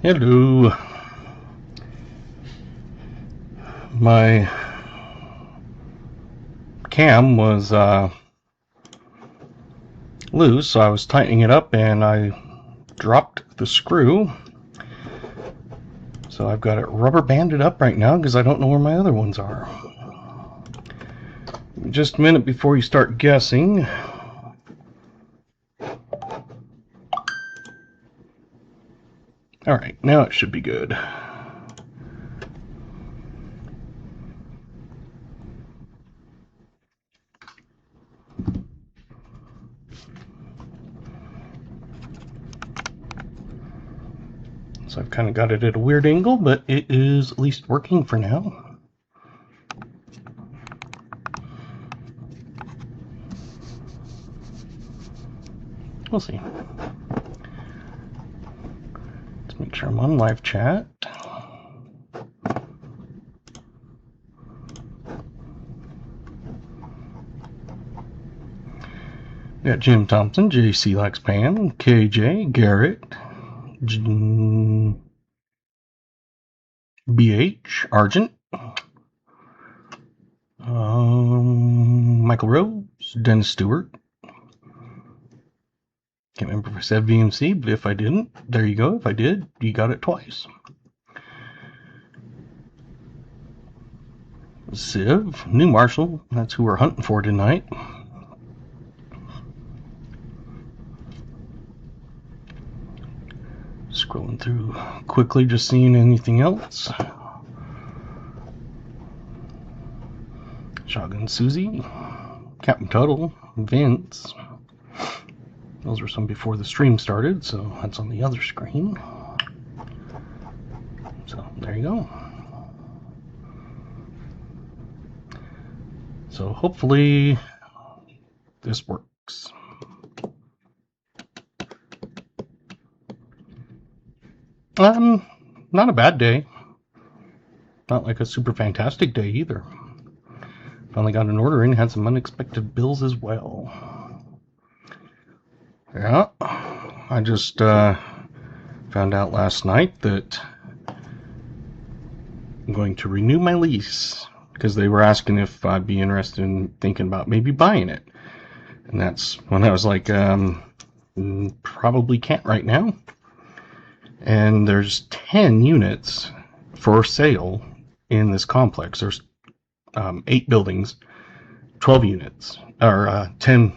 Hello. My cam was loose, so I was tightening it up and I dropped the screw. So I've got it rubber banded up right now because I don't know where my other ones are. Just a minute before you start guessing. Alright, now it should be good. So I've kind of got it at a weird angle, but it is at least working for now. We'll see. Let's make sure I'm on live chat. We got Jim Thompson, JC Lexpan, KJ, Garrett, BH, Argent, Michael Rose, Dennis Stewart. Can't remember if I said VMC, but if I didn't, there you go. If I did, you got it twice. Civ, New Marshall, that's who we're hunting for tonight. Scrolling through quickly, just seeing anything else. Shotgun Susie, Captain Tuttle, Vince. Those were some before the stream started, so that's on the other screen. So there you go. So hopefully this works. Not a bad day. Not like a super fantastic day either. Finally got an order in, had some unexpected bills as well. Yeah, I just found out last night that I'm going to renew my lease because they were asking if I'd be interested in thinking about maybe buying it. And that's when I was like, probably can't right now. And there's 10 units for sale in this complex. There's 8 buildings, 12 units, or 10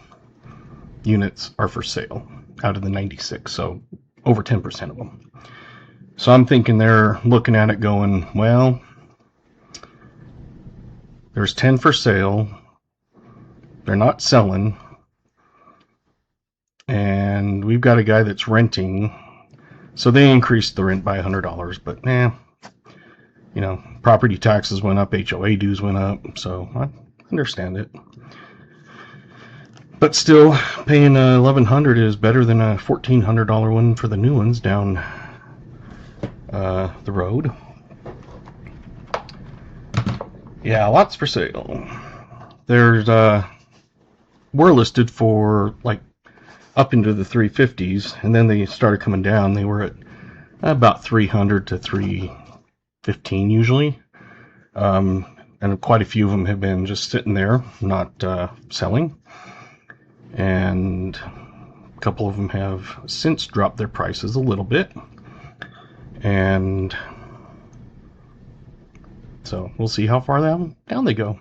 units are for sale out of the 96, so over 10% of them. So I'm thinking they're looking at it going, well, there's 10 for sale, they're not selling, and we've got a guy that's renting, so they increased the rent by $100, but you know, property taxes went up, HOA dues went up, so I understand it. But still, paying $1,100 is better than a $1,400 one for the new ones down the road. Yeah, lots for sale. There's were listed for like up into the 350s, and then they started coming down. They were at about 300 to 315 usually, and quite a few of them have been just sitting there, not selling. And a couple of them have since dropped their prices a little bit, and so we'll see how far down they go.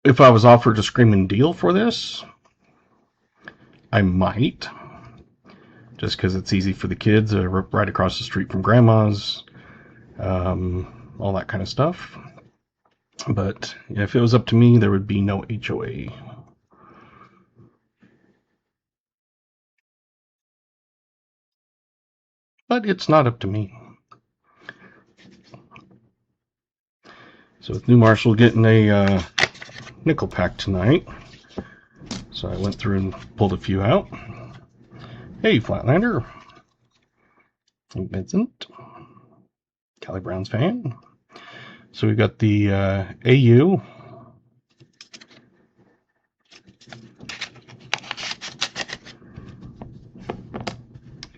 If I was offered a screaming deal for this, I might, just because it's easy for the kids, right across the street from grandma's, all that kind of stuff. But if it was up to me, there would be no HOA. But it's not up to me. So with New Marshall getting a nickel pack tonight, so I went through and pulled a few out. Hey, Flatlander. Hey, Vincent. Callie Brown's fan. So we got the AU.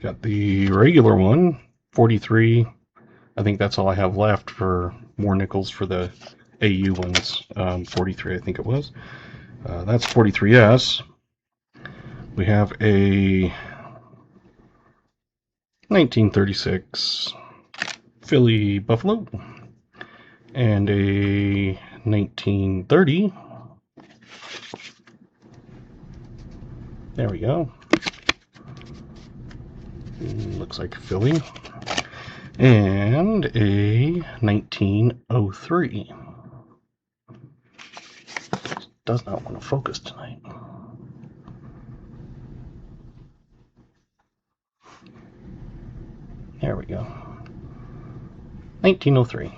Got the regular one, 43. I think that's all I have left for more nickels for the AU ones. 43, I think it was. That's 43S. We have a 1936 Philly Buffalo and a 1930. There we go. Looks like a Philly. And a 1903. Does not want to focus tonight. There we go. 1903.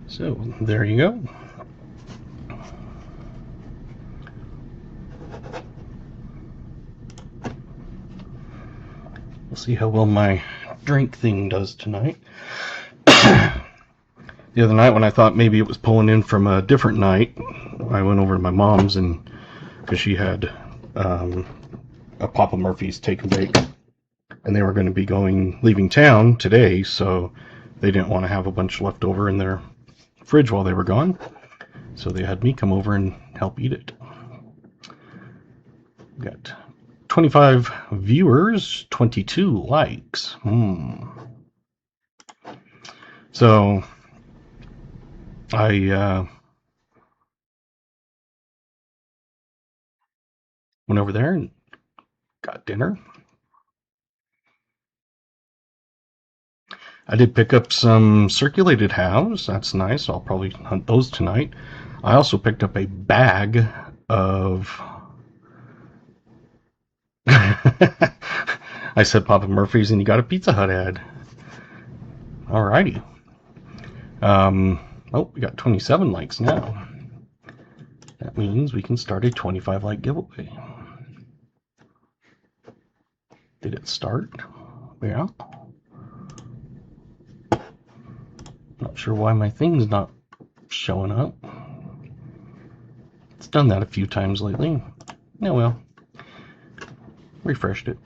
So, there you go. We'll see how well my drink thing does tonight. The other night when I thought maybe it was pulling in from a different night, I went over to my mom's and because she had a Papa Murphy's take and bake, and they were going to be leaving town today, so they didn't want to have a bunch left over in their fridge while they were gone, so they had me come over and help eat it. Got 25 viewers, 22 likes. So I went over there and got dinner. I did pick up some circulated halves. That's nice. I'll probably hunt those tonight. I also picked up a bag of... I said Papa Murphy's and you got a Pizza Hut ad. Alrighty. Oh, we got 27 likes now. That means we can start a 25 like giveaway. Did it start? Yeah. Not sure why my thing's not showing up. It's done that a few times lately. Oh well. Refreshed it.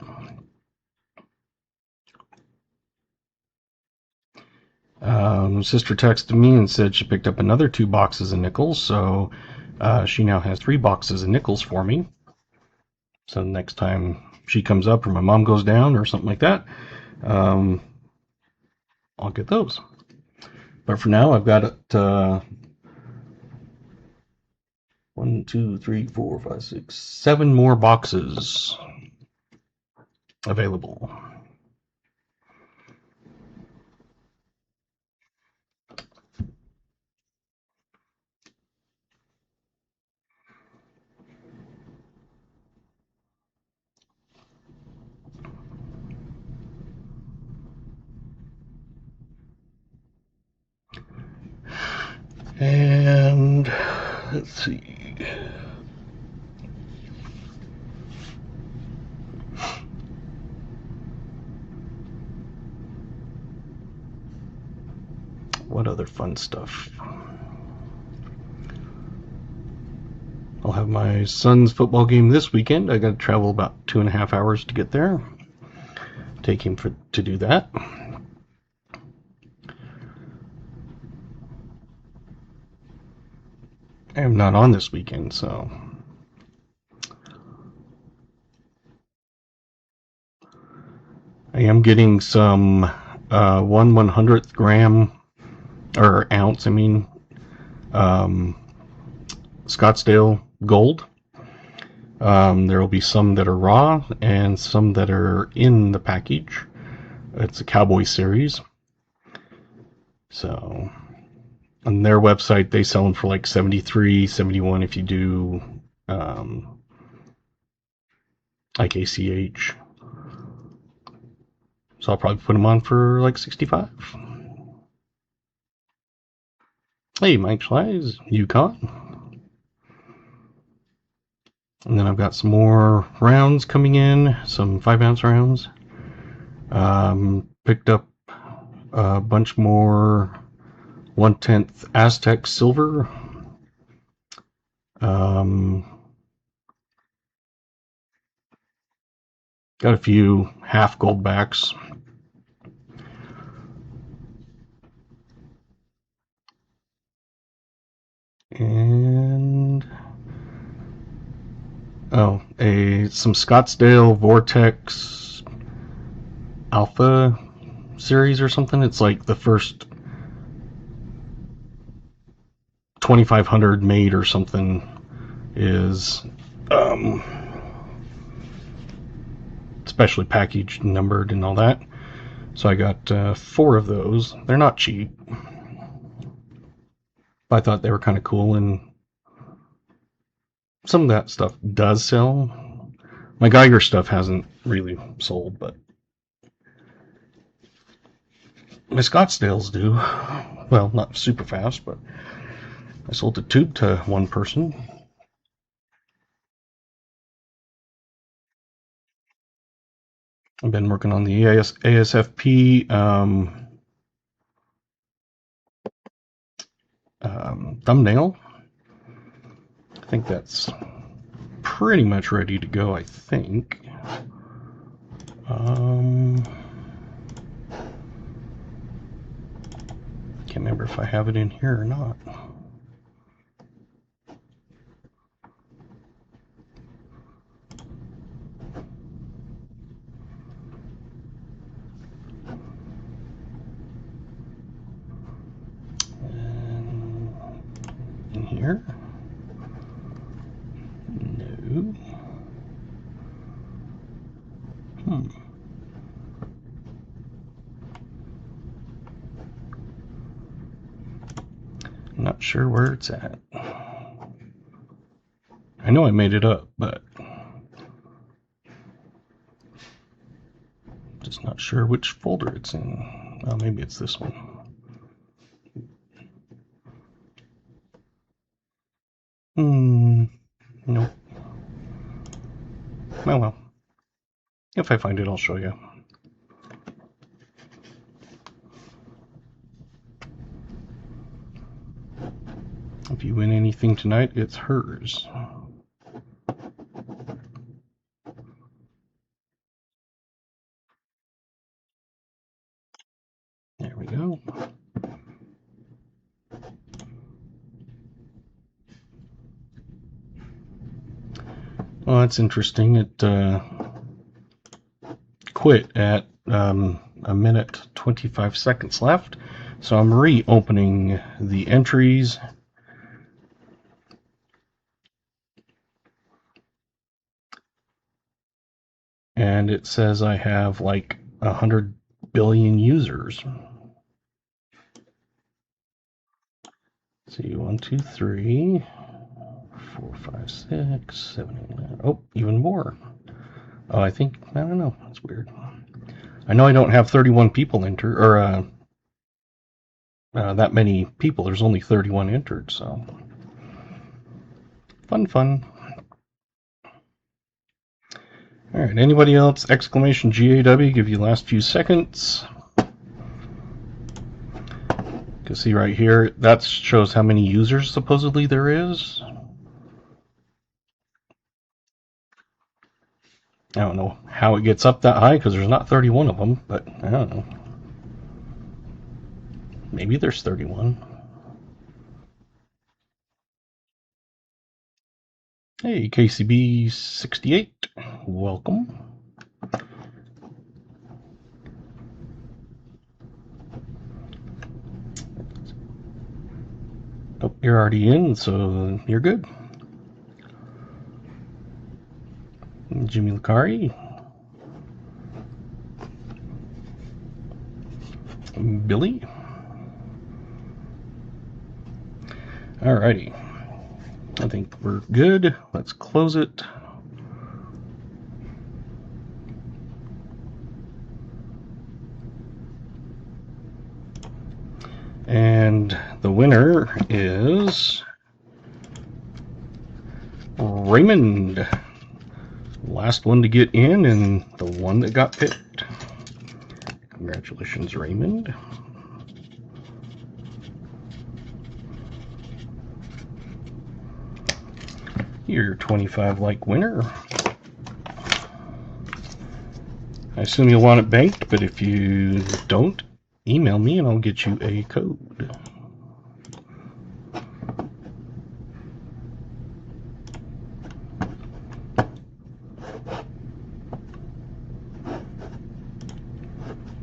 Sister texted me and said she picked up another 2 boxes of nickels, so she now has 3 boxes of nickels for me. So next time she comes up or my mom goes down or something like that, I'll get those. But for now, I've got it 1, 2, 3, 4, 5, 6, 7 more boxes available. And let's see. What other fun stuff? I'll have my son's football game this weekend. I got to travel about 2.5 hours to get there. Take him to do that. I am not on this weekend, so I am getting some 1/100th gram or ounce, Scottsdale Gold. There will be some that are raw and some that are in the package. It's a Cowboy series. So on their website, they sell them for like $73, $71 if you do like ACH. So I'll probably put them on for like $65. Hey, Mike Schleiz, Yukon. And then I've got some more rounds coming in, some 5-ounce rounds. Picked up a bunch more 1/10 Aztec silver. Got a few half gold backs. And some Scottsdale Vortex Alpha series or something. It's like the first 2,500 made or something is specially packaged and numbered and all that. So I got 4 of those. They're not cheap, but I thought they were kind of cool, and some of that stuff does sell. My Geiger stuff hasn't really sold, but my Scottsdales do. Well, not super fast, but I sold a tube to one person. I've been working on the ASFP thumbnail. I think that's pretty much ready to go, I think. Can't remember if I have it in here or not. In here? No. Not sure where it's at. I know I made it up, but just not sure which folder it's in. Oh, maybe it's this one. Nope. Oh well. If I find it, I'll show you. If you win anything tonight, it's hers. There we go. Well, that's interesting. It quit at a minute 25 seconds left. So I'm reopening the entries. And it says I have like 100 billion users. See, 1, 2, 3, 4, 5, 6, 7, 8, 9. Oh, even more. Oh, I don't know. That's weird. I know I don't have 31 people entered, or that many people. There's only 31 entered, so fun. All right, anybody else? Exclamation GAW, give you the last few seconds. You can see right here, that shows how many users supposedly there is. I don't know how it gets up that high because there's not 31 of them, but I don't know. Maybe there's 31. Hey, KCB68, welcome. Oh, you're already in, so you're good. Jimmy Lucari. Billy. Alrighty. I think we're good. Let's close it. And the winner is Raymond. Last one to get in and the one that got picked. Congratulations, Raymond. Your 25 like winner. I assume you'll want it banked, but if you don't, email me and I'll get you a code.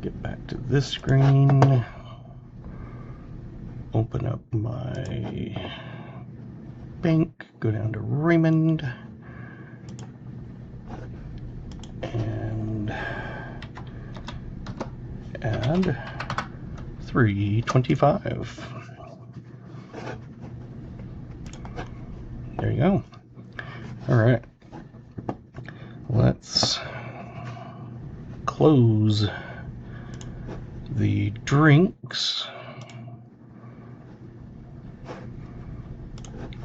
Get back to this screen. Open up my bank, go down to Raymond, and add 325. There you go. All right. Let's close the drinks.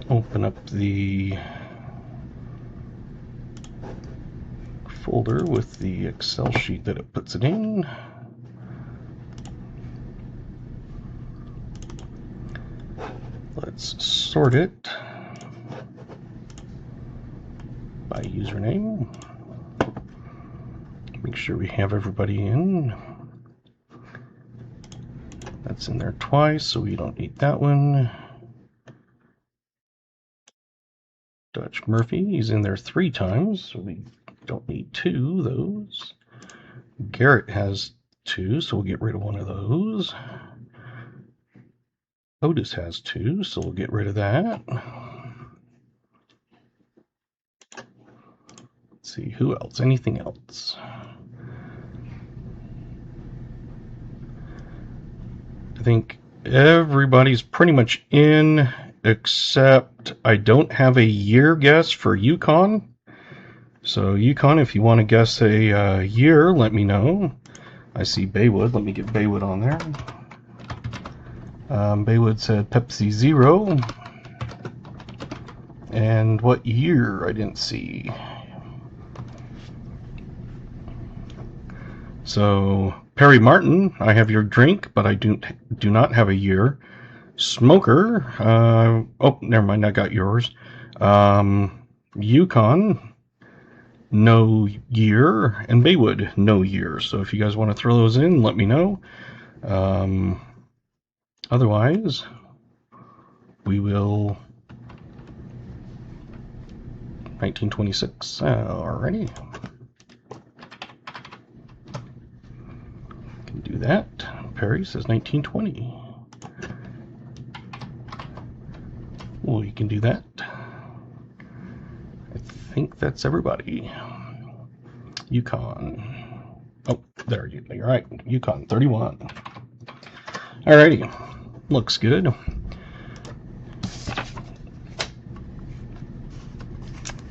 Open up the folder with the Excel sheet that it puts it in. Let's sort it by username. Make sure we have everybody in. That's in there twice, so we don't need that one. Dutch Murphy, he's in there 3 times, so we don't need 2 of those. Garrett has 2, so we'll get rid of one of those. Otis has 2, so we'll get rid of that. Let's see, who else? Anything else? I think everybody's pretty much in, except I don't have a year guess for Yukon. So Yukon, if you want to guess a year, let me know. I see Baywood. Let me get Baywood on there. Baywood said Pepsi Zero. And what year? I didn't see. So Perry Martin, I have your drink, but I do not have a year. Smoker, oh, never mind, I got yours. Yukon, no year, and Baywood, no year. So if you guys want to throw those in, let me know. Otherwise, we will 1926. Alrighty. Can do that. Perry says 1920. Well, you can do that. I think that's everybody. Yukon. Oh, there you go. Right. Yukon 31. Alrighty. Looks good.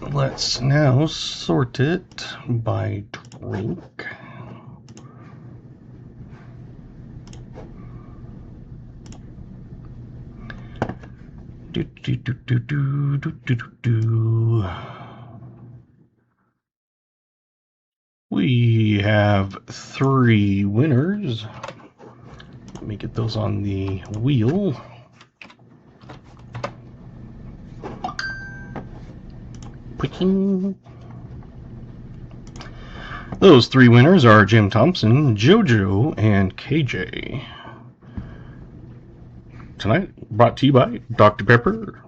Let's now sort it by drink. We have 3 winners. Let me get those on the wheel. Those 3 winners are Jim Thompson, JoJo, and KJ. Tonight, brought to you by Dr. Pepper,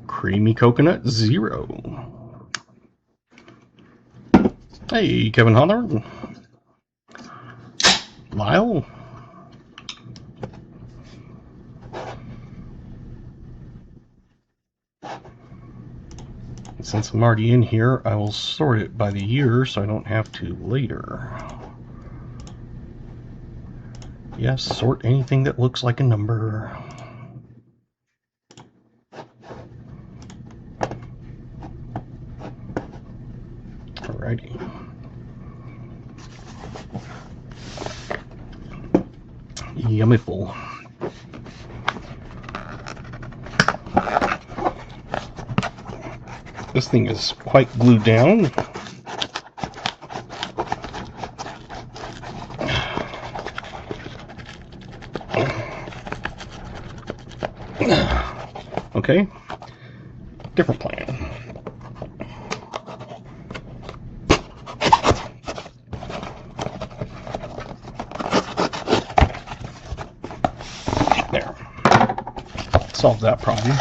Creamy Coconut Zero. Hey, Kevin Holler. Lyle. Since I'm already in here, I will sort it by the year so I don't have to later. Yes, sort anything that looks like a number. Alrighty. Yummyful. This thing is quite glued down. Okay, different plan. solve that problem.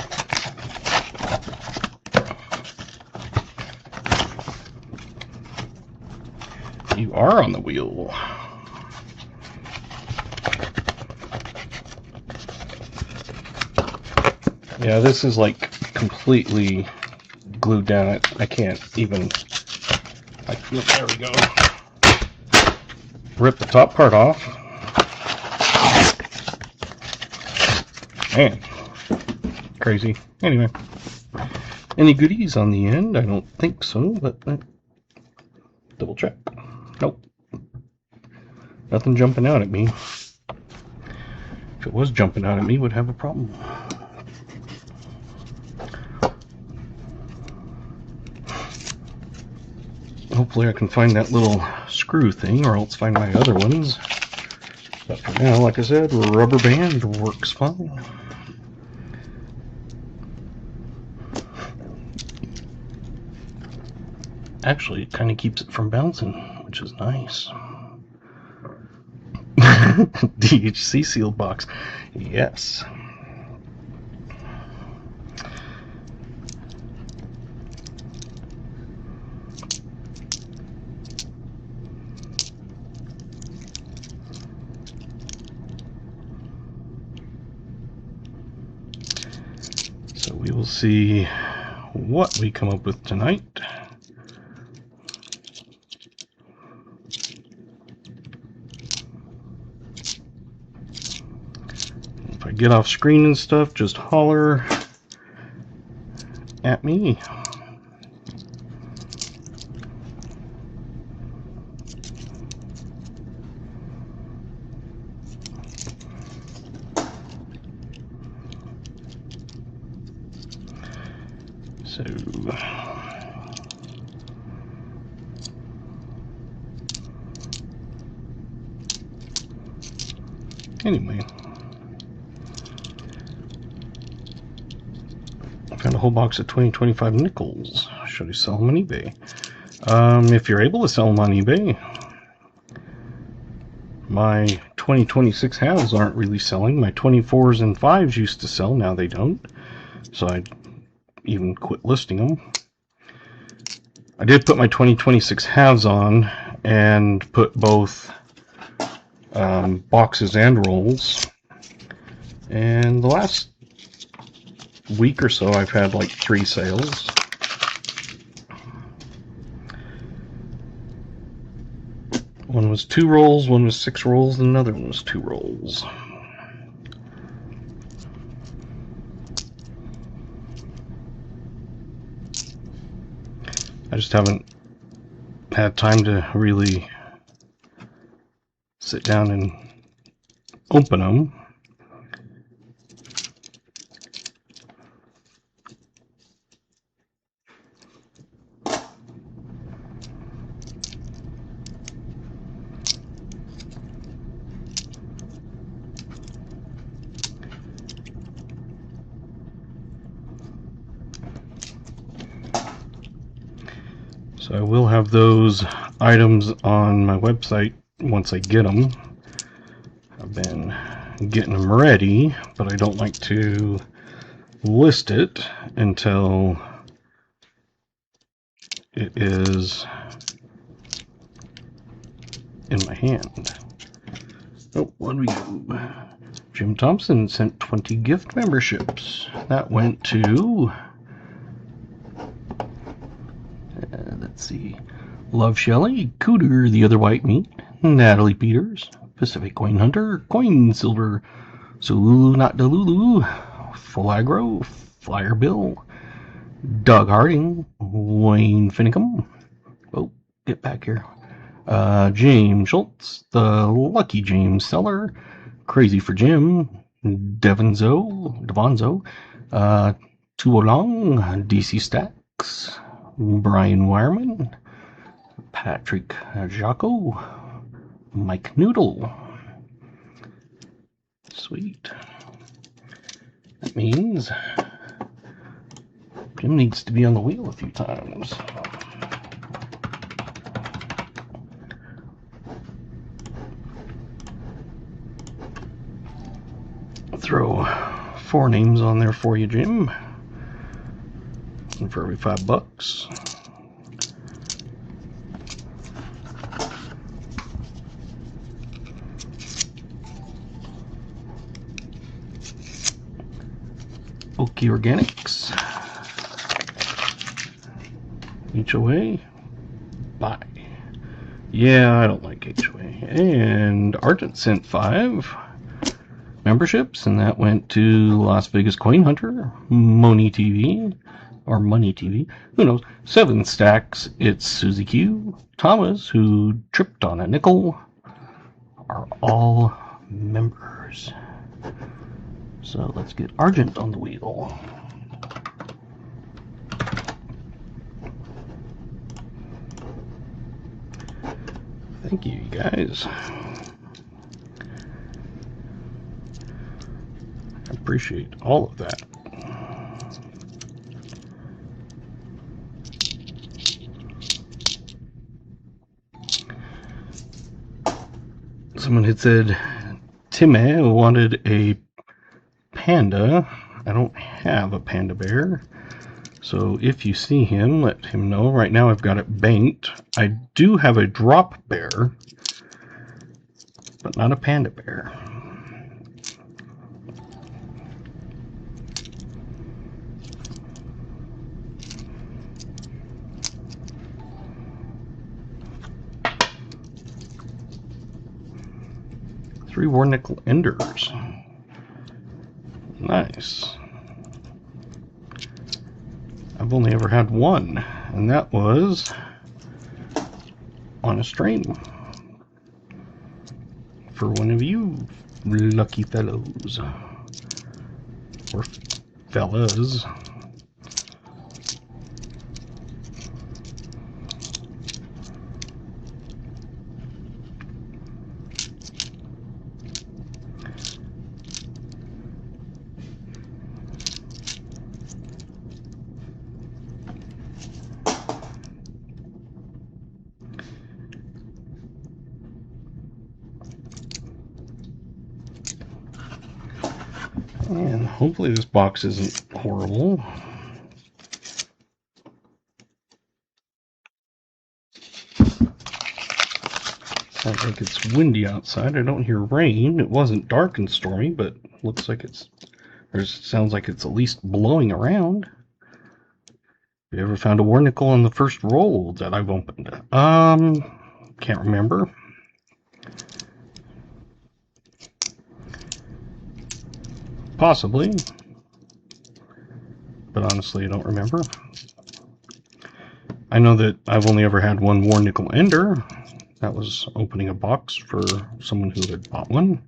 You are on the wheel. Yeah, this is like completely glued down. I can't even, there we go. Rip the top part off. Man, crazy. Anyway, any goodies on the end? I don't think so, but double check. Nope. Nothing jumping out at me. If it was jumping out at me, would have a problem. Hopefully I can find that little screw thing, or else find my other ones. But for now, like I said, rubber band works fine. Actually, it kind of keeps it from bouncing, which is nice. DHC sealed box. Yes. So we will see what we come up with tonight. If I get off screen and stuff, just holler at me. So anyway, I found a whole box of 2025 nickels. Should I sell them on eBay? If you're able to sell them on eBay. My 2026 halves aren't really selling. My 24s and 5s used to sell, now they don't. So I even quit listing them. I did put my 2026 halves on and put both boxes and rolls. And the last week or so I've had like 3 sales. One was 2 rolls, one was 6 rolls, and another one was 2 rolls. I just haven't had time to really sit down and open them. So I will have those items on my website once I get them. I've been getting them ready, but I don't like to list it until it is in my hand. Oh, what do we do? Jim Thompson sent 20 gift memberships. That went to... let's see. Love Shelley, Cooter, The Other White Meat, Natalie Peters, Pacific Coin Hunter, Coin Silver, Sulu Not Delulu, Full Aggro, Flyer Bill, Doug Harding, Wayne Finicum. Oh, get back here. James Schultz, The Lucky James Seller, Crazy for Jim, Devonzo, Tuolong, DC Stacks, Brian Wireman, Patrick Jocko, Mike Noodle. Sweet. That means Jim needs to be on the wheel a few times. Throw 4 names on there for you, Jim. And for every $5. Okie Organics. HOA. Bye. Yeah, I don't like HOA. And Argent sent 5 memberships, and that went to Las Vegas Coin Hunter, Money TV, or Money TV, who knows, 7 stacks, it's Susie Q, Thomas, who tripped on a nickel, are all members. So let's get Argent on the wheel. Thank you, guys. I appreciate all of that. Someone had said Timmy wanted a panda. I don't have a panda bear. So if you see him, let him know. Right now I've got it banked. I do have a drop bear, but not a panda bear. Three war nickel enders. Nice. I've only ever had one, and that was on a stream for one of you lucky fellows or fellas. And hopefully this box isn't horrible. Sounds like it's windy outside. I don't hear rain. It wasn't dark and stormy, but looks like it's, or sounds like it's at least blowing around. Have you ever found a war nickel on the first roll that I've opened? Can't remember. Possibly, but honestly I don't remember. I know that I've only ever had one war nickel ender. That was opening a box for someone who had bought one.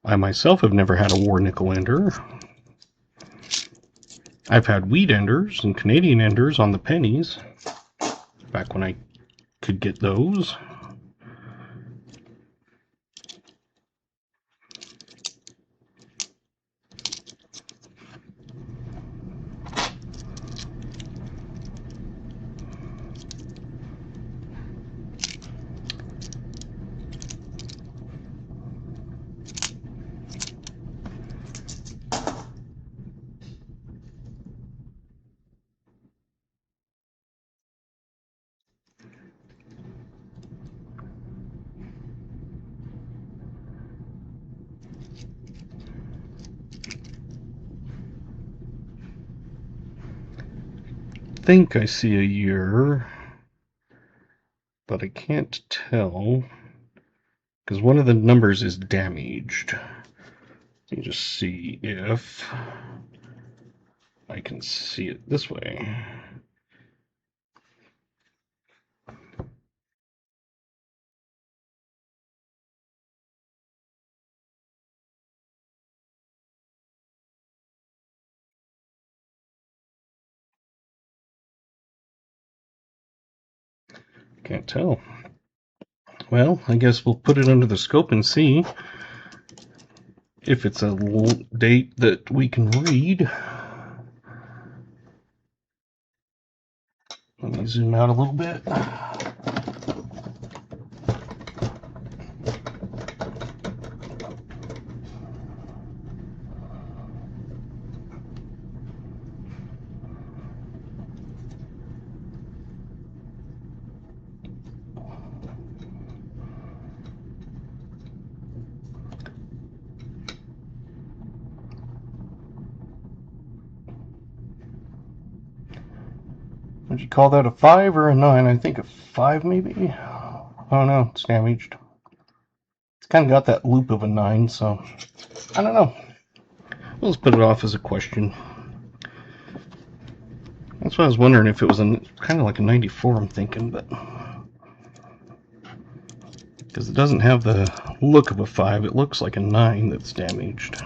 I myself have never had a war nickel ender. I've had wheat enders and Canadian enders on the pennies back when I could get those. I think I see a year, but I can't tell because one of the numbers is damaged. Let me just see if I can see it this way. Can't tell. Well, I guess we'll put it under the scope and see if it's a date that we can read. Let me zoom out a little bit. Would you call that a 5 or a 9? I think a 5 maybe? Oh no, it's damaged. It's kind of got that loop of a 9, so I don't know. Let's put it off as a question. That's why I was wondering if it was kind of like a 94, I'm thinking, but because it doesn't have the look of a 5, it looks like a 9 that's damaged.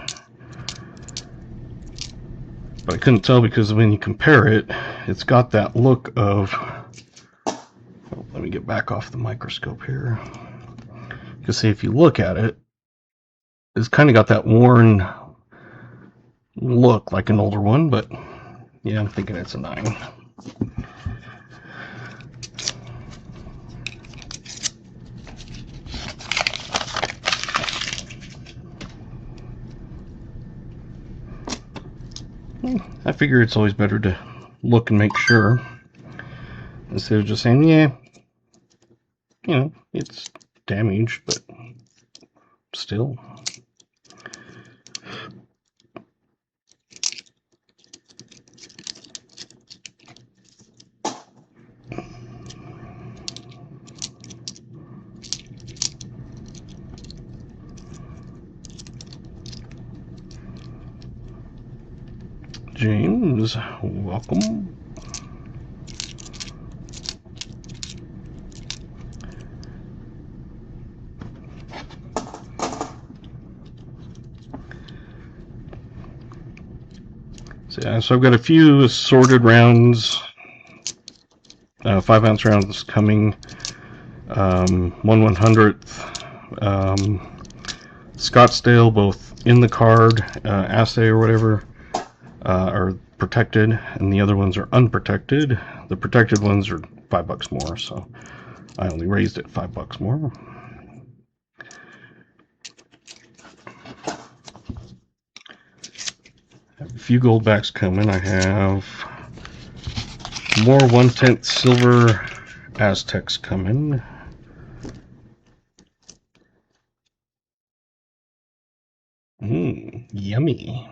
But I couldn't tell because when you compare it, it's got that look of... Oh, let me get back off the microscope here. Because see, if you look at it, it's kind of got that worn look like an older one, but yeah, I'm thinking it's a 9. I figure it's always better to look and make sure instead of just saying, yeah, you know, it's damaged, but still. James, welcome. So, yeah, so I've got a few assorted rounds, 5-ounce rounds coming, 1/100th, Scottsdale, both in the card, assay or whatever, are protected, and the other ones are unprotected. The protected ones are $5 more, so I only raised it $5 more. I have a few gold backs coming. I have more 1/10 silver Aztecs coming. Yummy.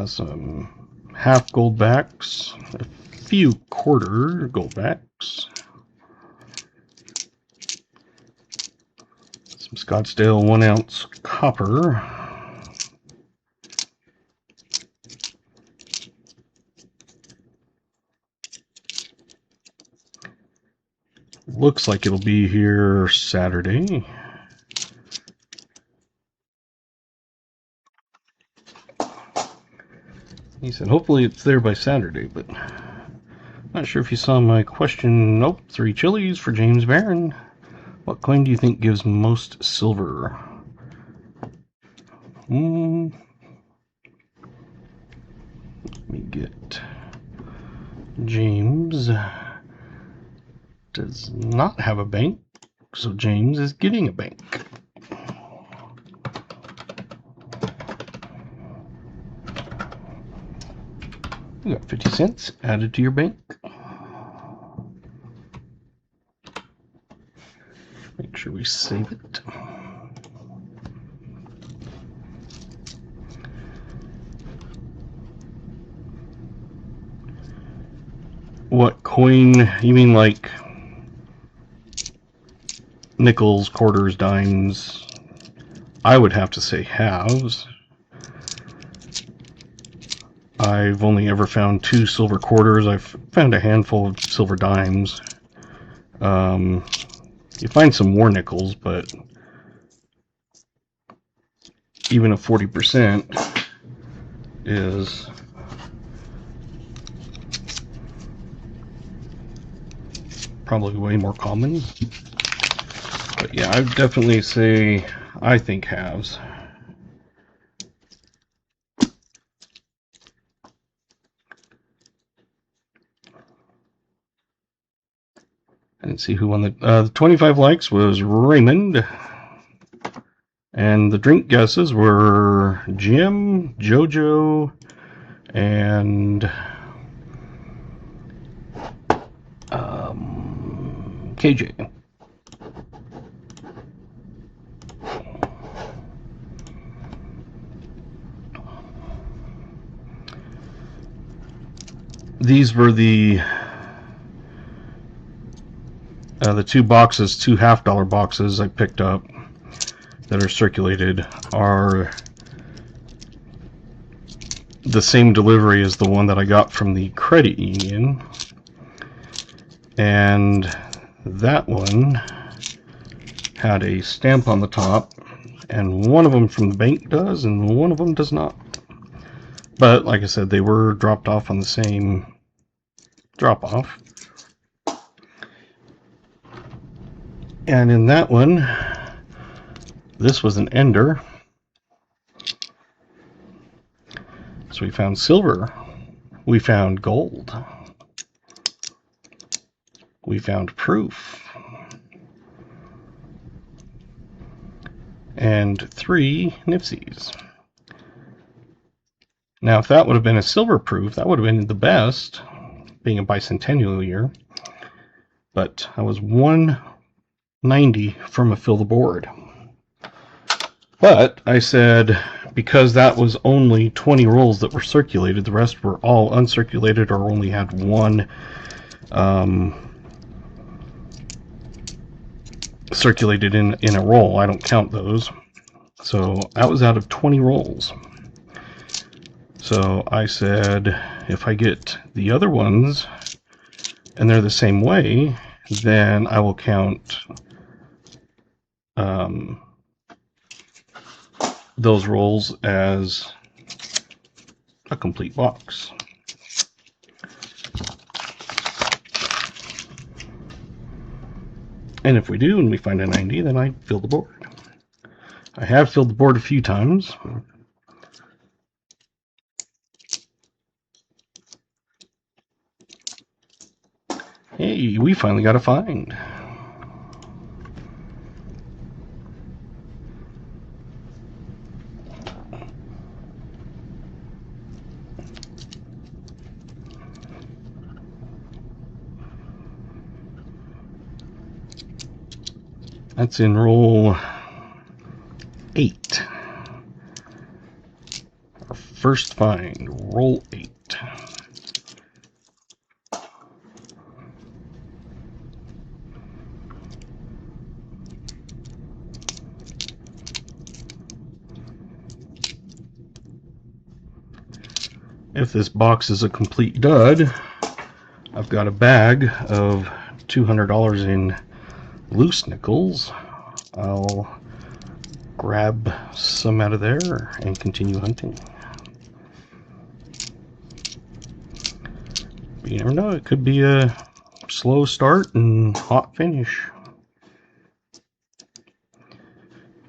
Some half gold backs, a few quarter gold backs, some Scottsdale 1-ounce copper, looks like it'll be here Saturday. He said hopefully it's there by Saturday, but not sure if you saw my question. Nope, 3 chilies for James Barron. What coin do you think gives most silver? Let me get... James does not have a bank, so James is getting a bank. You got 50 cents added to your bank. Make sure we save it. What coin? You mean like nickels, quarters, dimes? I would have to say halves. I've only ever found 2 silver quarters. I've found a handful of silver dimes. You find some more nickels, but even a 40% is probably way more common. But yeah, I'd definitely say I think halves. I didn't see who won the 25 likes was Raymond. And the drink guesses were Jim, Jojo, and KJ. these were the two boxes, two $half boxes I picked up that are circulated are the same delivery as the one that I got from the credit union, and that one had a stamp on the top, and one of them from the bank does and one of them does not. But like I said, they were dropped off on the same drop off. And in that one, this was an ender. So we found silver, we found gold, we found proof, and 3 Nipseys. Now if that would have been a silver proof, that would have been the best, being a bicentennial year, but I was 190 from a fill the board. But I said, because that was only 20 rolls that were circulated, the rest were all uncirculated or only had one circulated in a roll. I don't count those. So that was out of 20 rolls. So I said, if I get the other ones and they're the same way, then I will count those rolls as a complete box. And if we do and we find a 90, then I fill the board. I have filled the board a few times. Hey, we finally got a find. That's in roll 8. Our first find, roll 8. If this box is a complete dud, I've got a bag of $200 in loose nickels. I'll grab some out of there and continue hunting. But you never know, it could be a slow start and hot finish.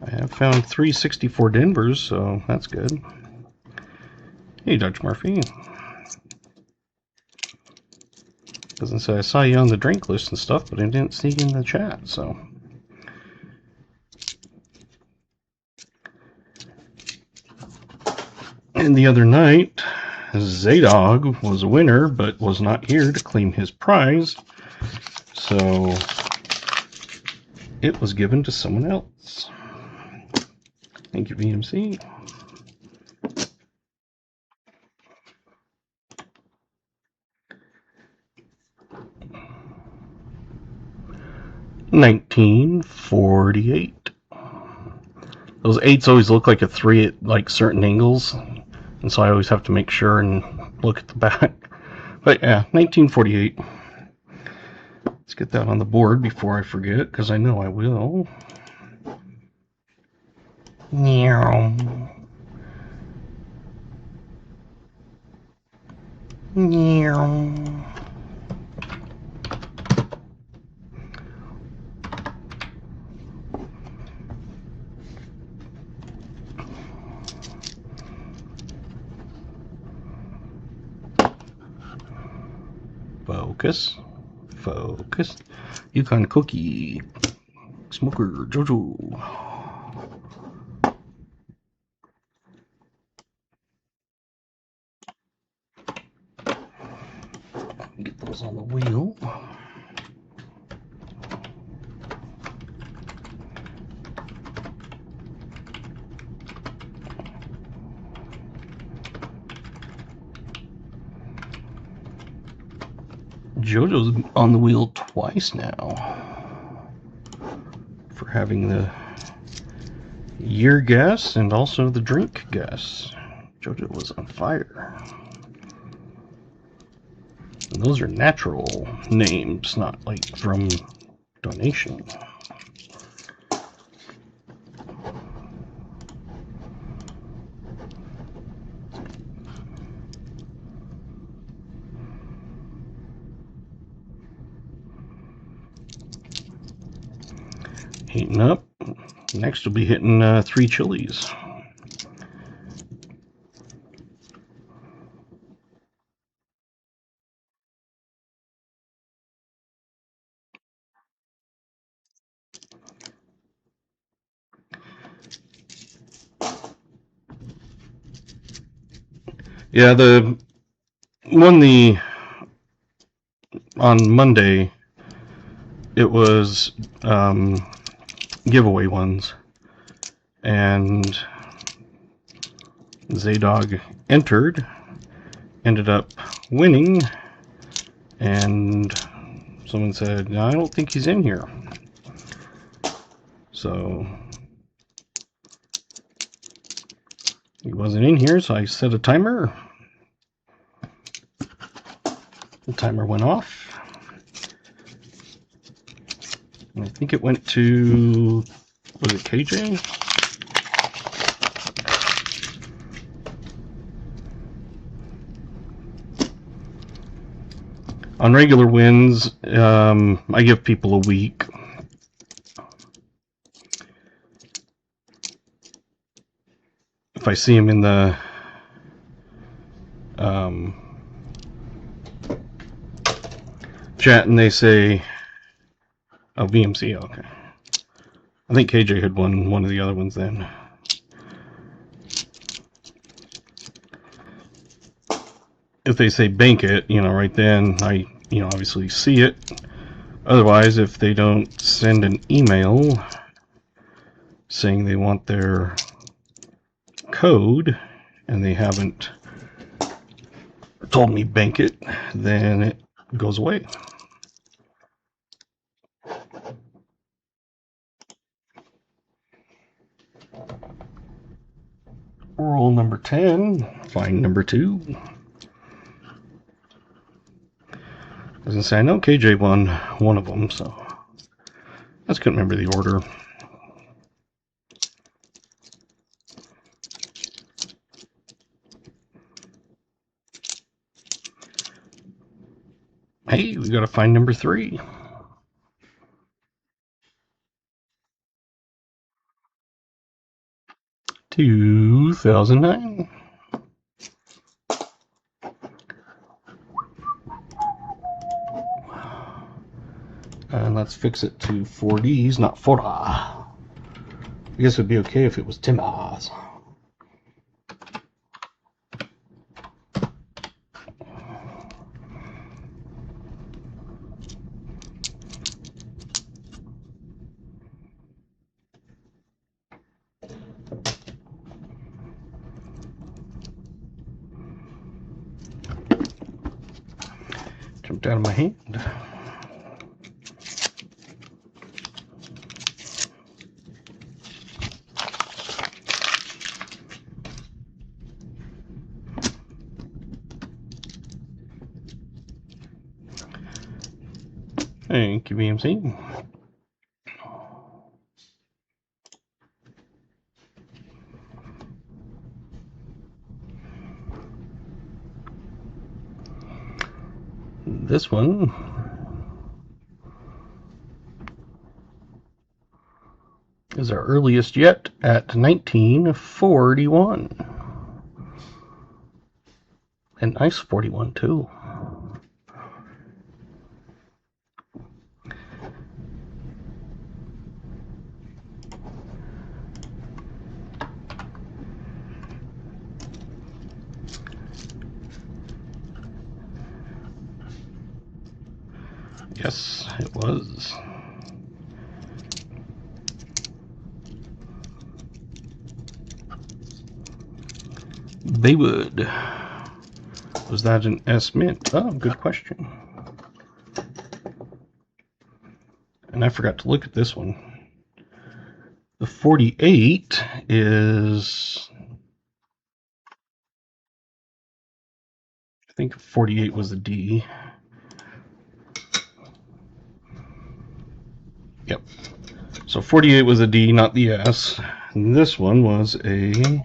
I have found 364 Denvers, so that's good. Hey, Dutch Murphy. Doesn't say I saw you on the drink list and stuff, but I didn't see you in the chat, so. And the other night, Zaydog was a winner, but was not here to claim his prize, so it was given to someone else. Thank you, VMC. $19.48. Those 8s always look like a 3 at like certain angles, and so I always have to make sure and look at the back. But yeah, $19.48. Let's get that on the board before I forget, because I know I will. Meow. Meow. Focus. Focus. Yukon Cookie. Smoker Jojo. Get those on the wheel. JoJo's on the wheel twice now for having the year guess and also the drink guess. JoJo was on fire. And those are natural names, not like from donation. Heating up. Next we'll be hitting 3 chilies. Yeah, on Monday it was giveaway ones, and Zaydog entered, ended up winning, and someone said, "No, I don't think he's in here." So he wasn't in here, so I set a timer. The timer went off. And I think it went to, was it KJ? On regular wins, I give people a week. If I see them in the chat and they say, oh, VMC, okay. I think KJ had won one of the other ones then. If they say bank it, right then, I, obviously see it. Otherwise, if they don't send an email saying they want their code and they haven't told me bank it, then it goes away. Roll number 10, find number 2. I was gonna say, I know KJ won one of them, so I just couldn't remember the order. Hey, we gotta find number 3. $2009. And let's fix it to 4Ds, not 4. I guess it'd be okay if it was Timbers. Jumped out of my hand. Thank you, BMC. This one is our earliest yet at 1941. And nice 41 too. Yes, it was. Baywood. Was that an S Mint? Oh, good question. I forgot to look at this one. The 48 is, I think 48 was a D. Yep. So 48 was a D, not the S. And this one was a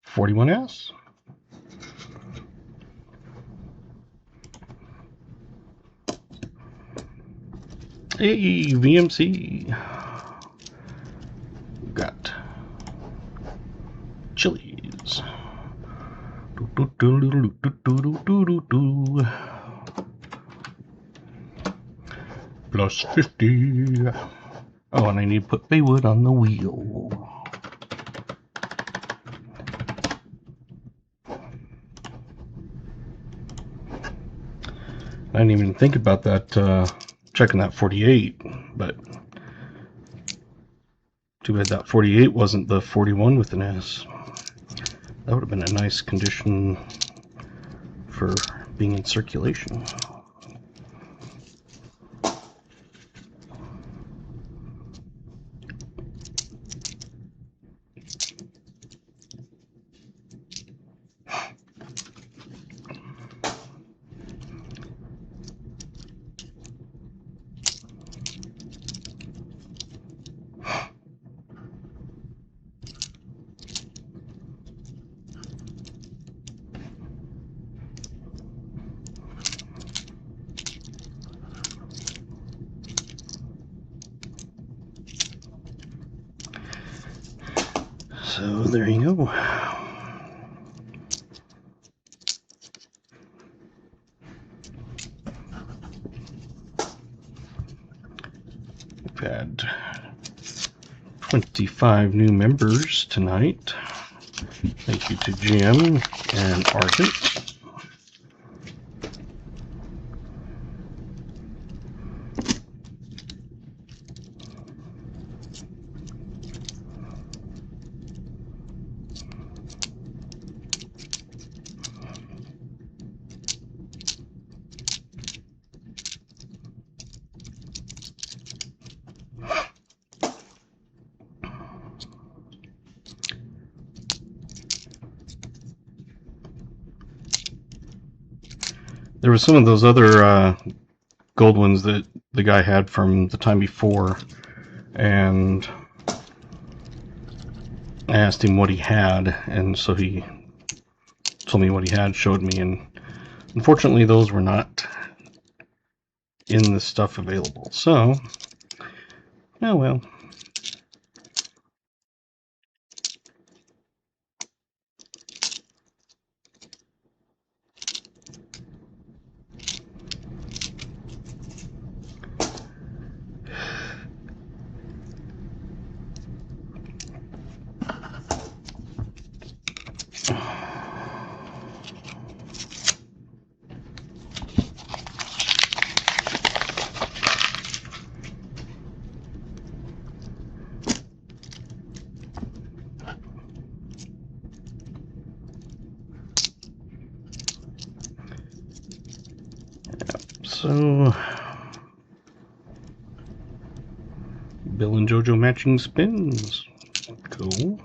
41S. Hey, VMC. Got Chili's. Plus 50. Oh, and I need to put Baywood on the wheel. I didn't even think about that, checking that 48, but too bad that 48 wasn't the 41 with an S. That would have been a nice condition for being in circulation. So there you go. We've had 25 new members tonight. Thank you to Jim and Argent. There was some of those other gold ones that the guy had from the time before, and I asked him what he had, and so he told me what he had, showed me, and unfortunately those were not in the stuff available. So, oh well. So, Bill and JoJo matching spins. Cool.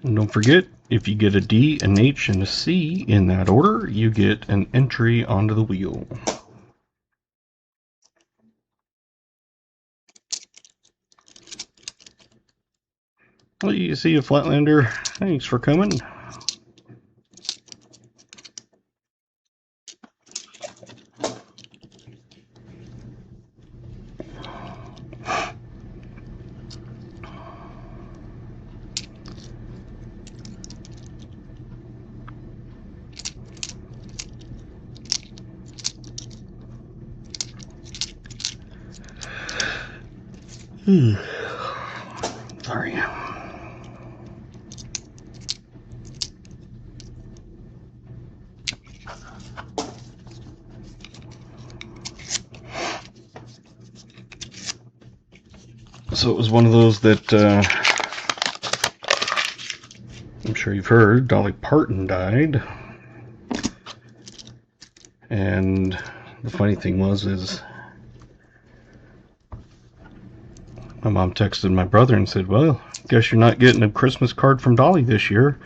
And don't forget, if you get a D, an H, and a C in that order, you get an entry onto the wheel. Well, you see a Flatlander. Thanks for coming. Sorry. So it was one of those that I'm sure you've heard, Dolly Parton died. And the funny thing is my mom texted my brother and said, well, guess you're not getting a Christmas card from Dolly this year.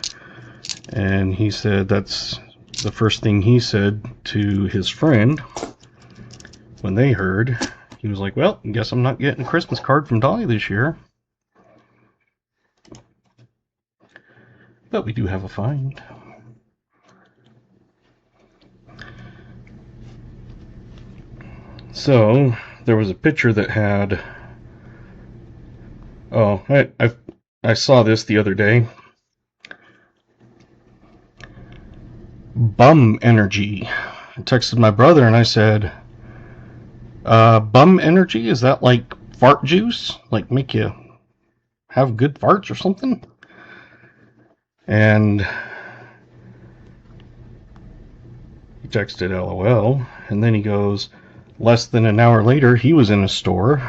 And he said that's the first thing he said to his friend when they heard. He was like, well, I guess I'm not getting a Christmas card from Dolly this year. But we do have a find. So there was a picture that had, oh, I saw this the other day. Bum energy. I texted my brother and I said, bum energy, is that like fart juice? Like make you have good farts or something? And he texted LOL, and then he goes, less than an hour later, he was in a store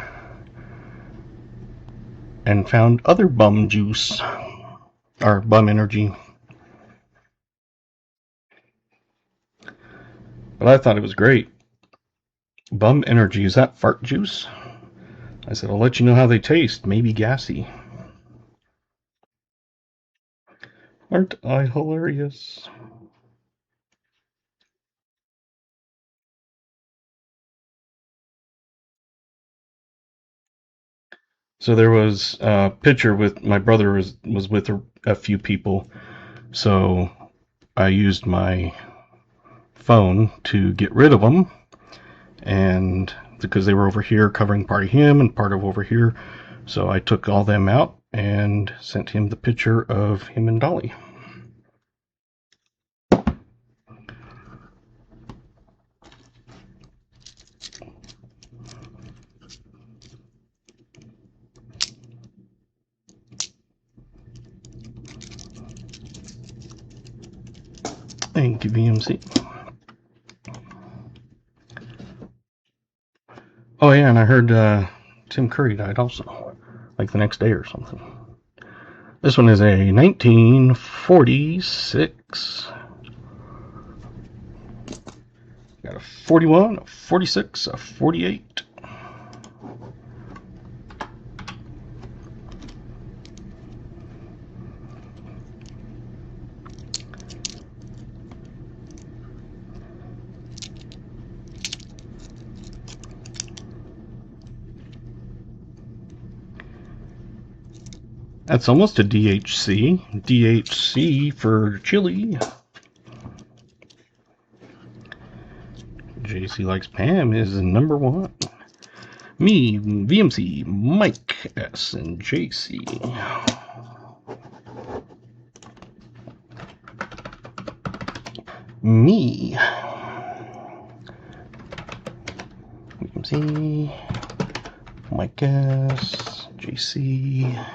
and found other bum juice, or bum energy. But I thought it was great. Bum energy, is that fart juice? I said, I'll let you know how they taste. Maybe gassy. Aren't I hilarious? So there was a picture with my brother was with a few people. So I used my phone to get rid of them, and because they were over here covering part of him and part of over here, so I took all them out and sent him the picture of him and Dolly. Thank you, VMC. Oh yeah, and I heard Tim Curry died also, like the next day or something. This one is a 1946. Got a 41, a 46, a 48. That's almost a DHC. DHC for chili. JC Likes Pam is number one. Me, VMC, Mike S, and JC. Me, VMC, Mike S, JC.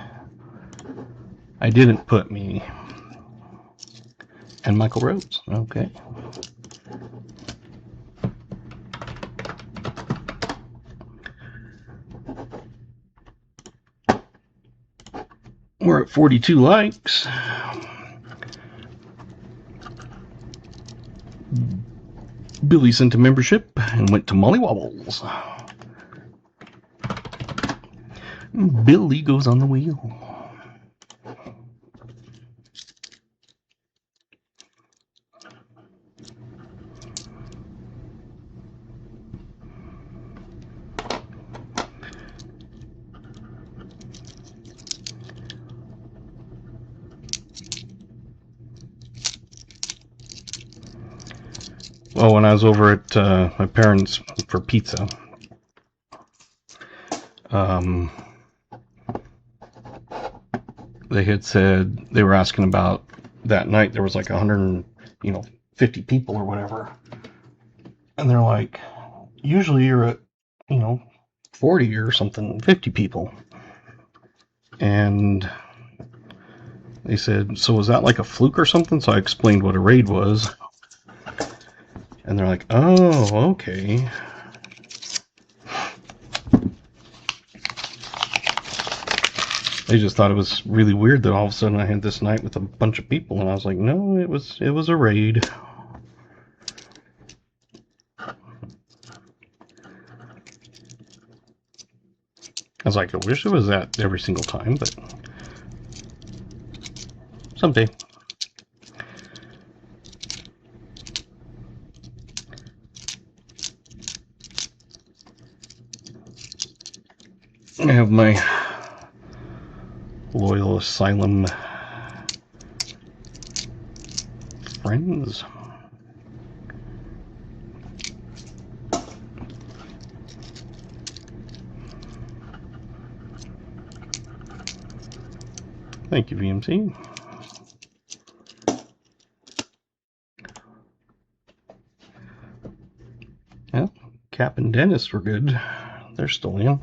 I didn't put me. And Michael Rhodes. Okay. We're at 42 likes. Billy sent a membership and went to Molly Wobbles. Billy goes on the wheel. Well, when I was over at my parents' for pizza, they had said, they were asking about that night there was like 150 people or whatever, and they're like, usually you're at 40 or something, 50 people. And they said, so was that like a fluke or something? So I explained what a raid was. And they're like, oh, okay. They just thought it was really weird that all of a sudden I had this night with a bunch of people, and I was like, no, it was a raid. I was like, I wish it was that every single time, but someday. I have my loyal asylum friends. Thank you, VMC. Yeah, Cap and Dennis were good. They're still in.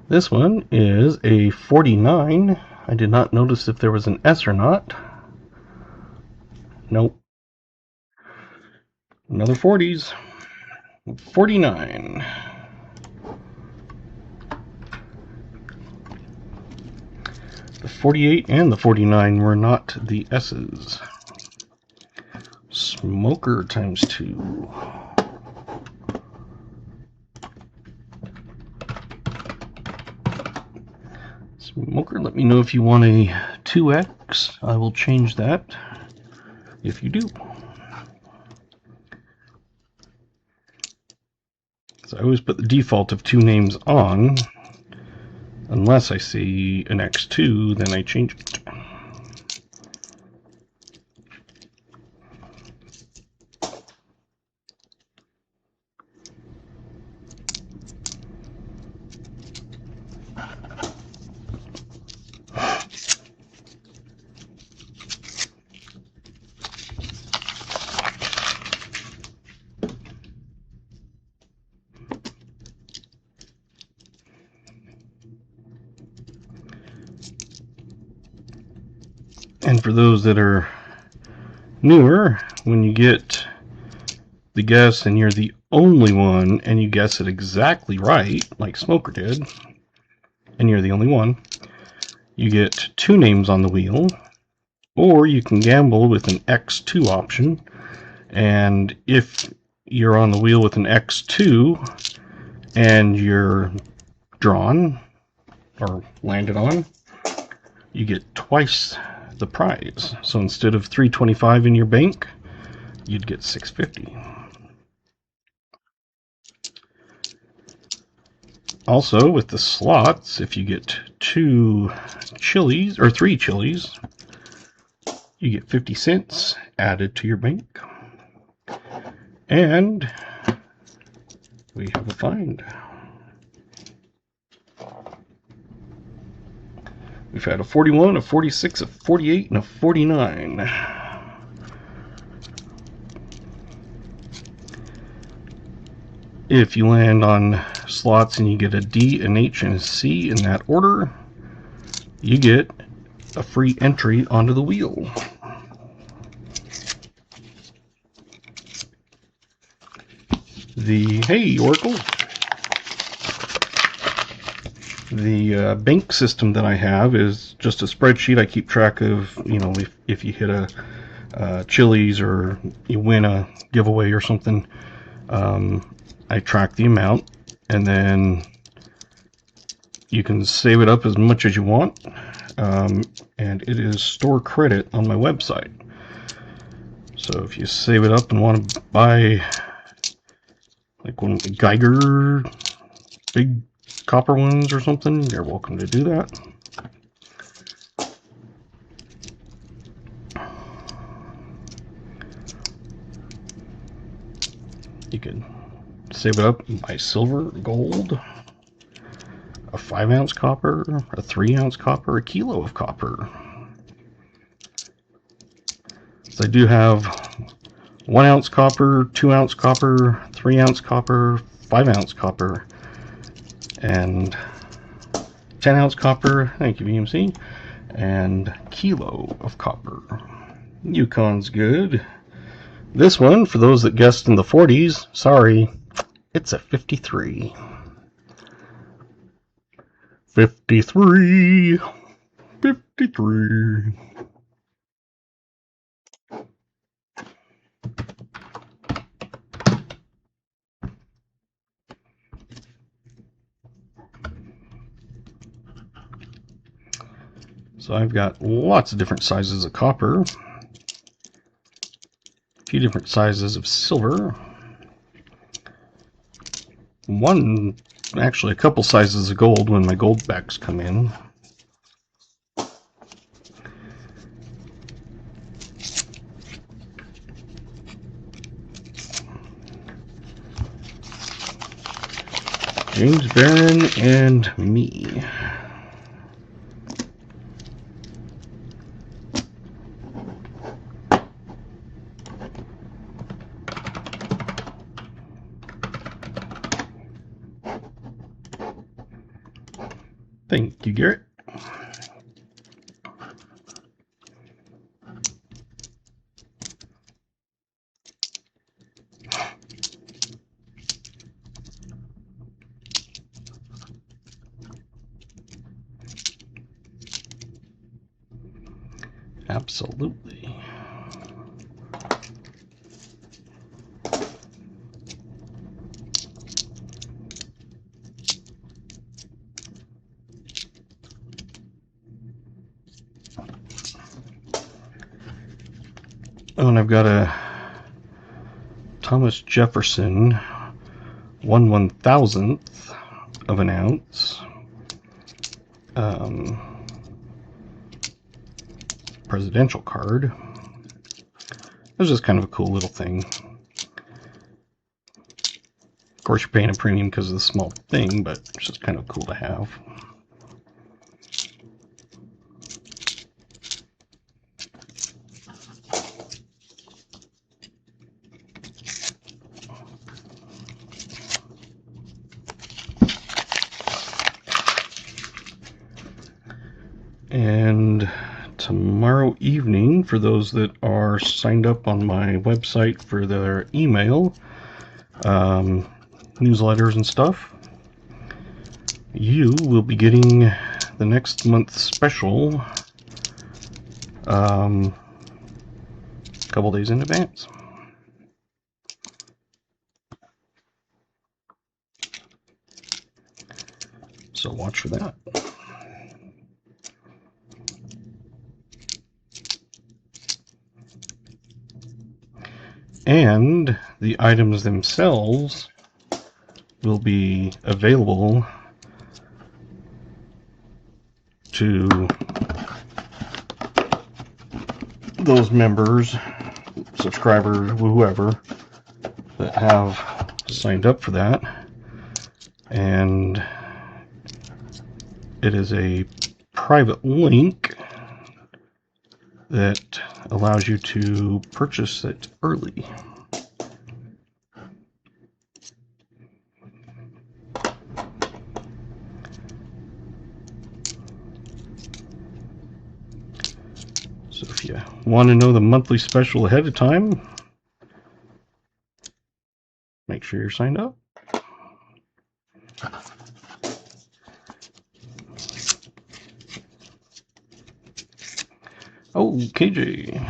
This one is a 49. I did not notice if there was an S or not. Nope. Another 40s. 49. The 48 and the 49 were not the S's. Smoker times 2. Smoker, let me know if you want a 2X. I will change that if you do. So I always put the default of 2 names on. Unless I see an X2, then I change it. And for those that are newer, when you get the guess and you're the only one and you guess it exactly right, like Smoker did, and you're the only one, you get 2 names on the wheel, or you can gamble with an X2 option, and if you're on the wheel with an X2 and you're drawn or landed on, you get twice the prize. So instead of $325 in your bank, you'd get $650. Also, with the slots, if you get 2 chilies or 3 chilies, you get 50 cents added to your bank. And we have a find. We've had a 41, a 46, a 48, and a 49. If you land on slots and you get a D, an H, and a C in that order, you get a free entry onto the wheel. Hey, Oracle. The bank system that I have is just a spreadsheet. I keep track of, if you hit a Chili's or you win a giveaway or something, I track the amount, and then you can save it up as much as you want, and it is store credit on my website. So if you save it up and want to buy like one of the Geiger big copper ones or something, you're welcome to do that. You can save it up and buy silver, gold, a 5-ounce copper, a 3-ounce copper, a kilo of copper. So I do have 1-ounce copper, 2-ounce copper, 3-ounce copper, 5-ounce copper, and 10-ounce copper, thank you VMC, and kilo of copper. Yukon's good. This one, for those that guessed in the 40s, sorry, it's a 53. 53. 53. So I've got lots of different sizes of copper, a few different sizes of silver, actually a couple sizes of gold when my gold backs come in. James Barron and me. Thank you, Garrett. Absolutely. Oh, and I've got a Thomas Jefferson 1/1000th of an ounce presidential card. It was just kind of a cool little thing. Of course, you're paying a premium because of the small thing, but it's just kind of cool to have. And tomorrow evening, for those that are signed up on my website for their email, newsletters and stuff, you will be getting the next month's special a couple days in advance. So watch for that. And the items themselves will be available to those members, subscribers, whoever that have signed up for that. And it is a private link that allows you to purchase it early. So if you want to know the monthly special ahead of time, make sure you're signed up. Oh, KJ.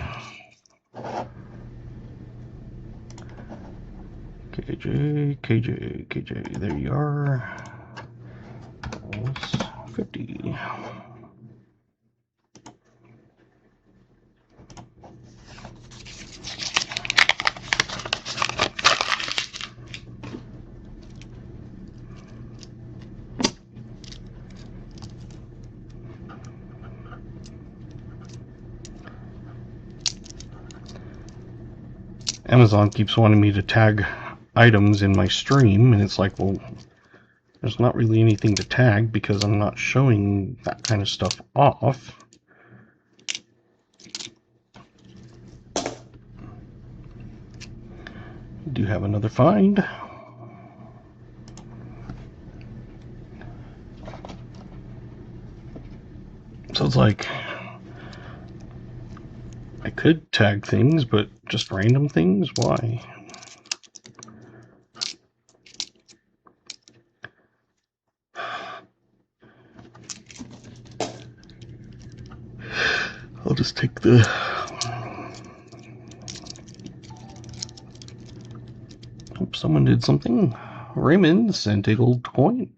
KJ, there you are. That's 50. Amazon keeps wanting me to tag items in my stream, and it's like, well, there's not really anything to tag because I'm not showing that kind of stuff off. Do have another find. So it's like, I could tag things, but just random things? Why? I'll just take the... Hope someone did something. Raymond sent a gold coin.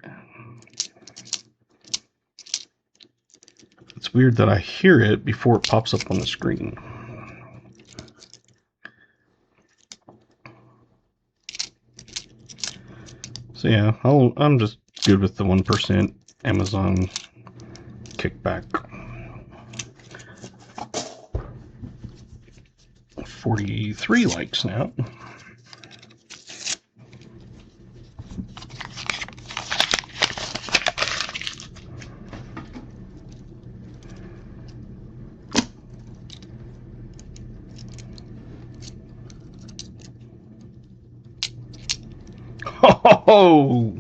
It's weird that I hear it before it pops up on the screen. So yeah, I'm just good with the 1% Amazon kickback. 43 likes now. Oh!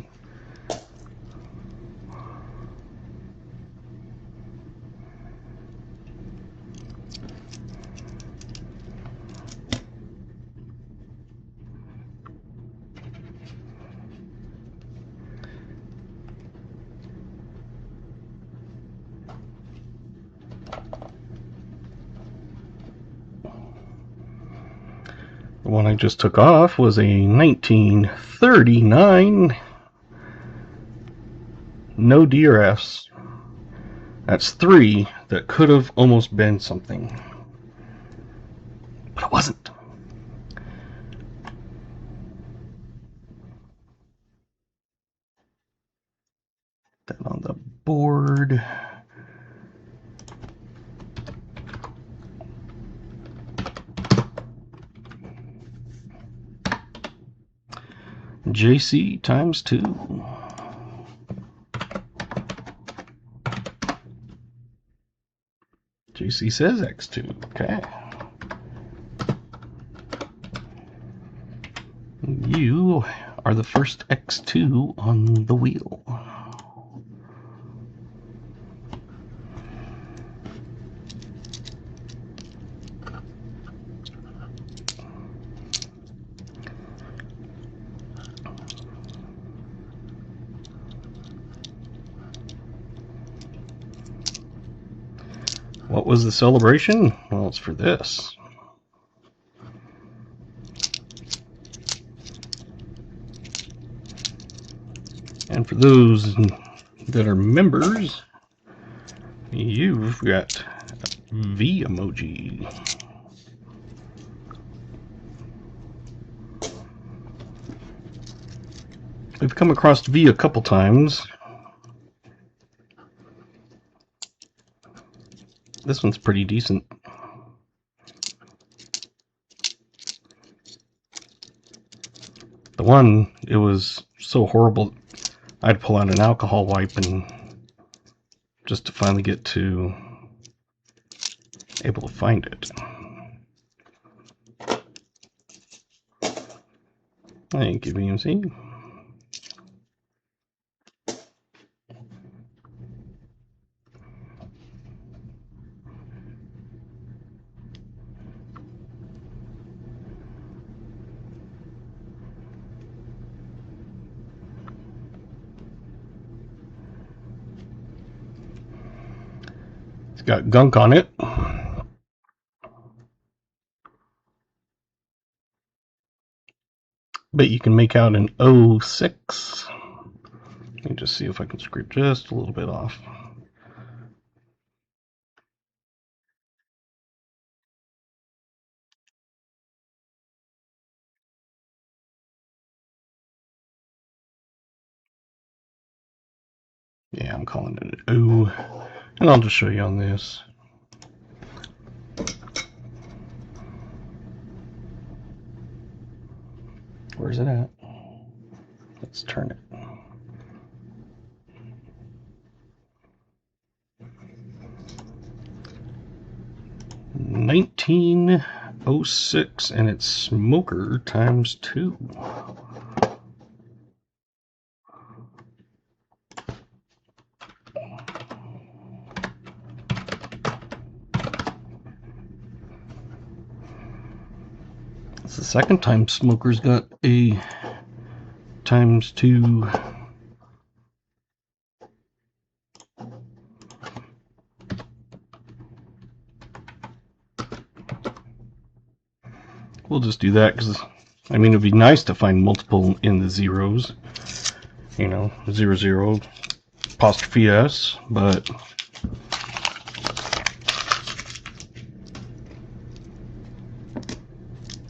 The one I just took off was a 1939 no DRFs. That's 3 that could have almost been something, but it wasn't. That on the board. JC times 2. JC says X2. Okay. You are the first X2 on the wheel. What was the celebration? Well, it's for this. And for those that are members, you've got V emoji. We've come across V a couple times. This one's pretty decent. The one, it was so horrible, I'd pull out an alcohol wipe and just to finally get to able to find it. Thank you, BMC. It's got gunk on it. But you can make out an 06. Let me just see if I can scrape just a little bit off. Yeah, I'm calling it an O. And I'll just show you on this. Where's it at? Let's turn it. $19.06, and it's smoker times 2. It's the second time smoker's got a times 2. We'll just do that because, I mean, it'd be nice to find multiple in the zeros. You know, 00, apostrophe S, but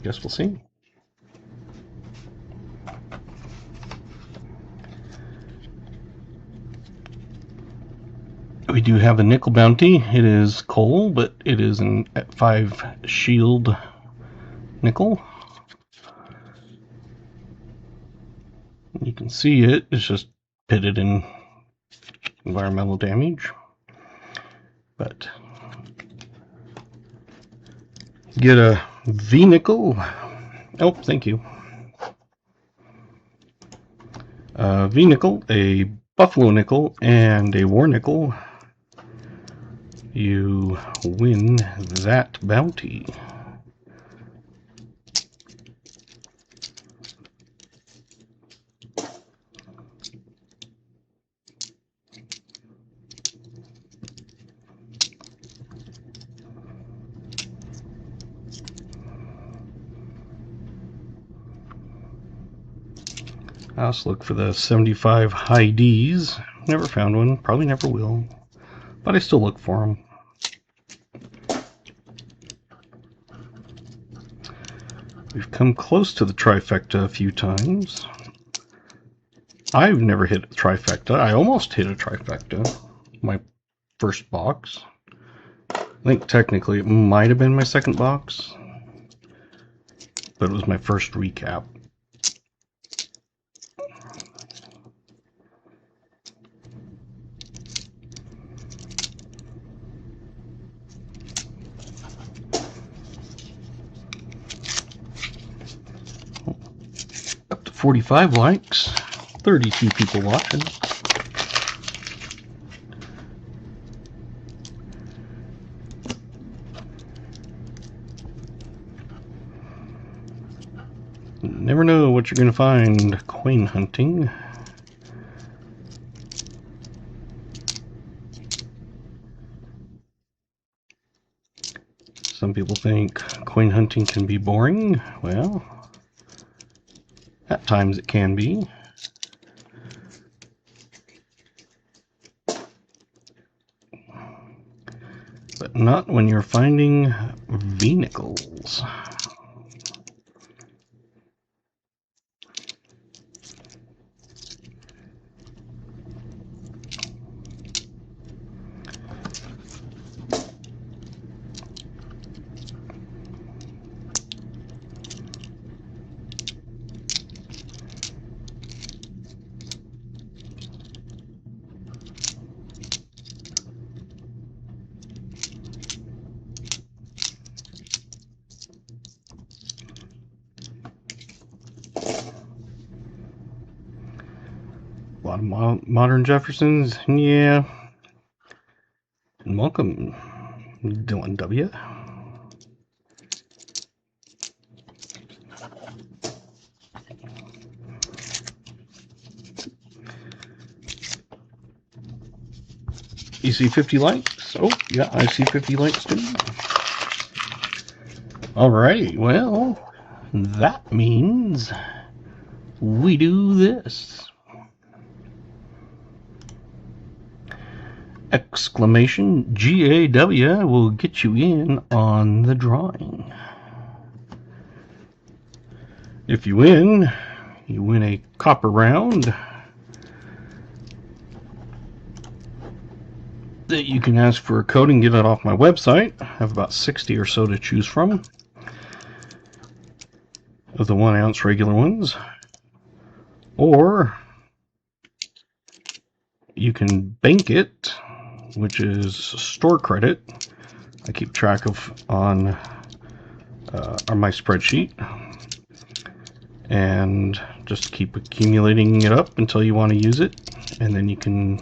guess we'll see. We do have a nickel bounty. It is coal, but it is an at 5 shield nickel. You can see it. It's just pitted in environmental damage. But get a V nickel. Oh, thank you. A V nickel, a buffalo nickel, and a war nickel. You win that bounty. I also look for the 75 high Ds. Never found one, probably never will, but I still look for them. We've come close to the trifecta a few times. I've never hit a trifecta. I almost hit a trifecta, my first box. I think technically it might have been my second box, but it was my first recap. Up to 45 likes, 32 people watching. Never know what you're going to find coin hunting. Some people think coin hunting can be boring. Well, at times it can be. But not when you're finding V-nickels. A lot of modern Jeffersons, yeah. And welcome, Dylan W. You see 50 likes? Oh, yeah, I see 50 likes too. Alright, well, that means we do this. Exclamation GAW will get you in on the drawing. If you win a copper round that you can ask for a code and get it off my website. I have about 60 or so to choose from of the 1 ounce regular ones. Or you can bank it, which is store credit. I keep track of on my spreadsheet, and just keep accumulating it up until you want to use it, and then you can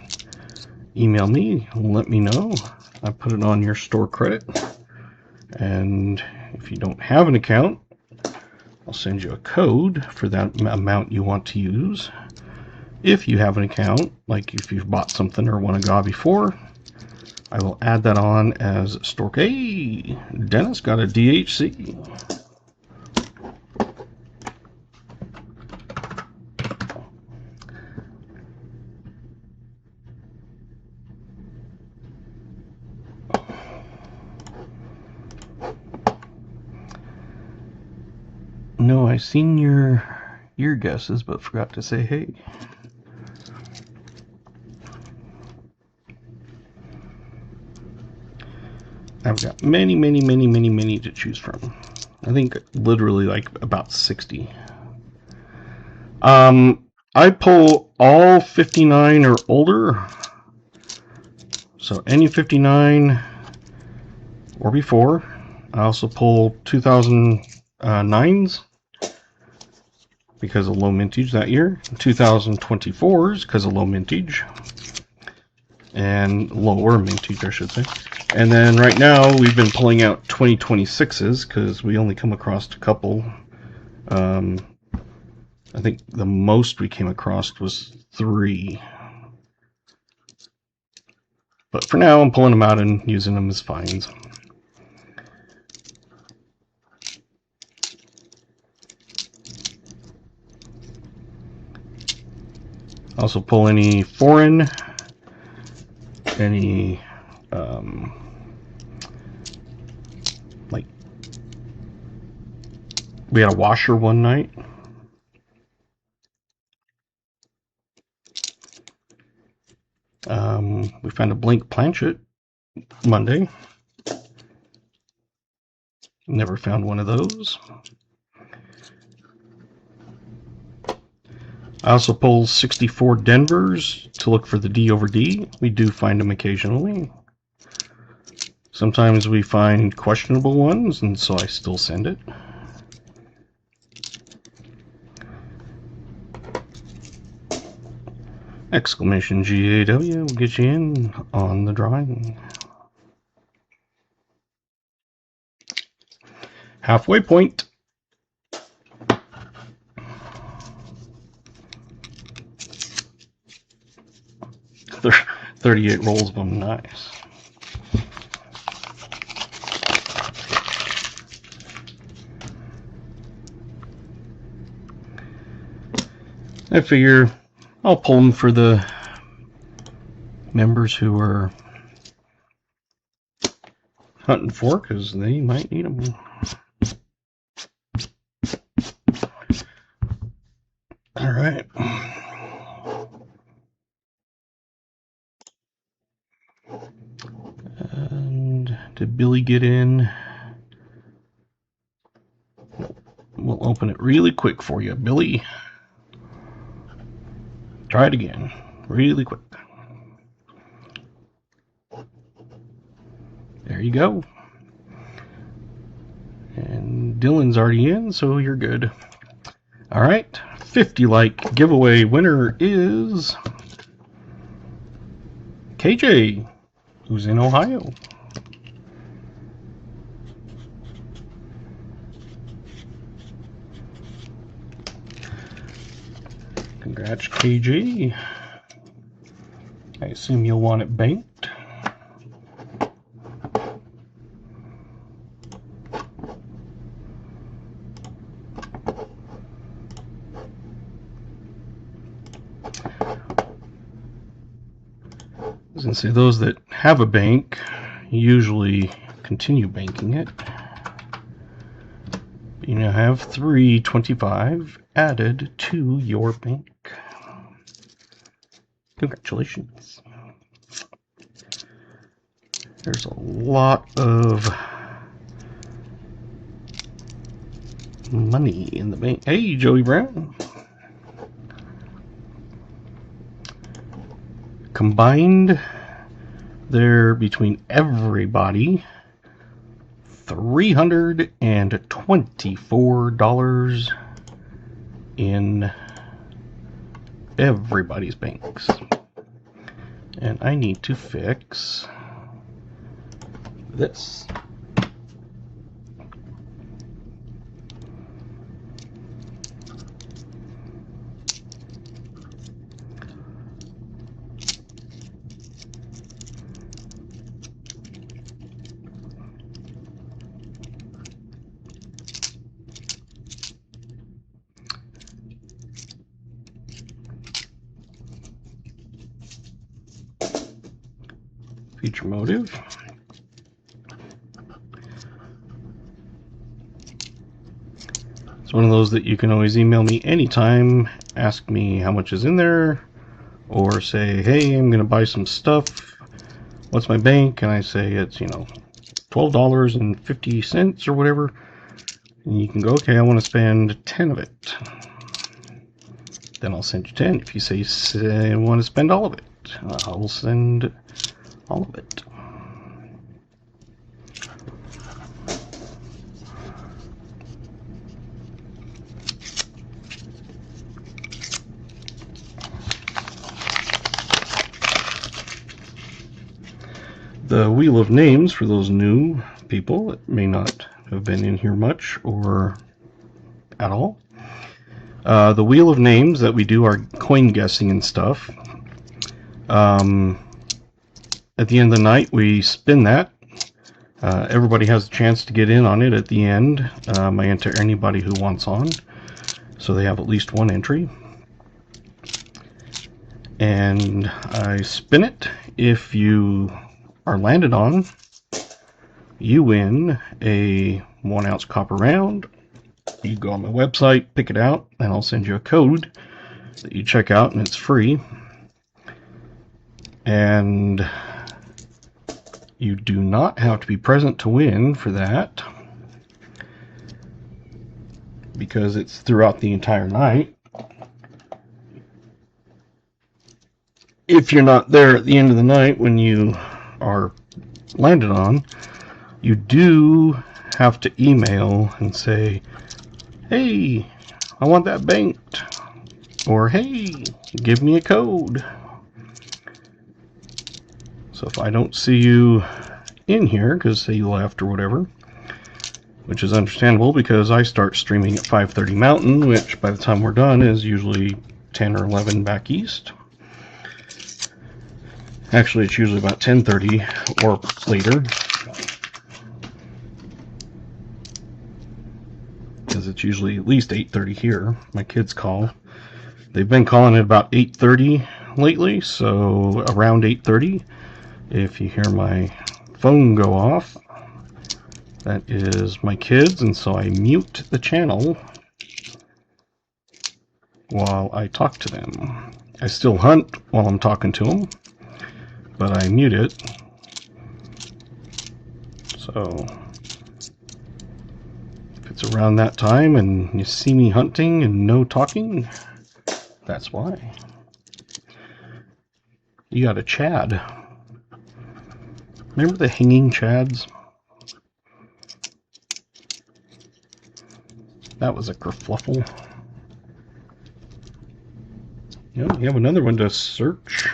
email me and let me know. I put it on your store credit, and if you don't have an account, I'll send you a code for that amount you want to use. If you have an account, like if you've bought something or won a GAW before, I will add that on as store. Hey, Dennis got a DHC. I seen your guesses, but forgot to say hey. I've got many to choose from. I think literally like about 60. I pull all 59 or older. So any 59 or before. I also pull 2009s because of low mintage that year. 2024s because of low mintage. And lower mintage, I should say. And then right now we've been pulling out 2026s because we only come across a couple. I think the most we came across was 3. But for now, I'm pulling them out and using them as fines. Also pull any foreign, any like we had a washer one night. We found a blank planchet Monday. Never found one of those. I also pull 64 Denvers to look for the D over D. We do find them occasionally. Sometimes we find questionable ones, and so I still send it. Exclamation GAW will get you in on the drawing. Halfway point. 38 rolls of them, nice. I figure I'll pull them for the members who are hunting for, because they might need them. All right. And did Billy get in? We'll open it really quick for you, Billy. Try it again, really quick. There you go. And Dylan's already in, so you're good. All right, 50 like giveaway winner is KJ, who's in Ohio. Congrats, KJ. I assume you'll want it banked. I was going to say, those that have a bank usually continue banking it. You now have 325 added to your bank. Congratulations. There's a lot of money in the bank. Hey, Joey Brown. Combined, they're between everybody $324 in everybody's banks. And I need to fix this. Feature motive. So one of those that you can always email me anytime, ask me how much is in there, or say, hey, I'm going to buy some stuff. What's my bank? And I say it's, $12.50 or whatever. And you can go, okay, I want to spend 10 of it. Then I'll send you 10. If you say I want to spend all of it, I'll send all of it. The Wheel of Names, for those new people that may not have been in here much or at all. The Wheel of Names that we do our coin guessing and stuff. At the end of the night, we spin that. Everybody has a chance to get in on it at the end. I enter anybody who wants on, so they have at least one entry. And I spin it. If you are landed on, you win a 1 ounce copper round. You go on my website, pick it out, and I'll send you a code that you check out, and it's free. And you do not have to be present to win for that, because it's throughout the entire night. If you're not there at the end of the night when you are landed on, you do have to email and say, hey, I want that banked, or hey, give me a code. So if I don't see you in here because say you left or whatever, which is understandable because I start streaming at 5:30 Mountain, which by the time we're done is usually 10 or 11 back east. Actually, it's usually about 10:30 or later, because it's usually at least 8:30 here. My kids call. They've been calling it about 8:30 lately, so around 8:30. If you hear my phone go off, that is my kids, and so I mute the channel while I talk to them. I still hunt while I'm talking to them, but I mute it. So if it's around that time and you see me hunting and no talking, that's why. You got a Chad. Remember the hanging Chads? That was a kerfluffle. Yeah, you have another one to search.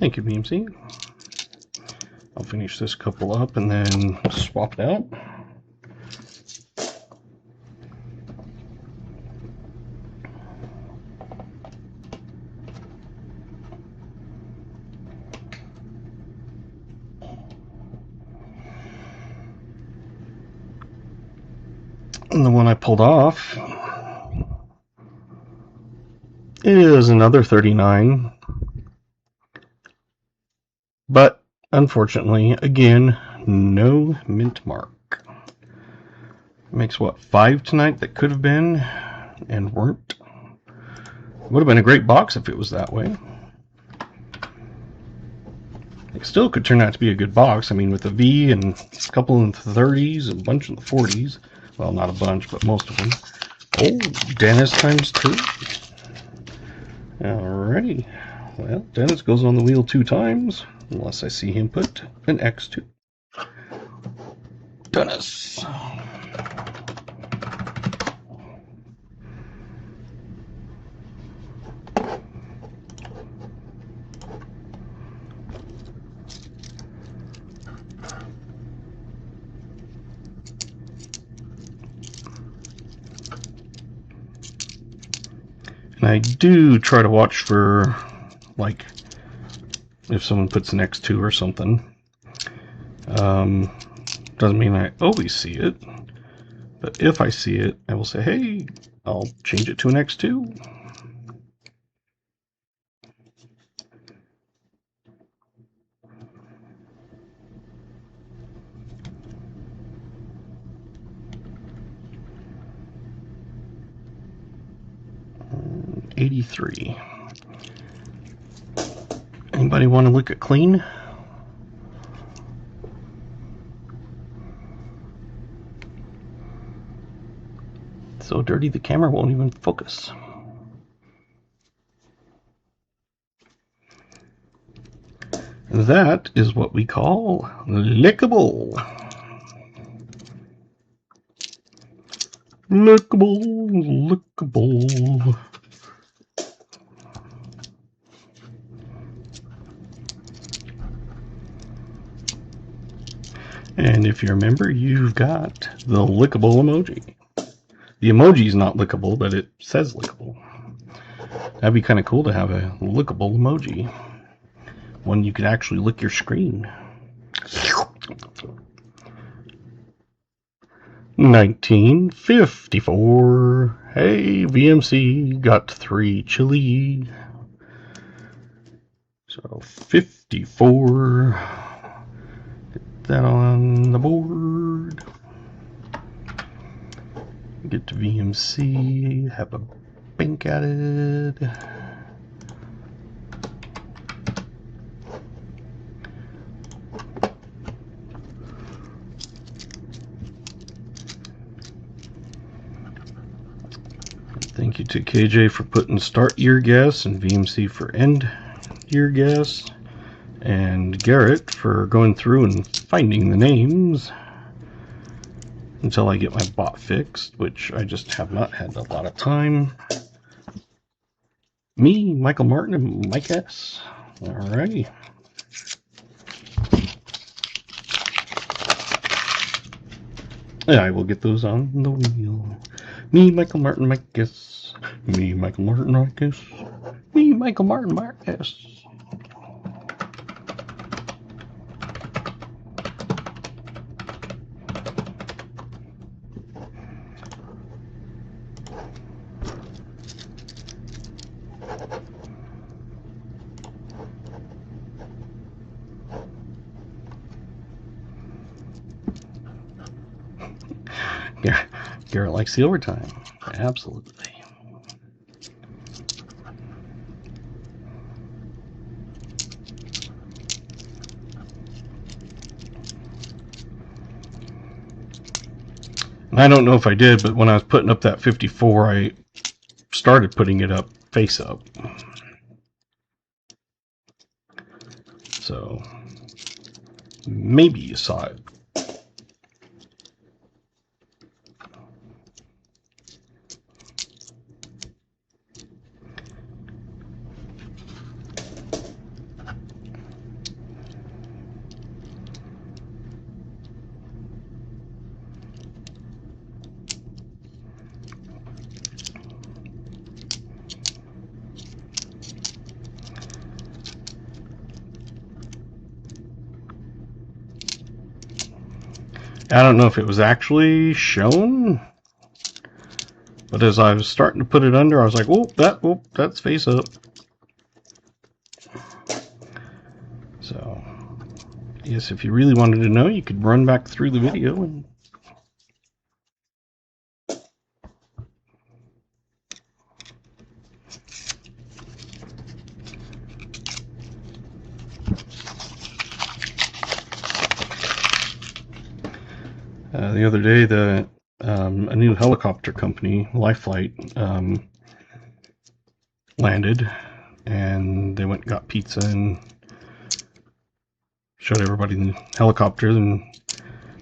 Thank you, BMC. I'll finish this couple up and then swap it out. And the one I pulled off is another 39. But unfortunately, again, no mint mark. Makes what, 5 tonight that could have been and weren't. Would have been a great box if it was that way. It still could turn out to be a good box. I mean, with a V and a couple in the 30s, a bunch in the 40s. Well, not a bunch, but most of them. Oh, Dennis times 2. Alrighty. Well, Dennis goes on the wheel 2 times, unless I see him put an X2. Dennis. And I do try to watch for, like, if someone puts an X2 or something. Doesn't mean I always see it, but if I see it, I will say, hey, I'll change it to an X2. 83. Anybody want to look at clean? So dirty the camera won't even focus. That is what we call lickable. Lickable, lickable. And if you remember, you've got the lickable emoji. The emoji is not lickable, but it says lickable. That'd be kind of cool to have a lickable emoji. One you could actually lick your screen. 1954. Hey, VMC got 3 chili. So 54. Get that on the board. Get to VMC. Have a bink at it. Thank you to KJ for putting start year guess and VMC for end year guess, and Garrett for going through and finding the names until I get my bot fixed, which I just have not had a lot of time. Me, Michael Martin, and Mike S. Alrighty. I will get those on the wheel. Me, Michael Martin, Mike S. Me, Michael Martin, Mike S. Me, Michael Martin, Mike S. Garrett likes the overtime. Absolutely. And I don't know if I did, but when I was putting up that 54, I started putting it up face up. So maybe you saw it. I don't know if it was actually shown, but as I was starting to put it under, I was like, "Whoop, that's face up." So, yes, if you really wanted to know, you could run back through the video and the other day, a new helicopter company, Lifelight, landed, and they went and got pizza and showed everybody the helicopter. And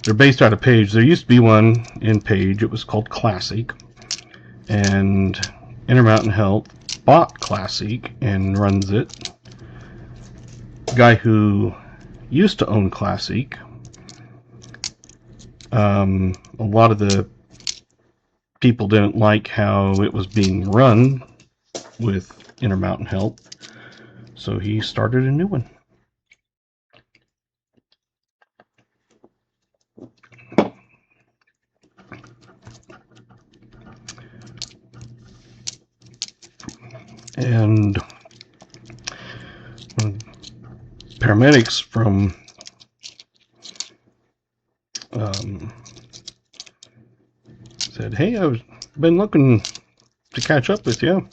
they're based out of Page. There used to be one in Page. It was called Classic, and Intermountain Health bought Classic and runs it. The guy who used to own Classic, a lot of the people didn't like how it was being run with Intermountain Health, so he started a new one. And paramedics from said, "Hey, I've been looking to catch up with you.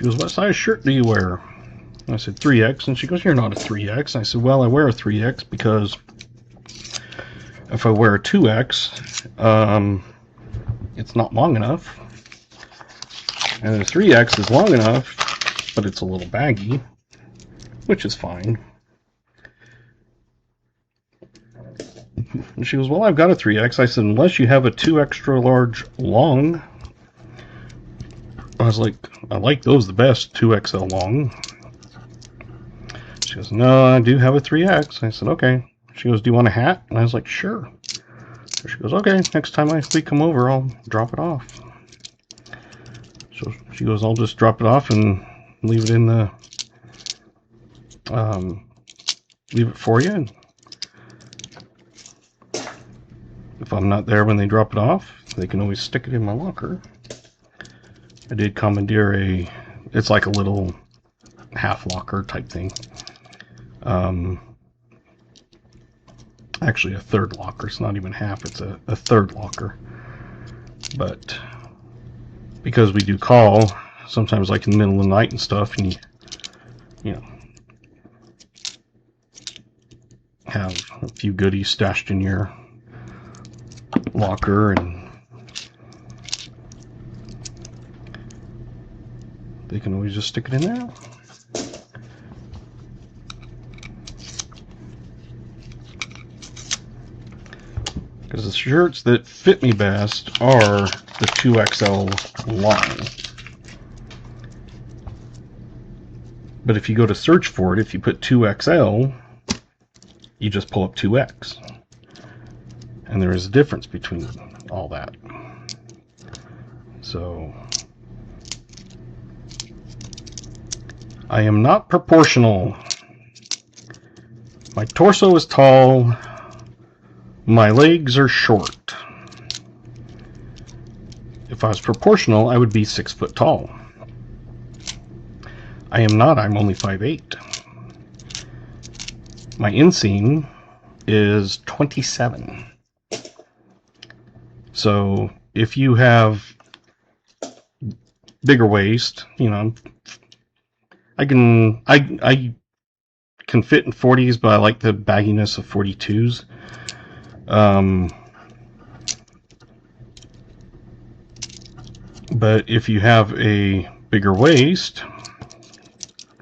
She goes, what size shirt do you wear? And I said 3X, and she goes, you're not a 3X. I said, well, I wear a 3X because if I wear a 2X, it's not long enough. And the 3X is long enough, but it's a little baggy, which is fine. And she goes, well, I've got a 3X. I said, unless you have a 2 extra large long. I was like, I like those the best, 2XL long. She goes, no, I do have a 3X. I said, okay. She goes, do you want a hat? And I was like, sure. So she goes, okay, next time we come over, I'll drop it off. So she goes, I'll just drop it off and leave it in the, leave it for you. And if I'm not there when they drop it off, they can always stick it in my locker. I did commandeer it's like a little half locker type thing. Actually a third locker. It's not even half, it's a third locker. But because we do call, sometimes like in the middle of the night and stuff, and you know, have a few goodies stashed in your locker, and they can always just stick it in there. Because the shirts that fit me best are the 2XL long. But if you go to search for it, if you put 2XL, you just pull up 2X. And there is a difference between all that. So I am not proportional. My torso is tall. My legs are short. If I was proportional, I would be 6 foot tall. I am not. I'm only 5'8". My inseam is 27. So if you have bigger waist, you know, I can fit in 40s, but I like the bagginess of 42s. But if you have a bigger waist,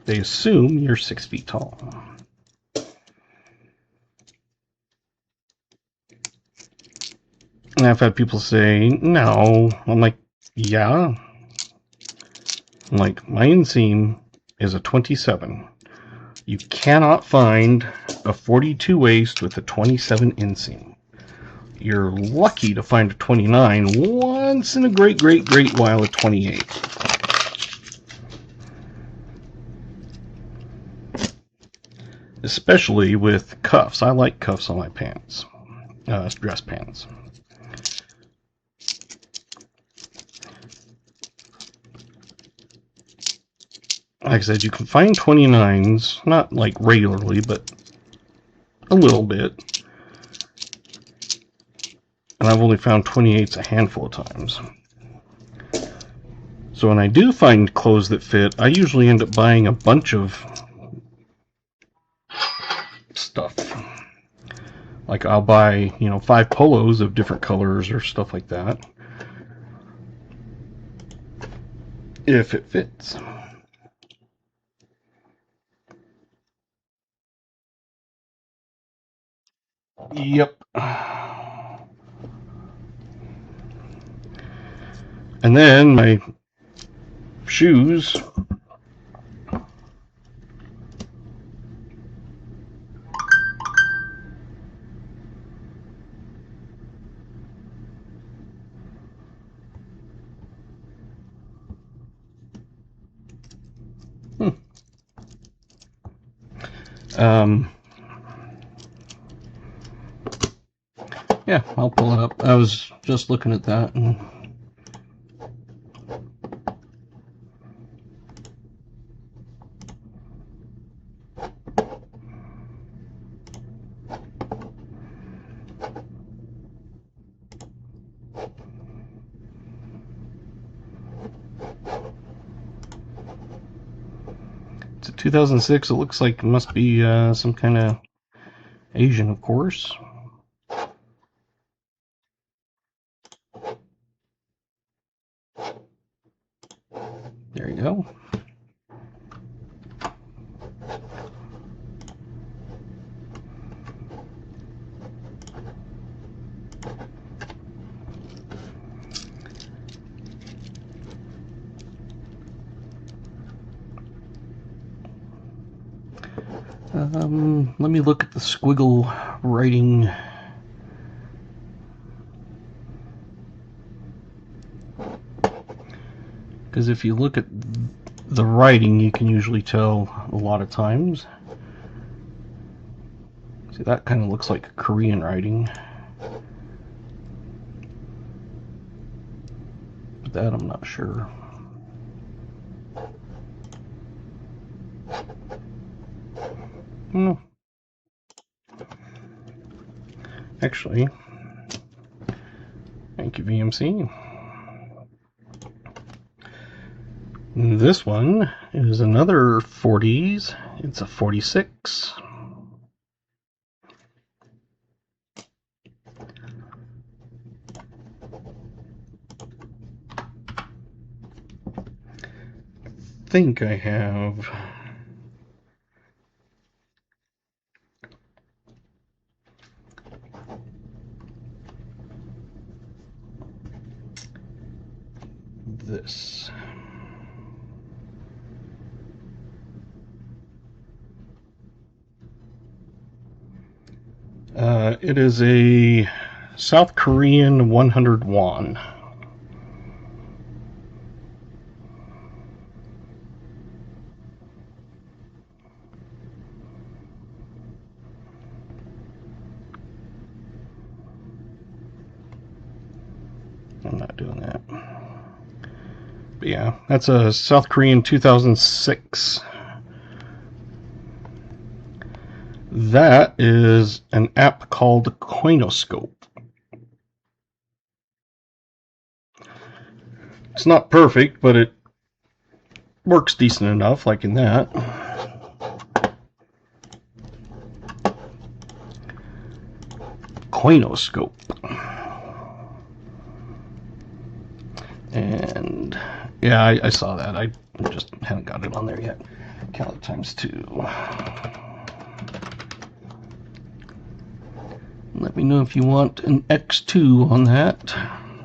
they assume you're 6 feet tall. And I've had people say, no. I'm like, yeah. I'm like, my inseam is a 27. You cannot find a 42 waist with a 27 inseam. You're lucky to find a 29 once in a great while, a 28. Especially with cuffs. I like cuffs on my pants, dress pants. Like I said, you can find 29s, not like regularly, but a little bit. And I've only found 28s a handful of times. So when I do find clothes that fit, I usually end up buying a bunch of stuff. Like I'll buy, 5 polos of different colors or stuff like that, if it fits. Yep. And then my shoes. Yeah, I'll pull it up. I was just looking at that. 2006, it looks like it must be some kind of Asian, of course. There you go. Let me look at the squiggle writing. Because if you look at the writing, you can usually tell a lot of times. See, that kind of looks like Korean writing. But that I'm not sure. Actually, thank you, VMC. This one is another 40s. It's a 46. I think I have this. It is a South Korean 100 won. I'm not doing that. But yeah, that's a South Korean 2006. That is an app called Coinoscope. It's not perfect, but it works decent enough, like in that. Coinoscope. And yeah, I saw that. I just haven't got it on there yet. Count it times 2. Let me know if you want an X2 on that,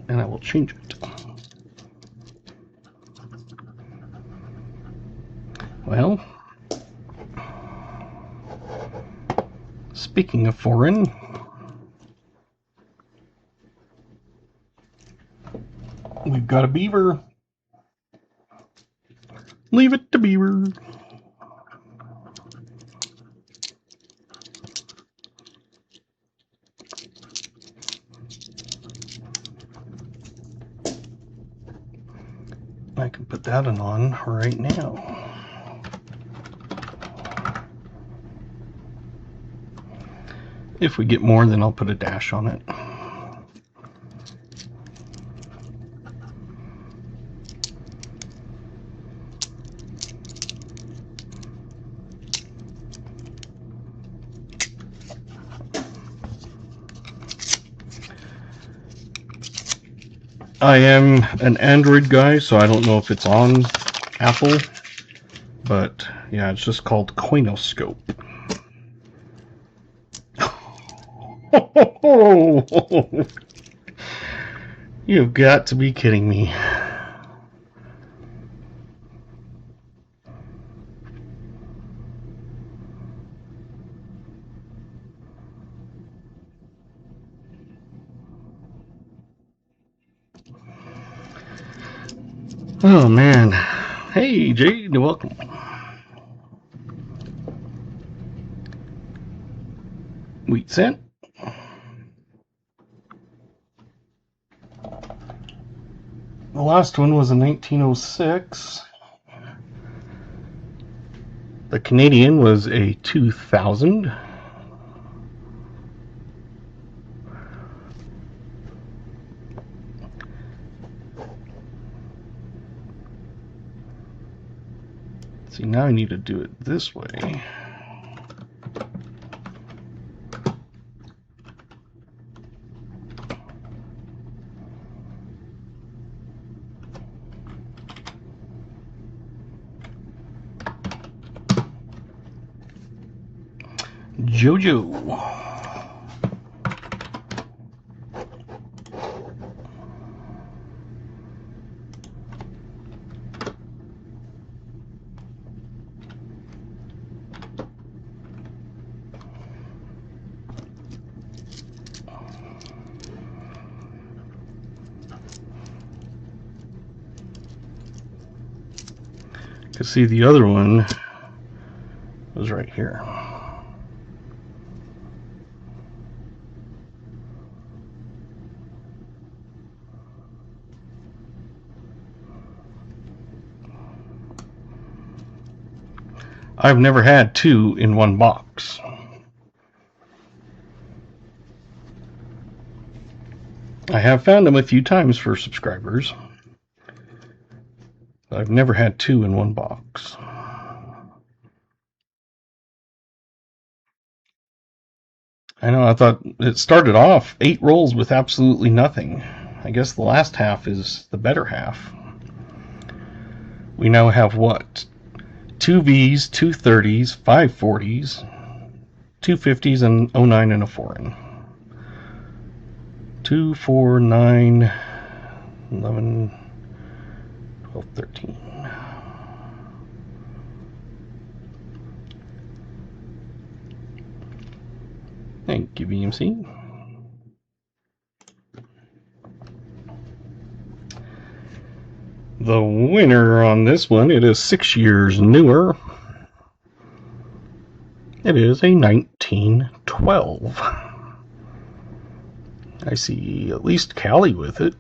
and I will change it. Well, speaking of foreign, we've got a beaver. Leave it to beaver. I can put that on right now. If we get more, then I'll put a dash on it. I am an Android guy, so I don't know if it's on Apple, but yeah, it's just called Coinoscope. You've got to be kidding me. Oh man. Hey Jade, welcome. Wheat cent. The last one was in 1906. The Canadian was a 2000. See, now I need to do it this way. JoJo. Because see, the other one was right here. I've never had two in one box. I have found them a few times for subscribers. But I've never had two in one box. I know, I thought it started off 8 rolls with absolutely nothing. I guess the last half is the better half. We now have what? 2 Vs, 2 30s, 5 40s, 2 50s, and 09 and a foreign. 2, 4, 9, 11, 12, 13. Thank you, BMC. The winner on this one, it is 6 years newer. It is a 1912. I see at least Cali with it.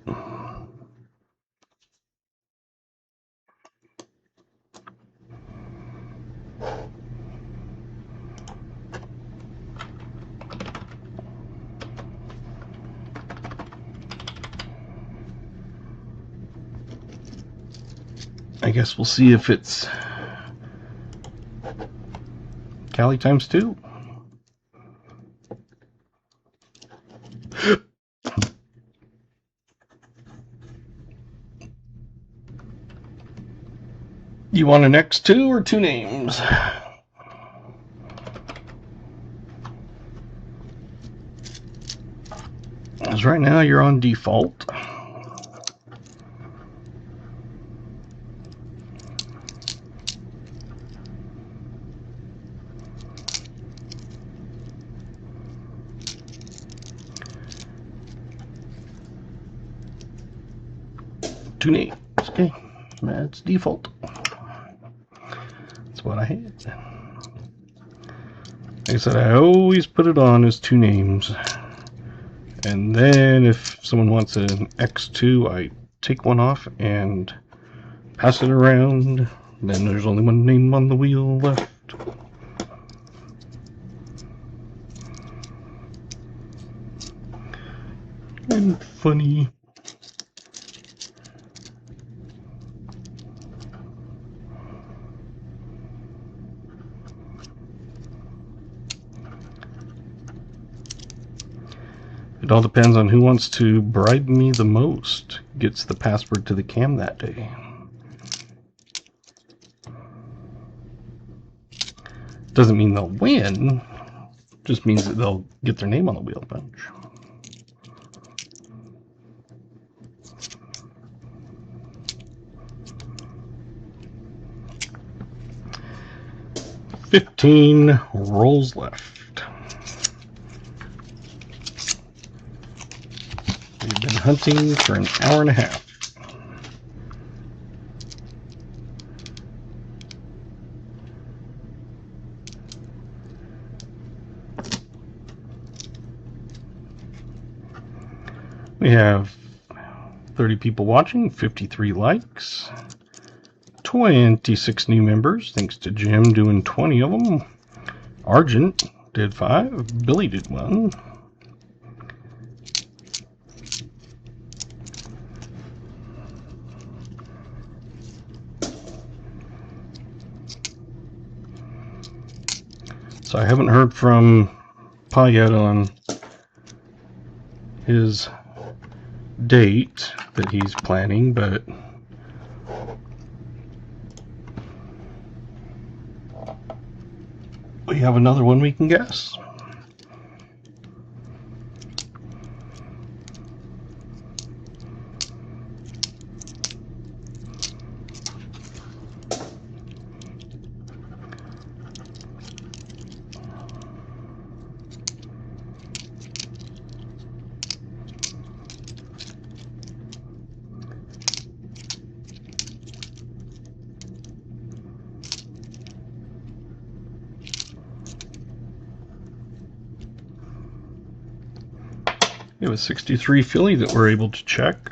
I guess we'll see if it's Cali times 2. You want an X2 or 2 names? Because right now you're on default. Two names. Okay, that's default. That's what I had. Like I said, I always put it on as 2 names. And then if someone wants an X2, I take one off and pass it around. Then there's only 1 name on the wheel left. And funny. It all depends on who wants to bribe me the most, gets the password to the cam that day. Doesn't mean they'll win, just means that they'll get their name on the wheel bunch. $15 rolls left. We've been hunting for an hour and a half. We have 30 people watching, 53 likes, 26 new members, thanks to Jim doing 20 of them. Argent did 5, Billy did 1. So I haven't heard from Pa yet on his date that he's planning, but we have another one we can guess. We have a 63 Philly that we're able to check.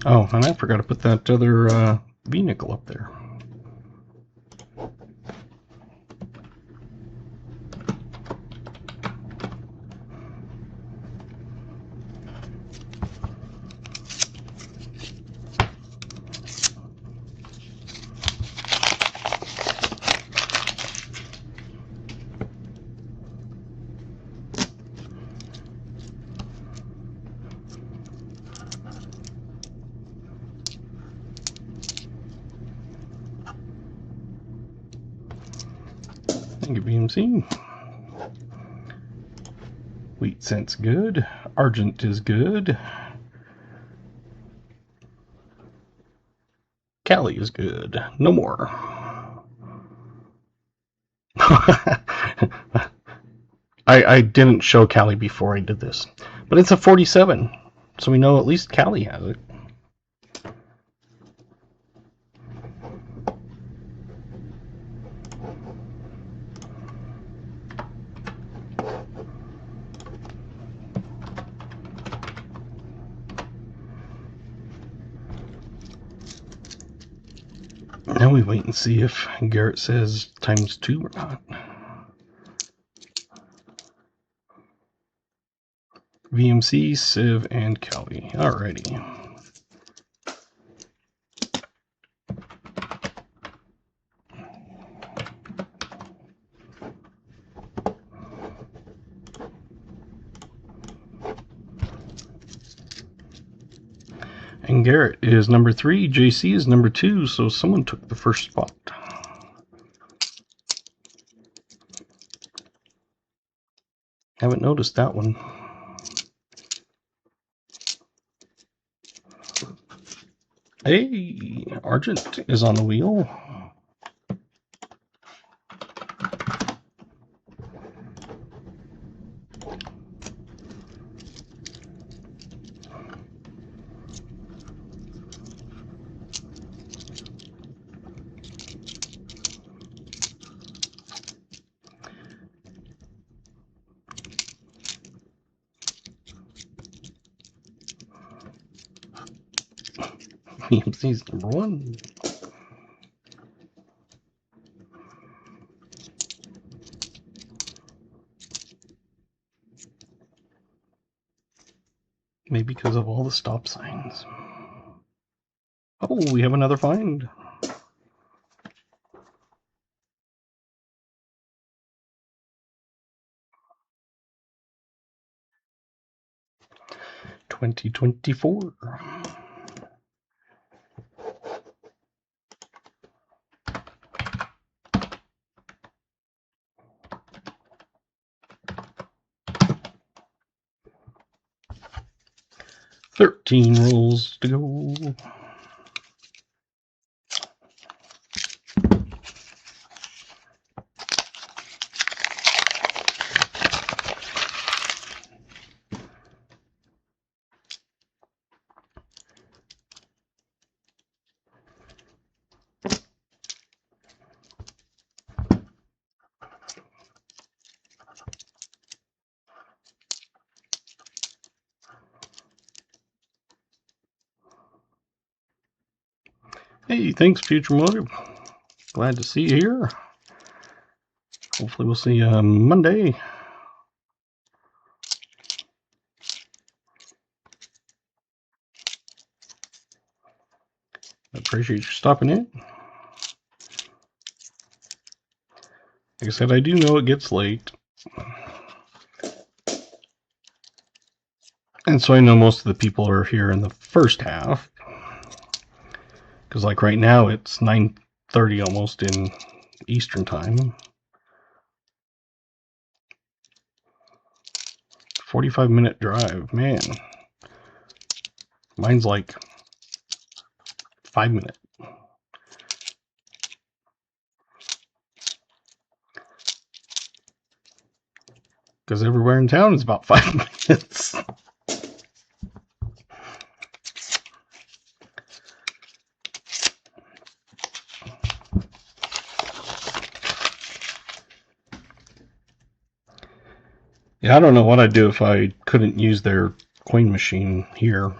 Oh, and I forgot to put that other V-nickel up there. Thank you, BMC. Wheat cent's good. Argent is good. Cali is good. No more. I didn't show Cali before I did this, but it's a 47, so we know at least Cali has it. Now we wait and see if Garrett says ×2 or not. VMC, Civ, and Cali. Alrighty. And Garrett is number 3, JC is number 2, so someone took the first spot. Haven't noticed that one. Hey, Argent is on the wheel. BMC's number 1. Maybe because of all the stop signs. Oh, we have another find. $20.24. $13 rolls to go. Hey, thanks, Future Motive. Glad to see you here. Hopefully we'll see you Monday. appreciate you stopping in. Like I said, I do know it gets late. And so I know most of the people are here in the first half. Because like right now it's 9:30 almost in Eastern time. 45-minute drive, man. Mine's like 5 minutes. Because everywhere in town is about 5 minutes. Yeah, I don't know what I'd do if I couldn't use their coin machine here.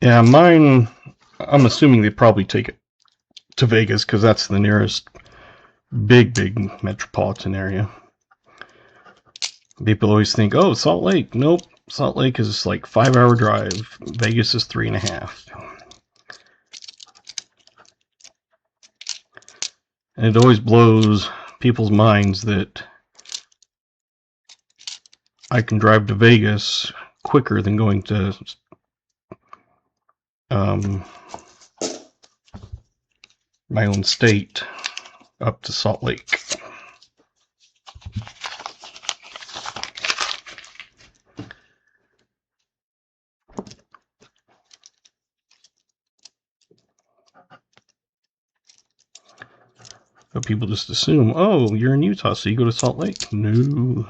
Yeah, mine, I'm assuming they probably take it to Vegas because that's the nearest big metropolitan area. People always think, oh, Salt Lake. Nope, Salt Lake is like 5-hour drive. Vegas is 3.5. And it always blows people's minds that I can drive to Vegas quicker than going to my own state up to Salt Lake. But people just assume, oh, you're in Utah, so you go to Salt Lake. No.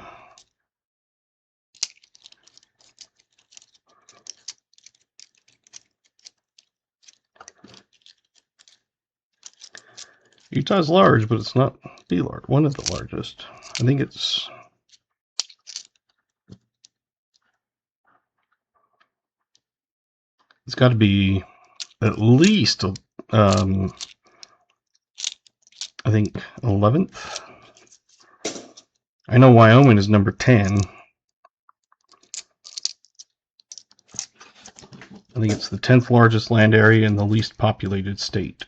Utah's large, but it's not the large. One of the largest. I think it's got to be at least I think 11th. I know Wyoming is number 10. I think it's the 10th largest land area and the least populated state.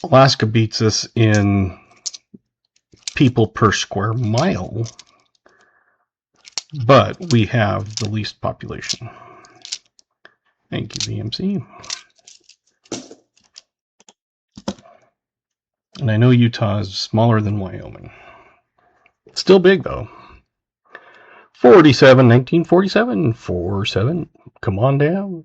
Alaska beats us in people per square mile, but we have the least population. Thank you, VMC. And I know Utah is smaller than Wyoming. Still big, though. 47, 1947, 47. Come on down.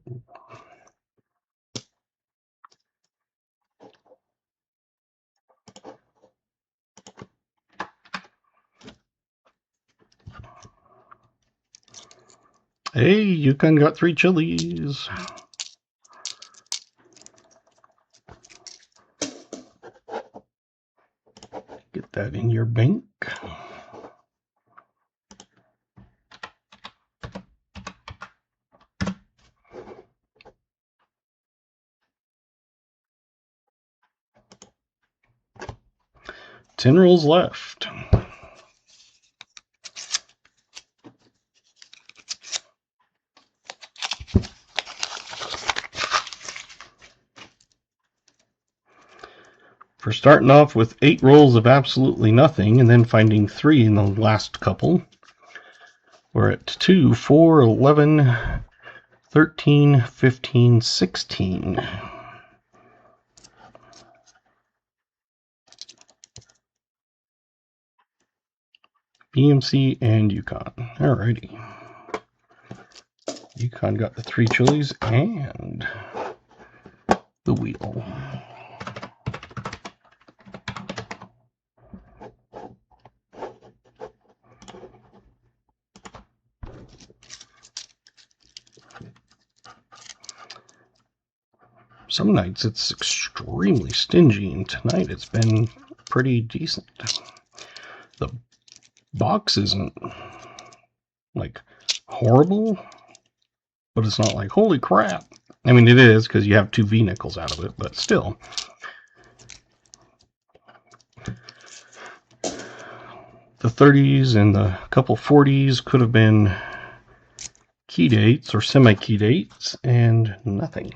Hey, Yukon got 3 chilies. Get that in your bank. Ten rolls left. For starting off with 8 rolls of absolutely nothing and then finding 3 in the last couple, we're at 2, 4, 11, 13, 15, 16. BMC and Yukon. Alrighty. Yukon got the 3 chilies and the wheel. Some nights it's extremely stingy, and tonight it's been pretty decent. The box isn't like horrible, but it's not like holy crap. I mean, it is because you have 2 V-nickels out of it, but still. The 30s and the couple 40s could have been key dates or semi-key dates, and nothing.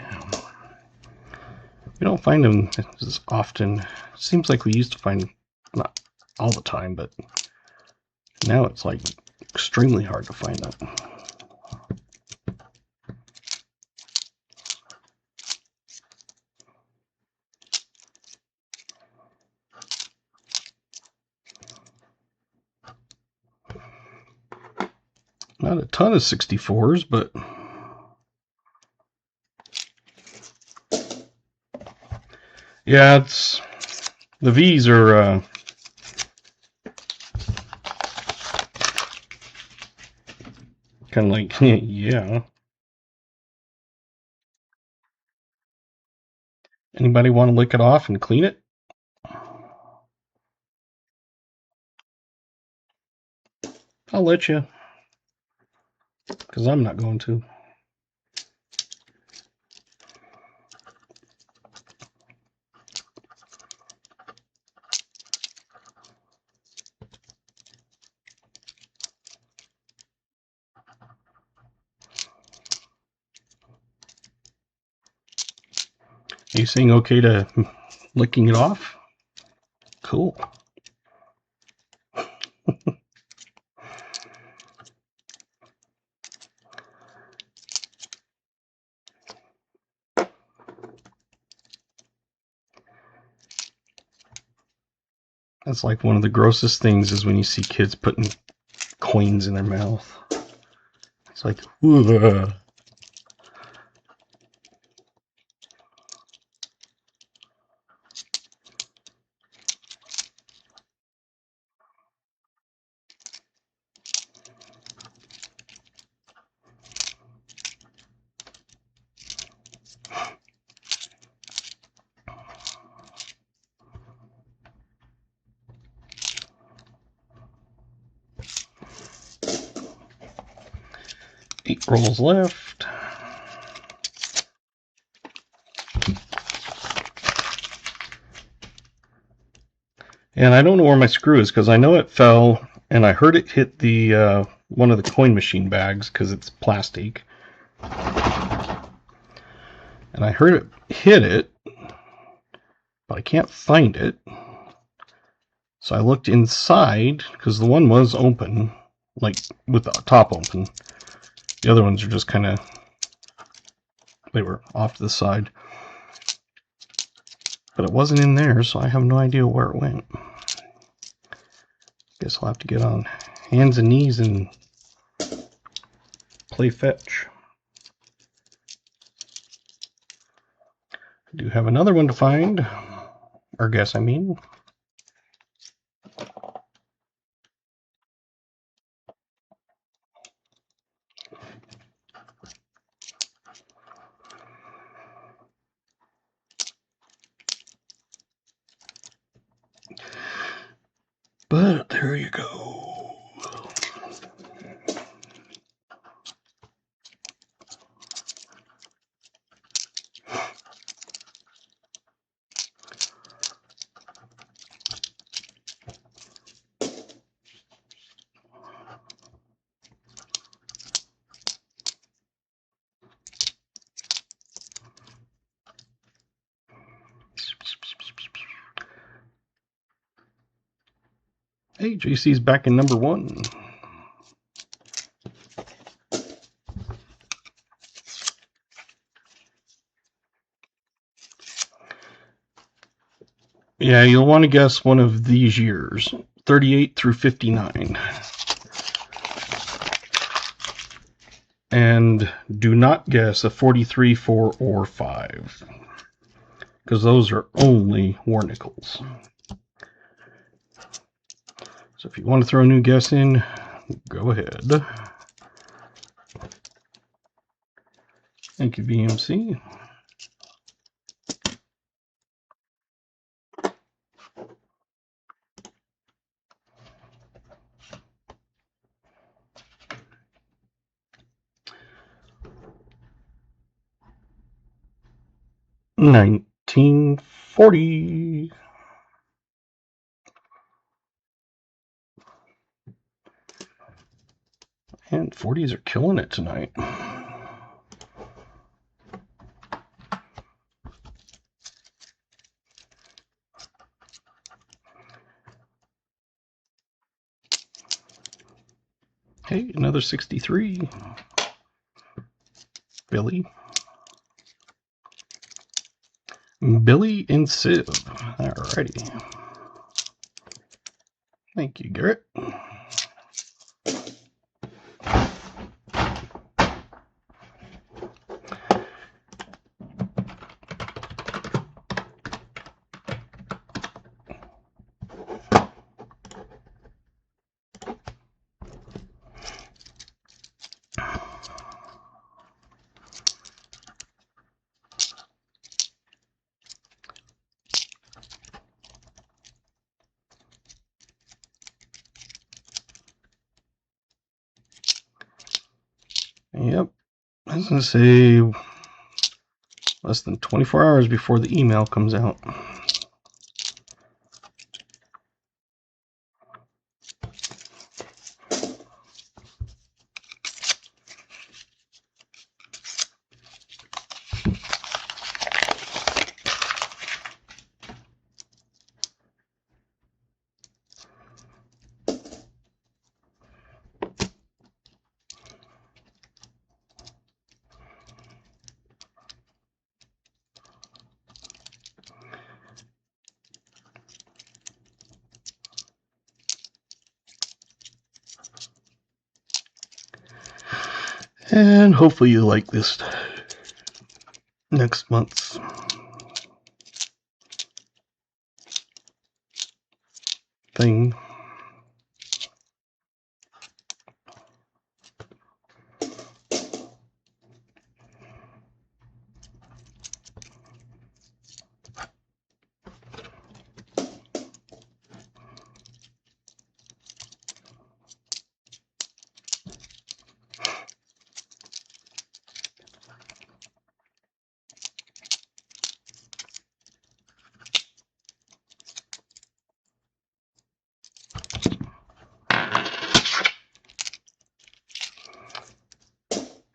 We don't find them as often. It seems like we used to find, not all the time, but now it's like extremely hard to find them. Not a ton of 64s, but yeah, it's the V's are kind of like yeah. Anybody want to lick it off and clean it? I'll let you, because I'm not going to. Are you saying okay to licking it off? Cool. That's like one of the grossest things is when you see kids putting coins in their mouth. It's like, ugh. Eight rolls left. And I don't know where my screw is because I know it fell and I heard it hit the one of the coin machine bags because it's plastic. And I heard it hit it, but I can't find it. So I looked inside because the one was open, like with the top open. The other ones are just kind of, they were off to the side. But it wasn't in there, so I have no idea where it went. Guess I'll have to get on hands and knees and play fetch. I do have another one to find, or guess I mean. But there you go. Hey, JC's back in number 1. Yeah, you'll want to guess one of these years, 38 through 59. And do not guess a 43, 4, or 5, because those are only war nickels. So if you want to throw a new guess in, go ahead. Thank you, VMC. $19.40. And 40s are killing it tonight. Hey, another 63. Billy. Billy and Civ. Alrighty. Thank you, Garrett. Yep. I was going to say less than 24 hours before the email comes out. And hopefully you like this next month's thing.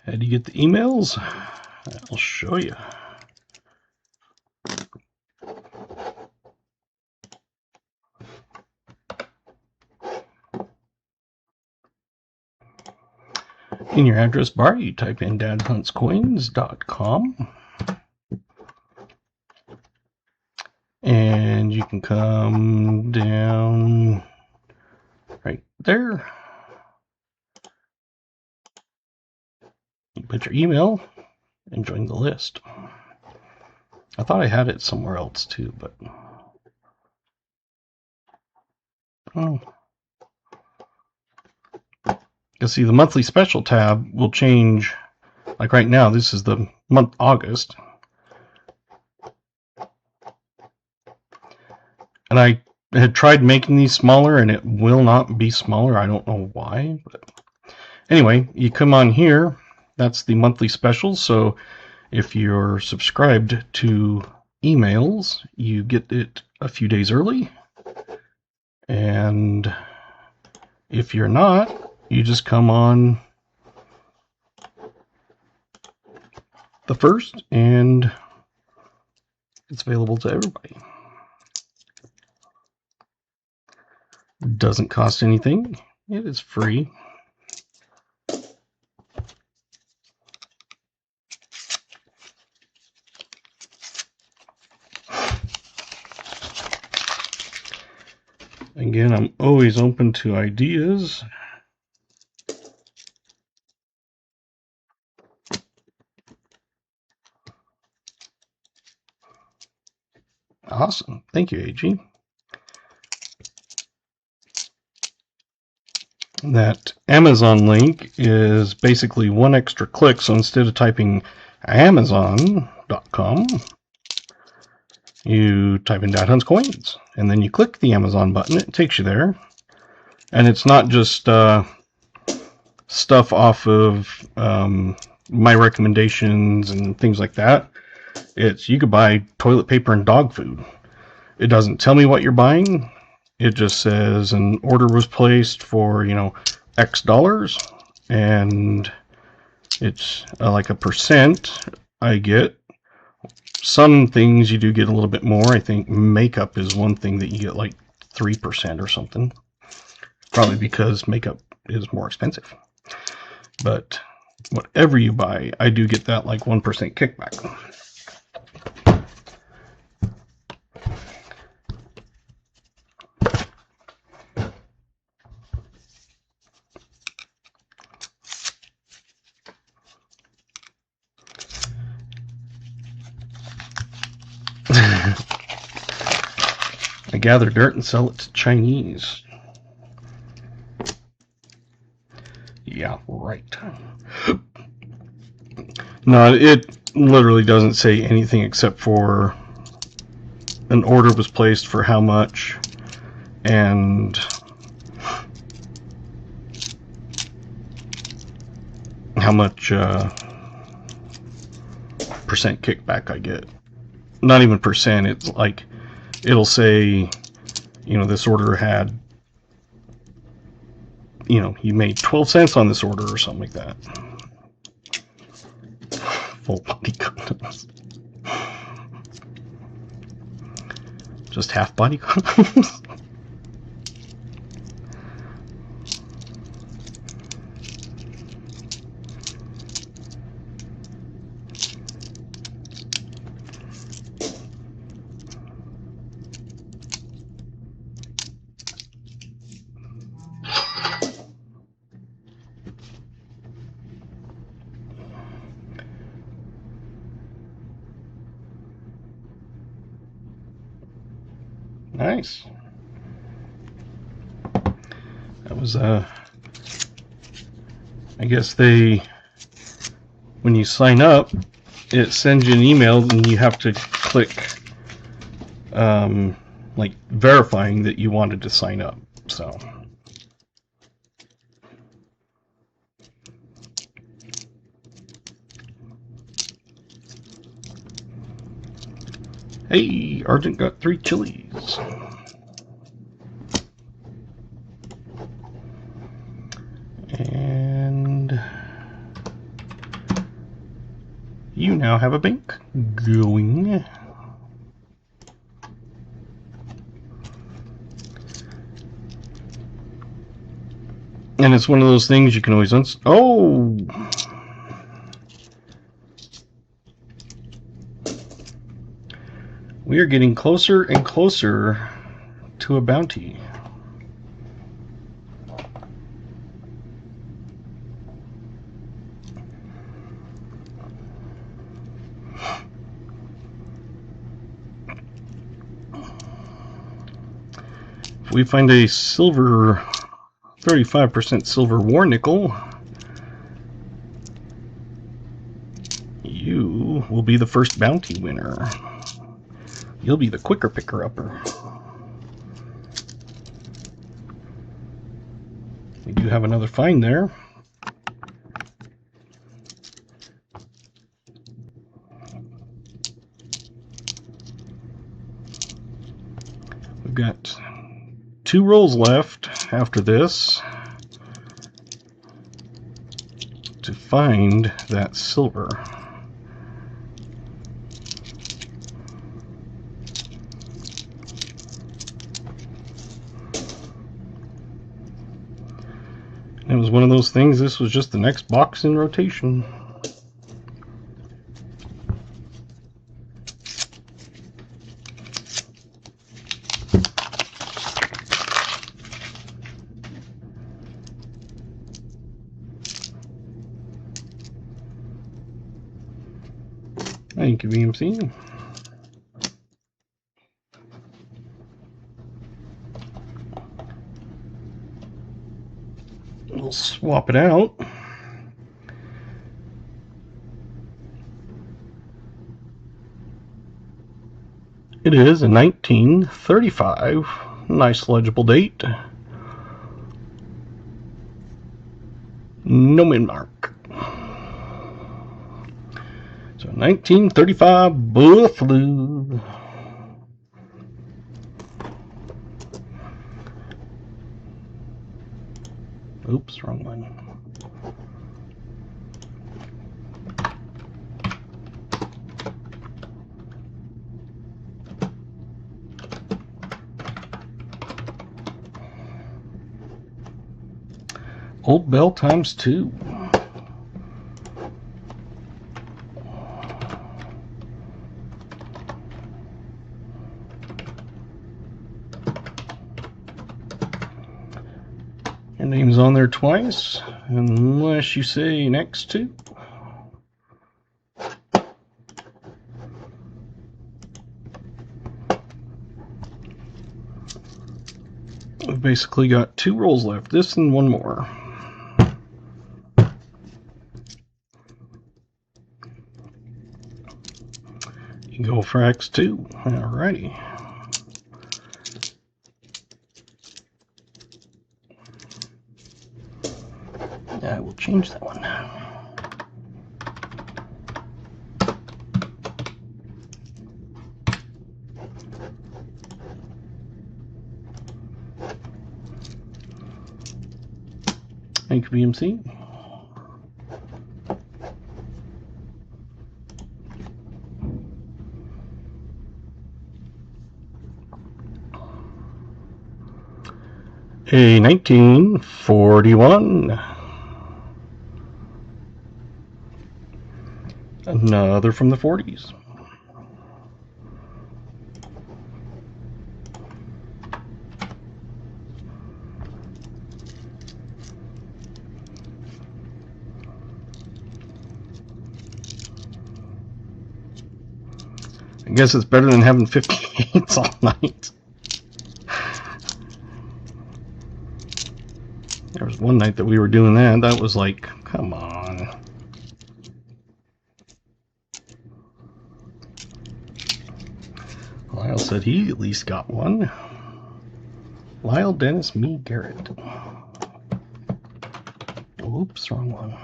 How do you get the emails? I'll show you. In your address bar, you type in dadhuntscoins.com. And you can come down right there. You put your email and join the list. I thought I had it somewhere else too, but oh. You see, the monthly special tab will change. Like right now, this is the month August. And I had tried making these smaller and it will not be smaller. I don't know why. But anyway, you come on here. That's the monthly specials. So if you're subscribed to emails, you get it a few days early. And if you're not, you just come on the first and it's available to everybody. Doesn't cost anything. It is free. Again, I'm always open to ideas. Awesome. Thank you, AG. That Amazon link is basically one extra click, so instead of typing Amazon.com, you type in Dad Hunts Coins, and then you click the Amazon button. It takes you there, and it's not just stuff off of my recommendations and things like that. It's you could buy toilet paper and dog food. It doesn't tell me what you're buying. It just says an order was placed for, you know, X dollars, and it's like a percent I get. Some things you do get a little bit more. I think makeup is one thing that you get like 3% or something. Probably because makeup is more expensive. But whatever you buy, I do get that like 1% kickback. I gather dirt and sell it to Chinese. Yeah, right. No, it literally doesn't say anything except for an order was placed for how much and how much percent kickback I get. Not even percent, it's like it'll say, you know, this order had, you know, you made 12 cents on this order or something like that. Full body condoms. Just half body condoms. Nice. That was I guess when you sign up, it sends you an email and you have to click like verifying that you wanted to sign up. So hey, Argent got 3 chilies. And you now have a bank going. And it's one of those things you can always oh! We are getting closer and closer to a bounty. If we find a silver, 35% silver war nickel, you will be the first bounty winner. You'll be the quicker picker-upper. We do have another find there. We've got 2 rolls left after this to find that silver. It was one of those things, this was just the next box in rotation. Thank you, VMC. we'll swap it out. It is a 1935. Nice legible date. No min mark. So 1935 Buffalo. Oops, wrong one. Old Bell times 2. Your name's on there twice, unless you say next to. We've basically got 2 rolls left, this and one more. You can go for X2. Alrighty. I will change that one. Thank you, BMC. A 1941. Another from the 40s. I guess it's better than having 58s all night. There was one night that we were doing that. That was like, come on. Lyle said he at least got one. Lyle Dennis, me, Garrett. Oops, wrong one.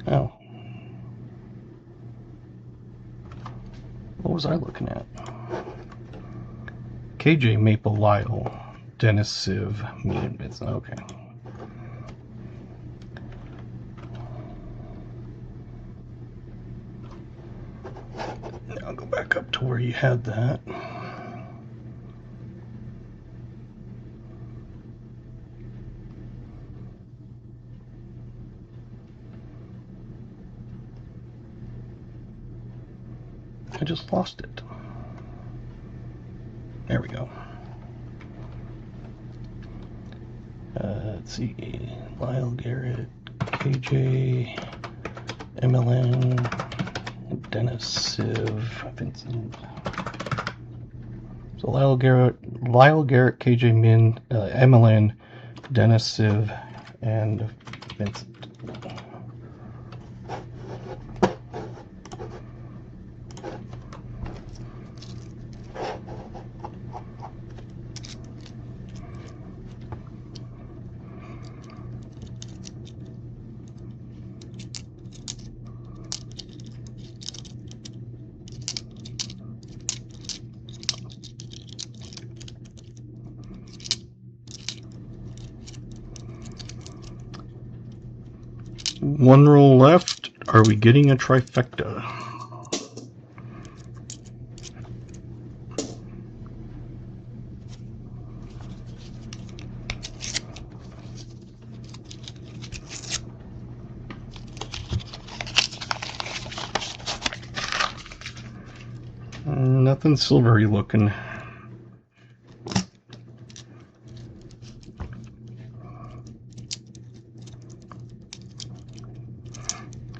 Oh. What was I looking at? KJ Maple Lyle, Dennis Civ, me and Vincent. Okay. Now I'll go back up to where you had that. I just lost it. There we go. Let's see. Lyle, Garrett, KJ, MLN, Dennis, Civ, Vincent. So Lyle, Garrett, KJ, Min, MLN, Dennis, Civ, and Vincent. One roll left. Are we getting a trifecta? Nothing silvery looking.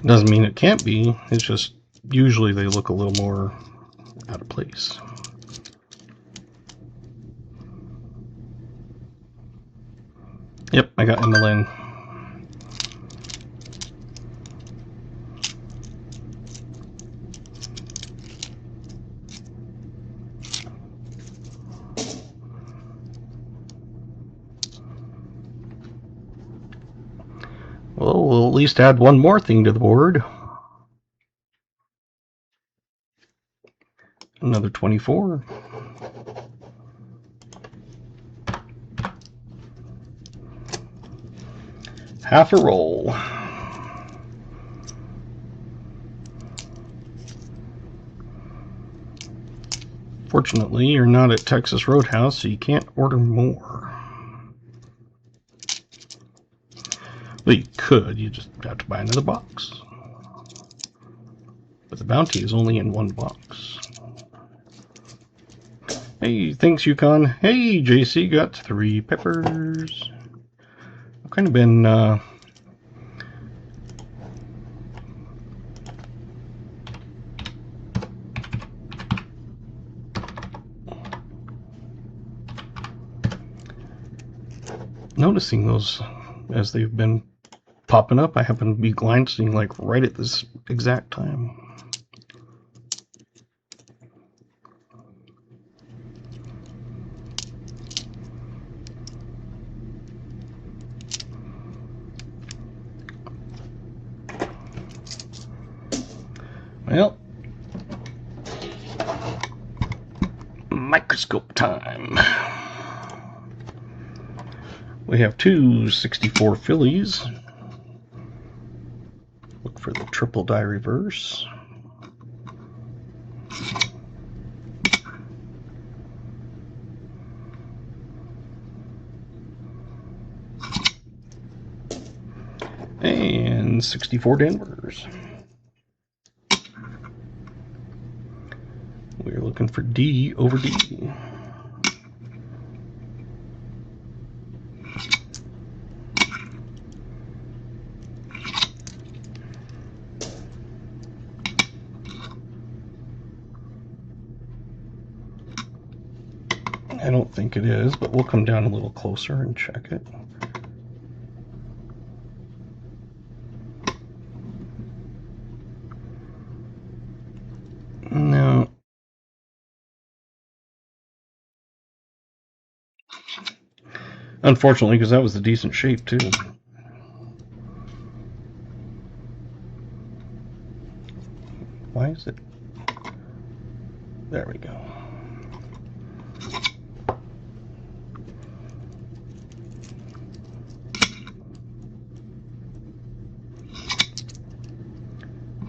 Doesn't mean it can't be, it's just usually they look a little more out of place. Yep, I got MLN. Well, we'll at least add one more thing to the board. Another 24. Half a roll. Fortunately, you're not at Texas Roadhouse, so you can't order more. Well, you could, you just have to buy another box. But the bounty is only in one box. Hey, thanks, Yukon. Hey, JC, got 3 peppers. I've kind of been noticing those as they've been popping up. I happen to be glancing like right at this exact time. Well, microscope time. We have 2 64 fillies. Look for the triple die reverse. And 64 Denvers. We're looking for D over D. I don't think it is, but we'll come down a little closer and check it. No. Unfortunately, because that was a decent shape too. Why is it? There we go.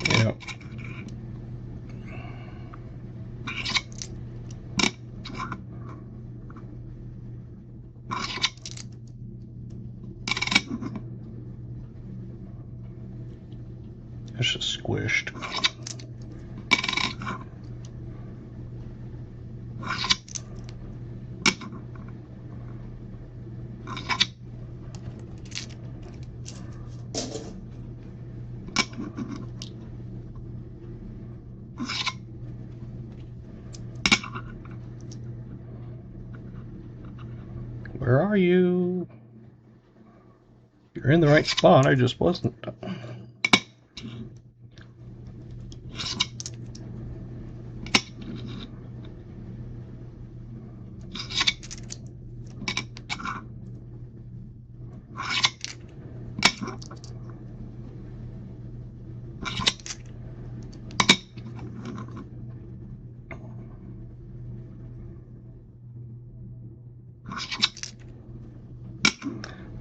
Yep. It's just squished. Where are you? You're in the right spot, I just wasn't.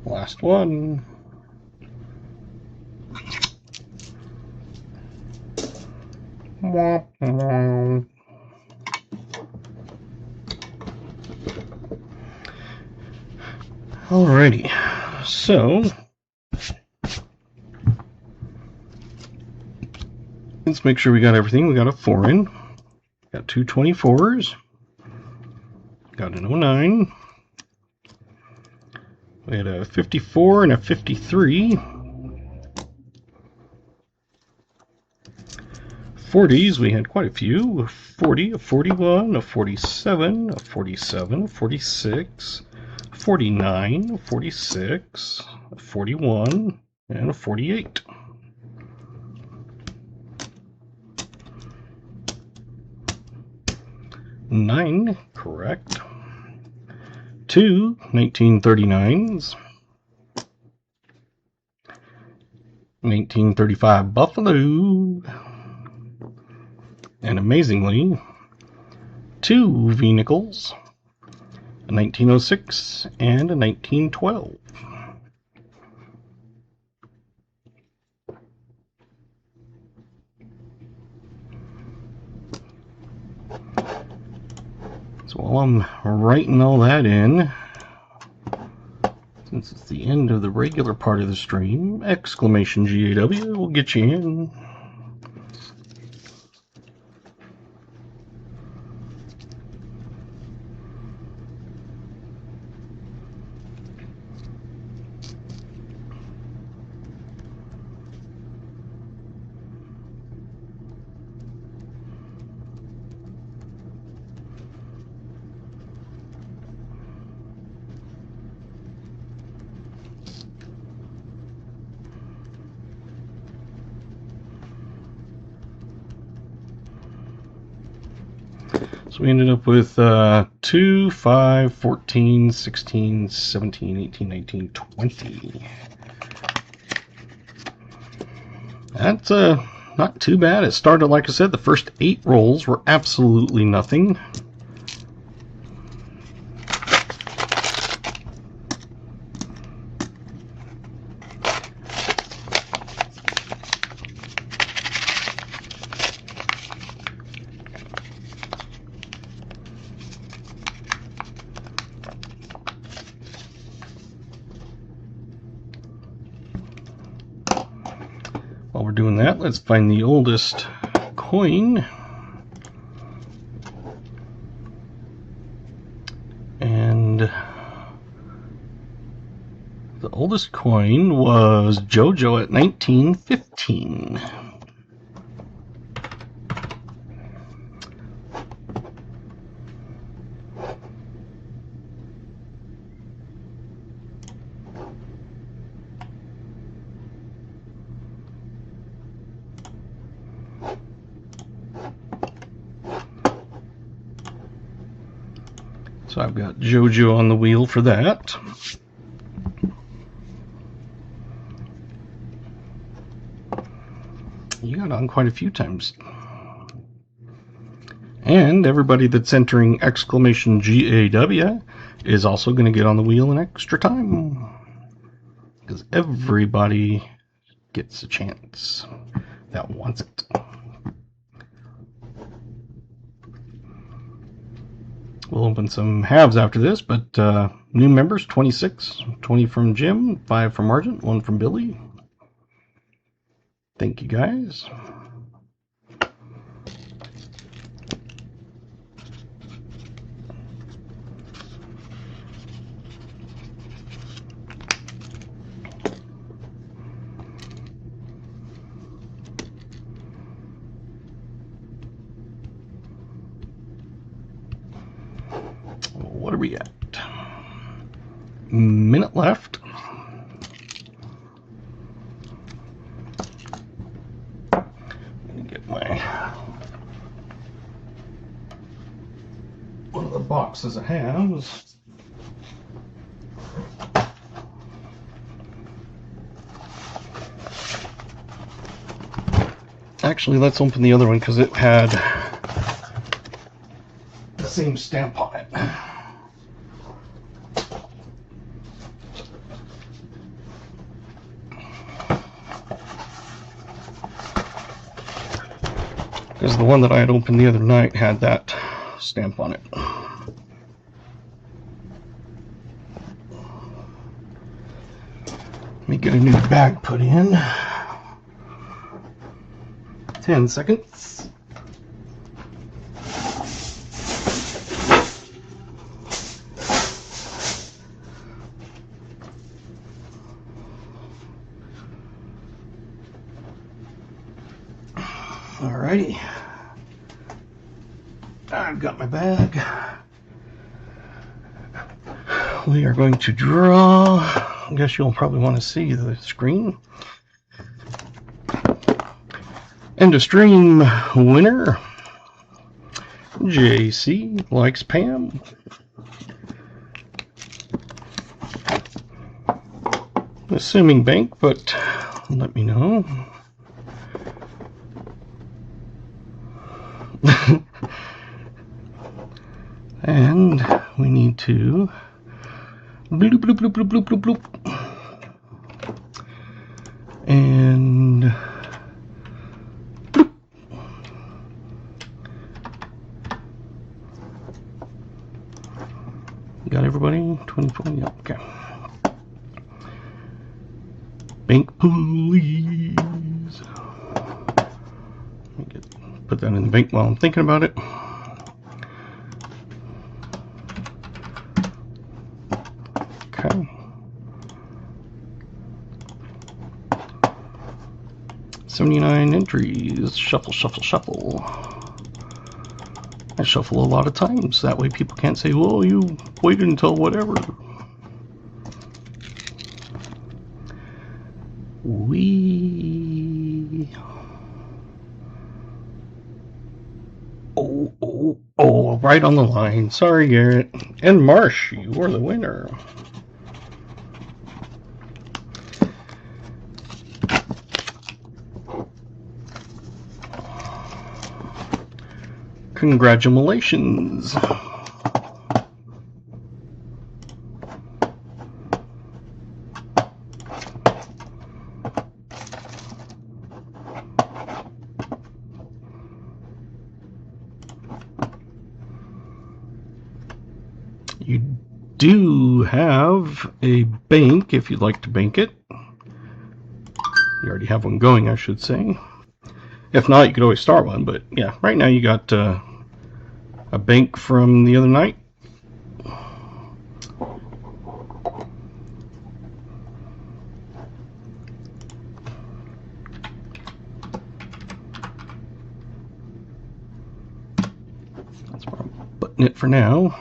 Last one. Alrighty, so let's make sure we got everything. We got a 4 in, got 2 24s, got an 09. We had a 54 and a 53. 40s, we had quite a few. A 40, a 41, a 47, a 47, a 46, a 49, a 46, a 41, and a 48. Nine, correct. 2 1939s. 1935 Buffalo. And amazingly, 2 V-nickels, a 1906 and a 1912. So while I'm writing all that in, since it's the end of the regular part of the stream, exclamation GAW will get you in. So we ended up with 2, 5, 14, 16, 17, 18, 19, 20. That's not too bad. It started, like I said, the first 8 rolls were absolutely nothing. While we're doing that, let's find the oldest coin. And the oldest coin was JoJo at 1915. So I've got JoJo on the wheel for that. You got on quite a few times. And everybody that's entering exclamation GAW is also going to get on the wheel an extra time. Because everybody gets a chance that wants it. We'll open some halves after this, but new members, 26, 20 from Jim, 5 from Argent, 1 from Billy. Thank you, guys. What are we at? Minute left. Let me get my one of the boxes of halves. Actually, let's open the other one because it had the same stamp on it. Because the one that I had opened the other night had that stamp on it. Let me get a new bag put in. 10 seconds. All Alrighty. I've got my bag. We are going to draw. I guess you'll probably want to see the screen. End of stream winner. JC likes Pam. Assuming bank, but let me know. And we need to bloop, bloop, bloop, bloop, bloop, bloop, bloop. And bloop. Got everybody? 24? Yeah, okay. Bank, please. Put that in the bank while I'm thinking about it. Okay. 79 entries. Shuffle, shuffle, shuffle. I shuffle a lot of times. That way people can't say, well, you waited until whatever. Oh, right on the line. Sorry, Garrett. And Marsh, you are the winner. Congratulations. You do have a bank if you'd like to bank it. You already have one going, I should say. If not, you could always start one, but yeah, right now you got a bank from the other night. That's where I'm putting it for now.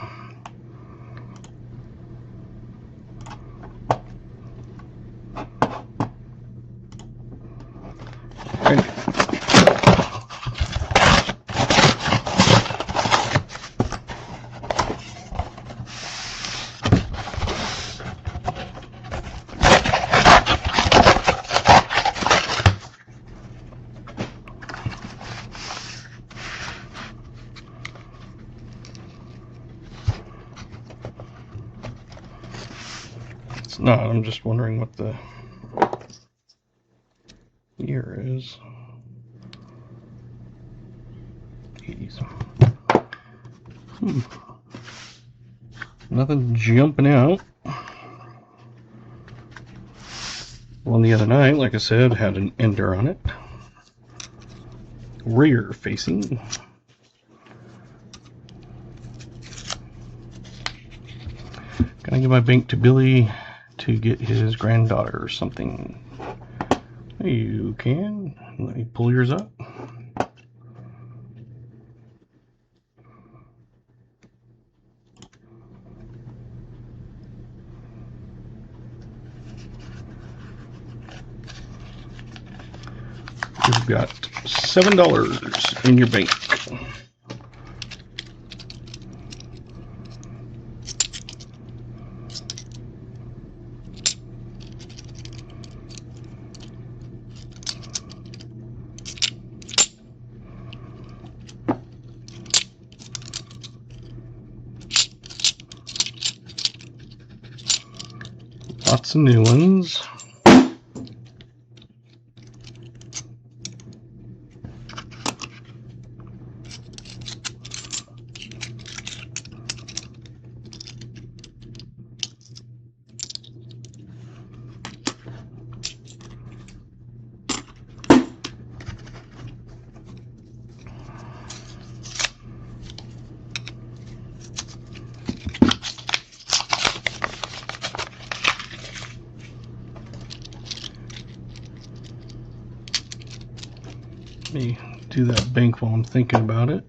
No, I'm just wondering what the year is. 80s. Nothing jumping out. One the other night, like I said, had an ender on it. Rear facing. Gonna give my bank to Billy to get his granddaughter or something. You can. Let me pull yours up. You've got $7 in your bank. Lots of new ones. do that bank while I'm thinking about it.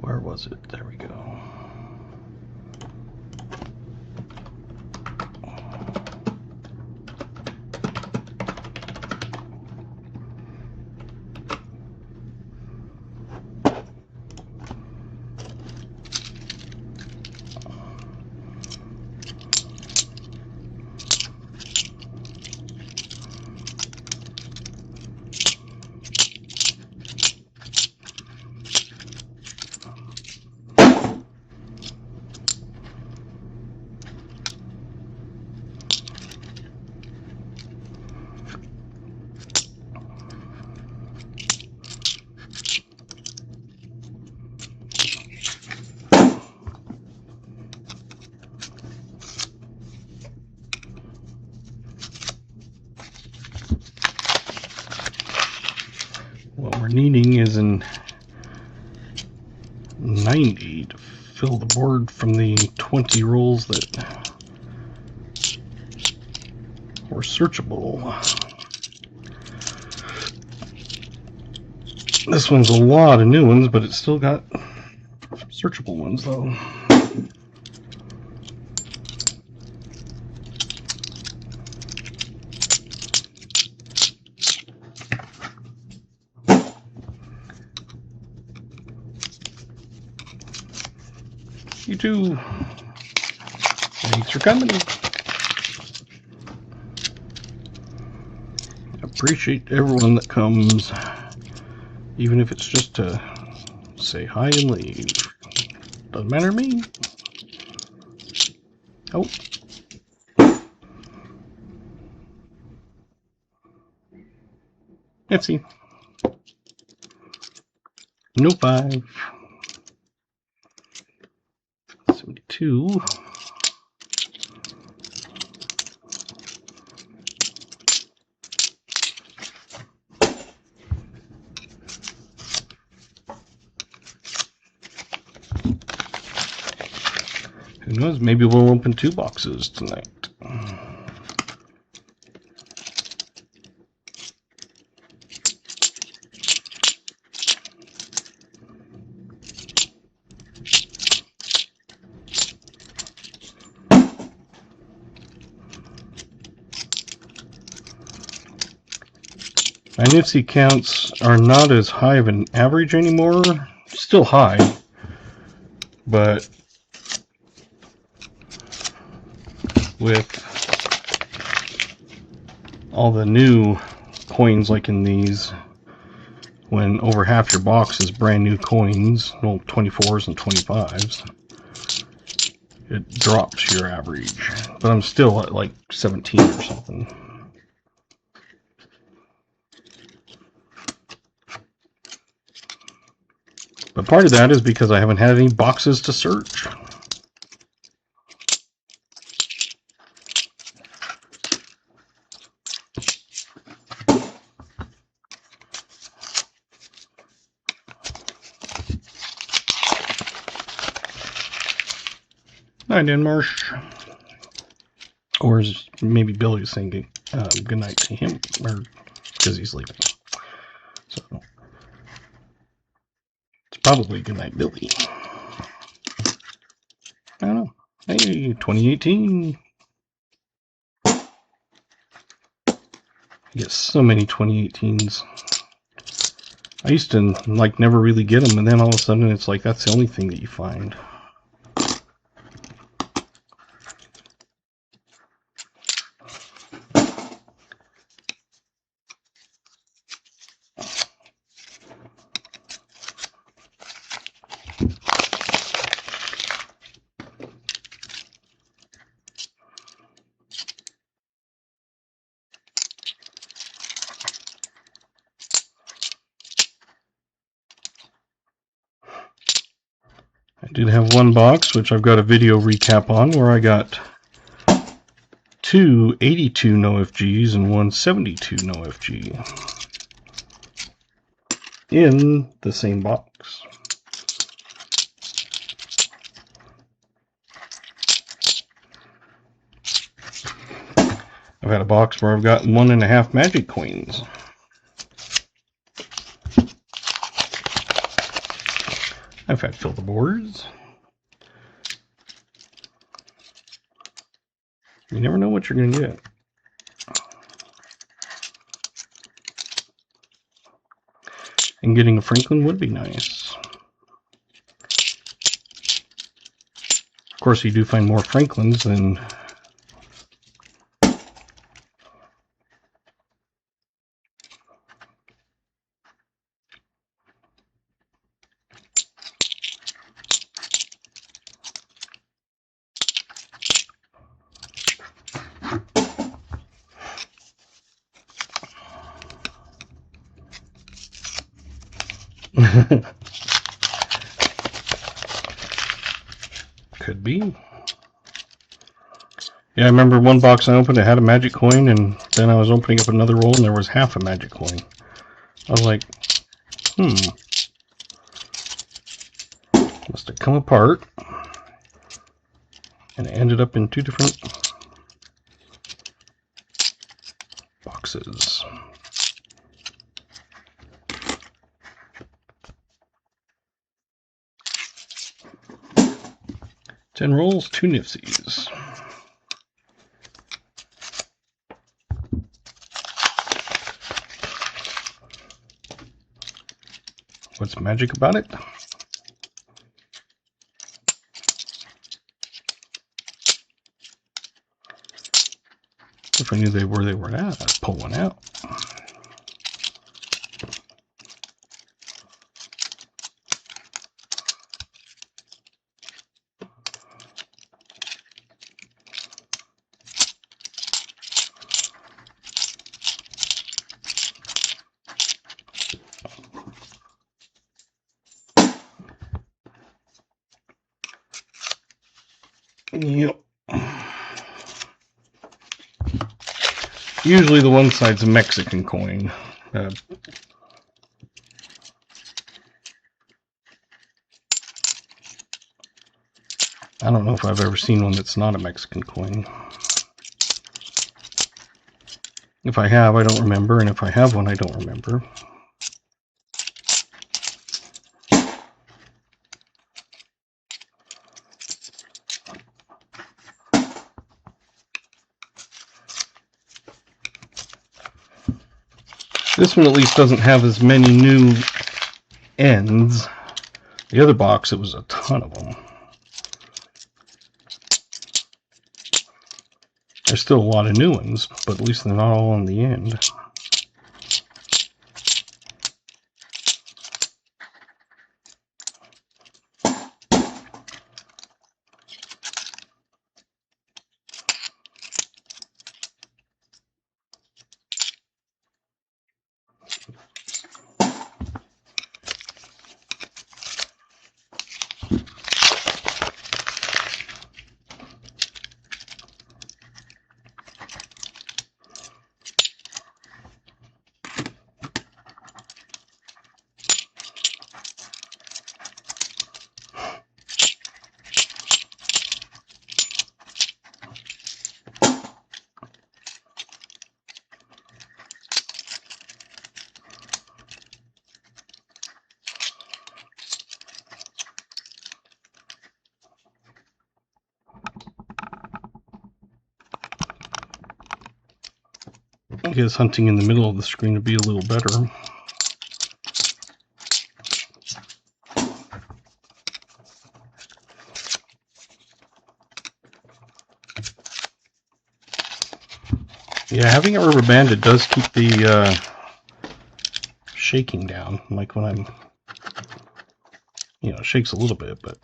Where was it? There we go. What we're needing is an 90 to fill the board from the 20 rolls that were searchable. This one's a lot of new ones, but it's still got searchable ones though. You too. Thanks for coming. Appreciate everyone that comes, even if it's just to say hi and leave. Doesn't matter to me. Oh. Let's see. No 5. 72. Who knows? Maybe we'll open 2 boxes tonight. My Nipsey counts are not as high of an average anymore. Still high, but with all the new coins like in these, when over half your box is brand new coins, well, 24s and 25s, it drops your average. But I'm still at like 17 or something. But part of that is because I haven't had any boxes to search. Night, Marsh. Or is maybe Billy saying good night to him, or because he's leaving. So it's probably good night, Billy. I don't know. Hey, 2018. I get so many 2018s. I used to like never really get them, and then all of a sudden it's like that's the only thing that you find. I did have one box, which I've got a video recap on, where I got 2 82 No FGs and 1 72 No FG in the same box. I've had a box where I've got 1.5 magic coins. I've had fill the boards. You never know what you're going to get. And getting a Franklin would be nice. Of course, you do find more Franklins than could be. Yeah, I remember one box I opened, it had a magic coin, and then I was opening up another roll and there was half a magic coin. I was like, must have come apart. And it ended up in 2 different boxes. 10 rolls, 2 Nifsies. What's magic about it? If I knew where they were at, I'd pull one out. Yep. Usually the one side's a Mexican coin. I don't know if I've ever seen one that's not a Mexican coin. If I have, I don't remember, and if I have one, I don't remember. This one at least doesn't have as many new ends. The other box, it was a ton of them. There's still a lot of new ones, but at least they're not all on the end. I guess hunting in the middle of the screen would be a little better. Yeah, having it rubber banded does keep the shaking down. Like when I'm, it shakes a little bit, but.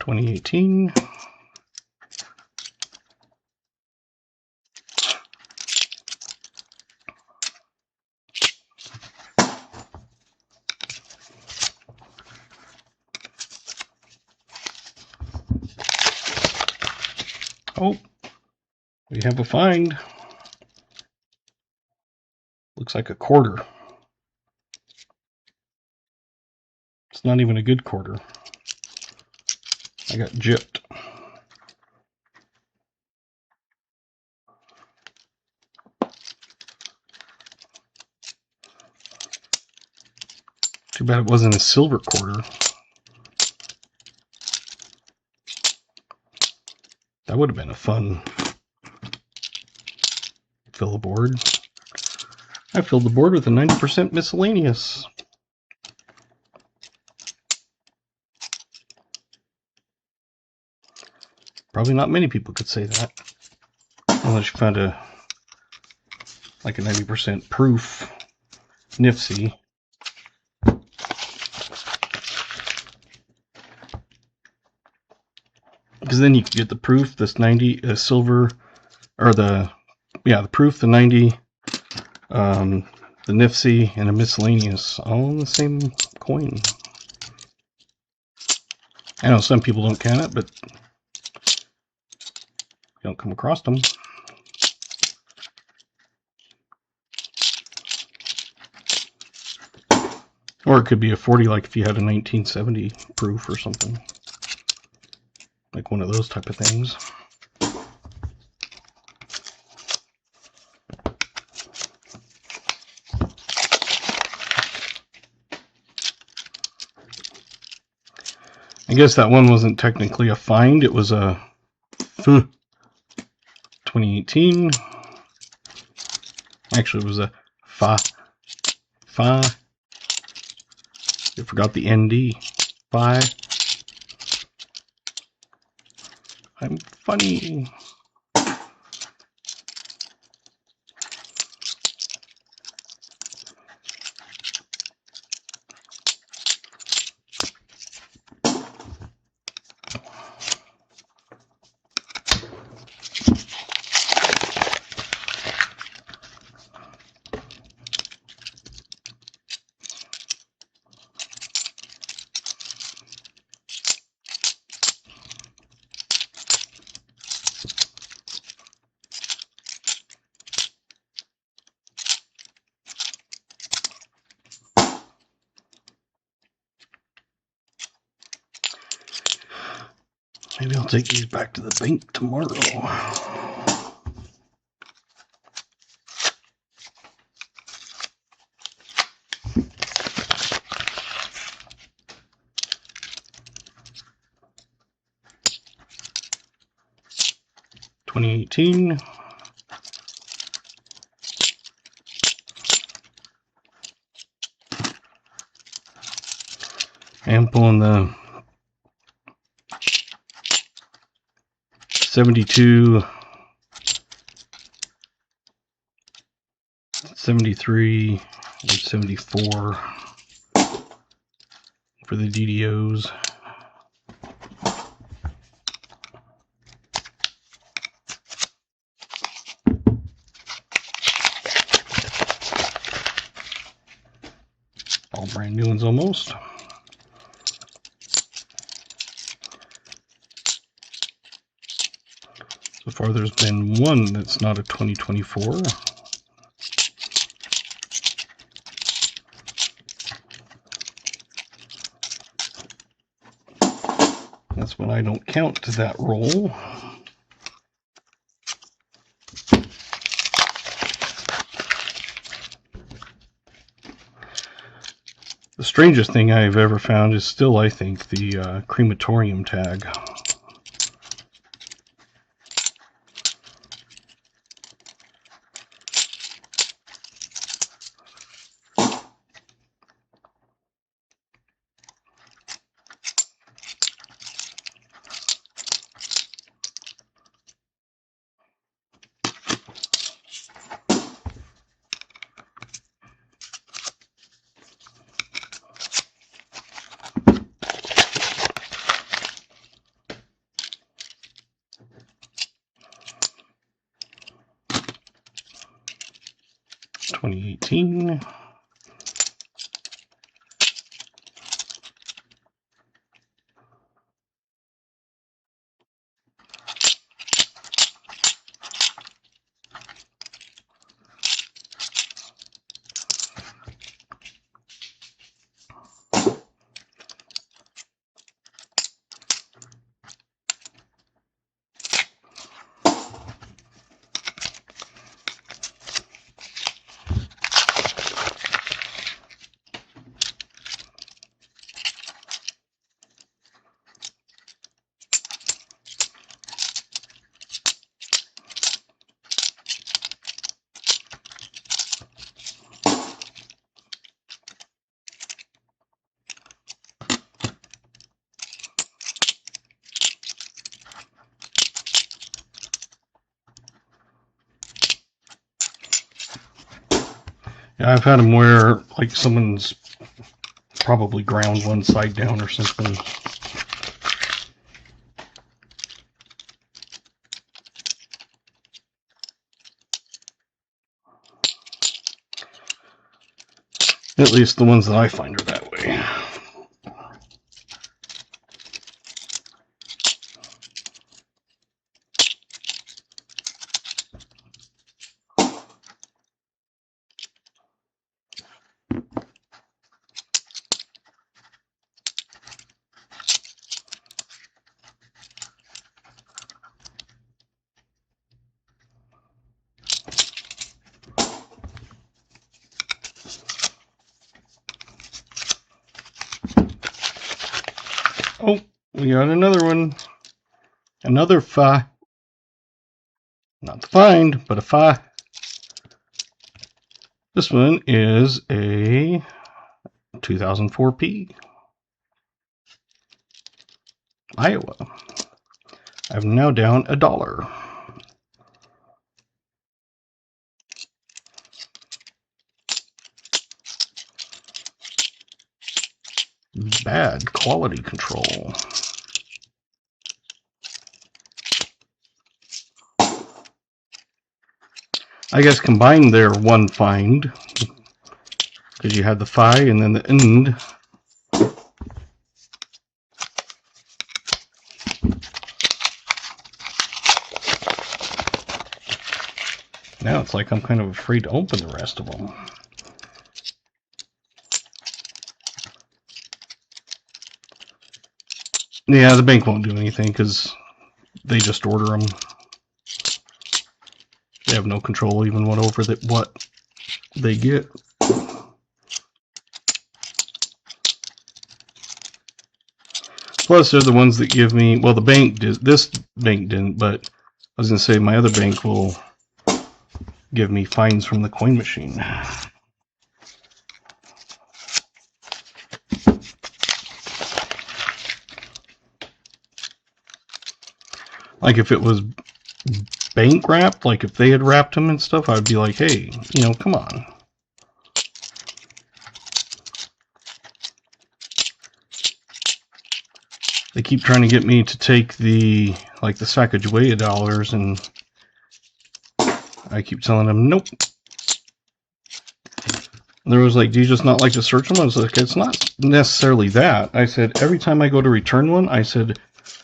$2018. Oh, we have a find. Looks like a quarter. It's not even a good quarter. I got gypped. Too bad it wasn't a silver quarter. That would have been a fun fill a board. I filled the board with a 90% miscellaneous. Probably not many people could say that. Unless you found like a 90% proof Nifty. Because then you can get the proof, this 90 silver, or the proof, the 90, the Nifty, and a miscellaneous, all in the same coin. I know some people don't count it, but you don't come across them. Or it could be a 40, like if you had a 1970 proof or something. Like one of those type of things. I guess that one wasn't technically a find, it was a 2018. Actually, it was a fa. You forgot the ND. Fi. I'm funny. Maybe I'll take these back to the bank tomorrow. $20.18. I'm pulling the 72, 73, and 74 for the DDOs. All brand new ones almost. So far there's been one that's not a 2024. That's when I don't count to that roll. The strangest thing I've ever found is still, I think, the crematorium tag. $20.18. I've had them where like someone's probably ground one side down or something. At least the ones that I find are that way. Oh, we got another one. Another phi. Not the find, but a phi. This one is a 2004P. Iowa. I'm now down $1. Bad quality control. I guess combined they're one find, because you had the phi and then the end. Now it's like I'm kind of afraid to open the rest of them. Yeah, the bank won't do anything because they just order them. They have no control even what they get. Plus, they're the ones that give me, well, the bank did, this bank didn't, but I was going to say my other bank will give me fines from the coin machine. Like if it was bank wrapped, like if they had wrapped them and stuff, I'd be like, hey, you know, come on. They keep trying to get me to take the, like the Sacagawea dollars, and I keep telling them, nope. There was like, do you just not like to search them? I was like, it's not necessarily that. I said, every time I go to return one, I said,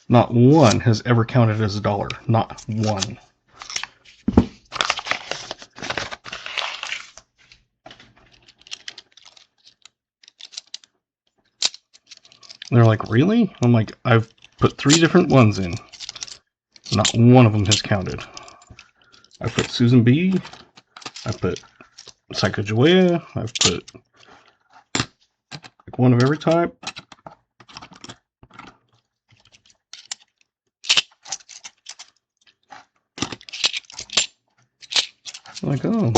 not one has ever counted as $1. Not one. They're like, really? I'm like, I've put 3 different ones in. Not one of them has counted. I put Susan B. I put Sacagawea. I've put like one of every type. I'm like, oh.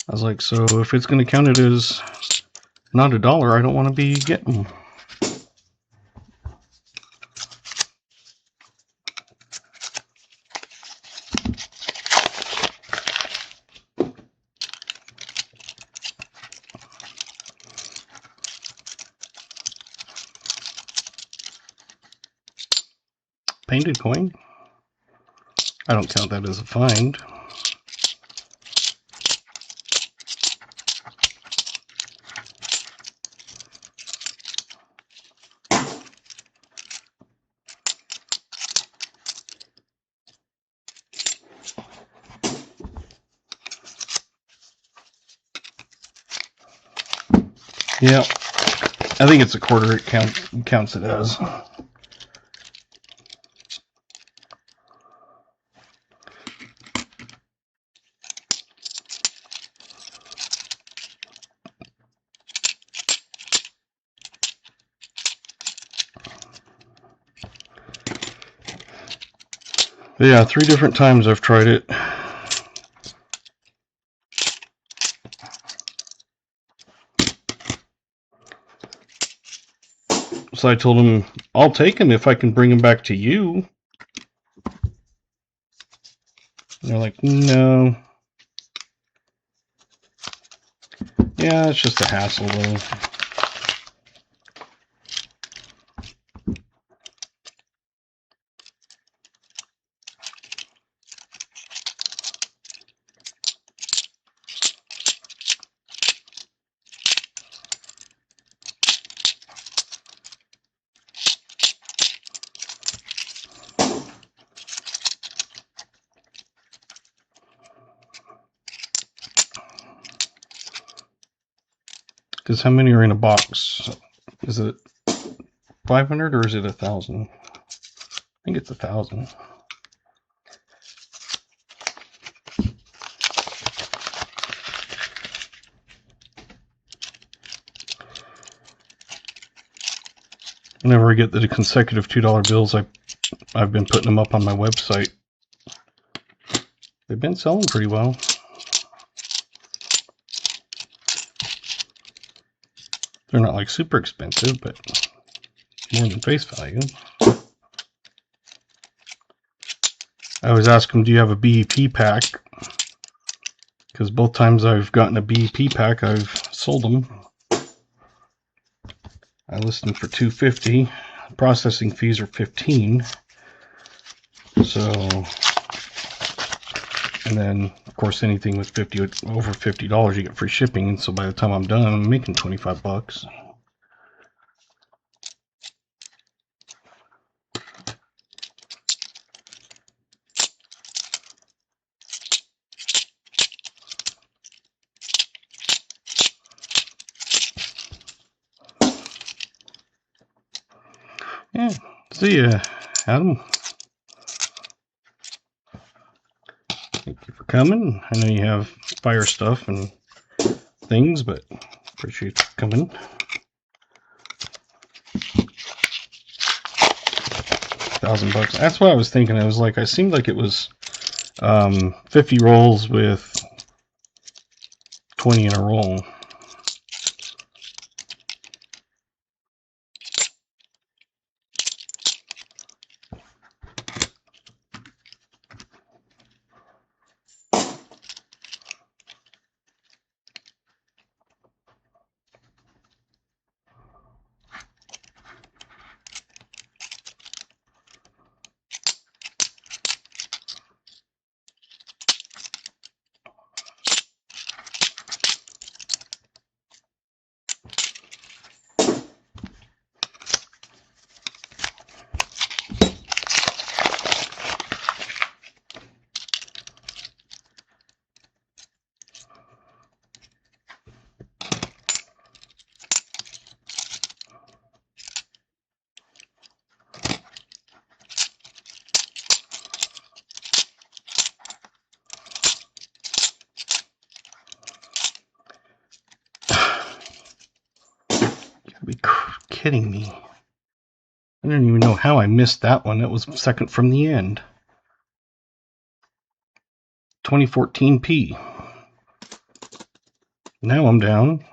I was like, so if it's going to count it as not $1, I don't want to be getting them. Painted coin? I don't count that as a find. Yeah, I think it's a quarter. It counts it as. Yeah, 3 different times I've tried it. So I told him, I'll take him if I can bring him back to you. And they're like, no. Yeah, it's just a hassle though. Because how many are in a box? Is it 500 or is it 1,000? I think it's 1,000. Whenever I get the consecutive $2 bills, I've been putting them up on my website. They've been selling pretty well. They're not like super expensive, but more than face value. I always ask them, do you have a BEP pack? Because both times I've gotten a BEP pack, I've sold them. I list them for $2.50. Processing fees are $15. So, and then of course anything with over $50 you get free shipping. And so by the time I'm done, I'm making 25 bucks. Yeah, see ya, Adam. Thank you for coming. I know you have fire stuff and things, but appreciate you coming. $1,000. That's what I was thinking. I was like, I seemed like it was 50 rolls with 20 in a roll. Be kidding me. I don't even know how I missed that one. That was second from the end. 2014 P. Now I'm down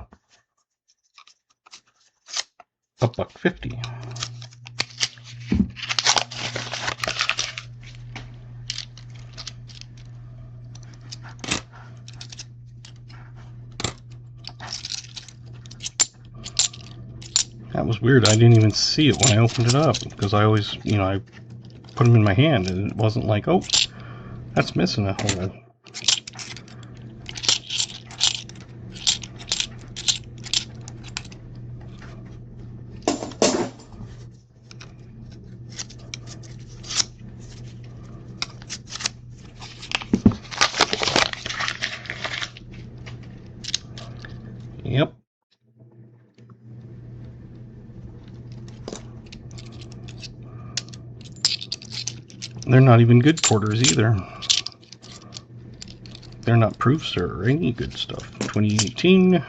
$1.50. That was weird. I didn't even see it when I opened it up because I always, I put them in my hand and it wasn't like, oh, that's missing a hole. Yep. They're not even good quarters either. They're not proofs or any good stuff. 2018.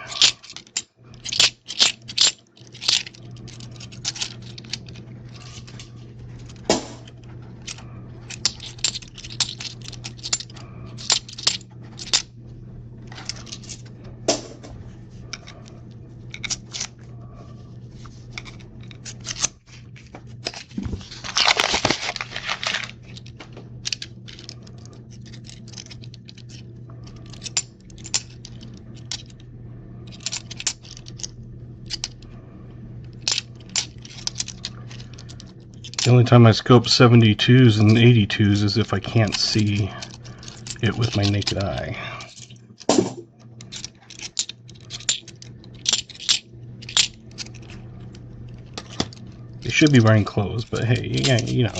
The only time I scope 72s and 82s is if I can't see it with my naked eye. They should be wearing clothes, but hey, yeah, you know.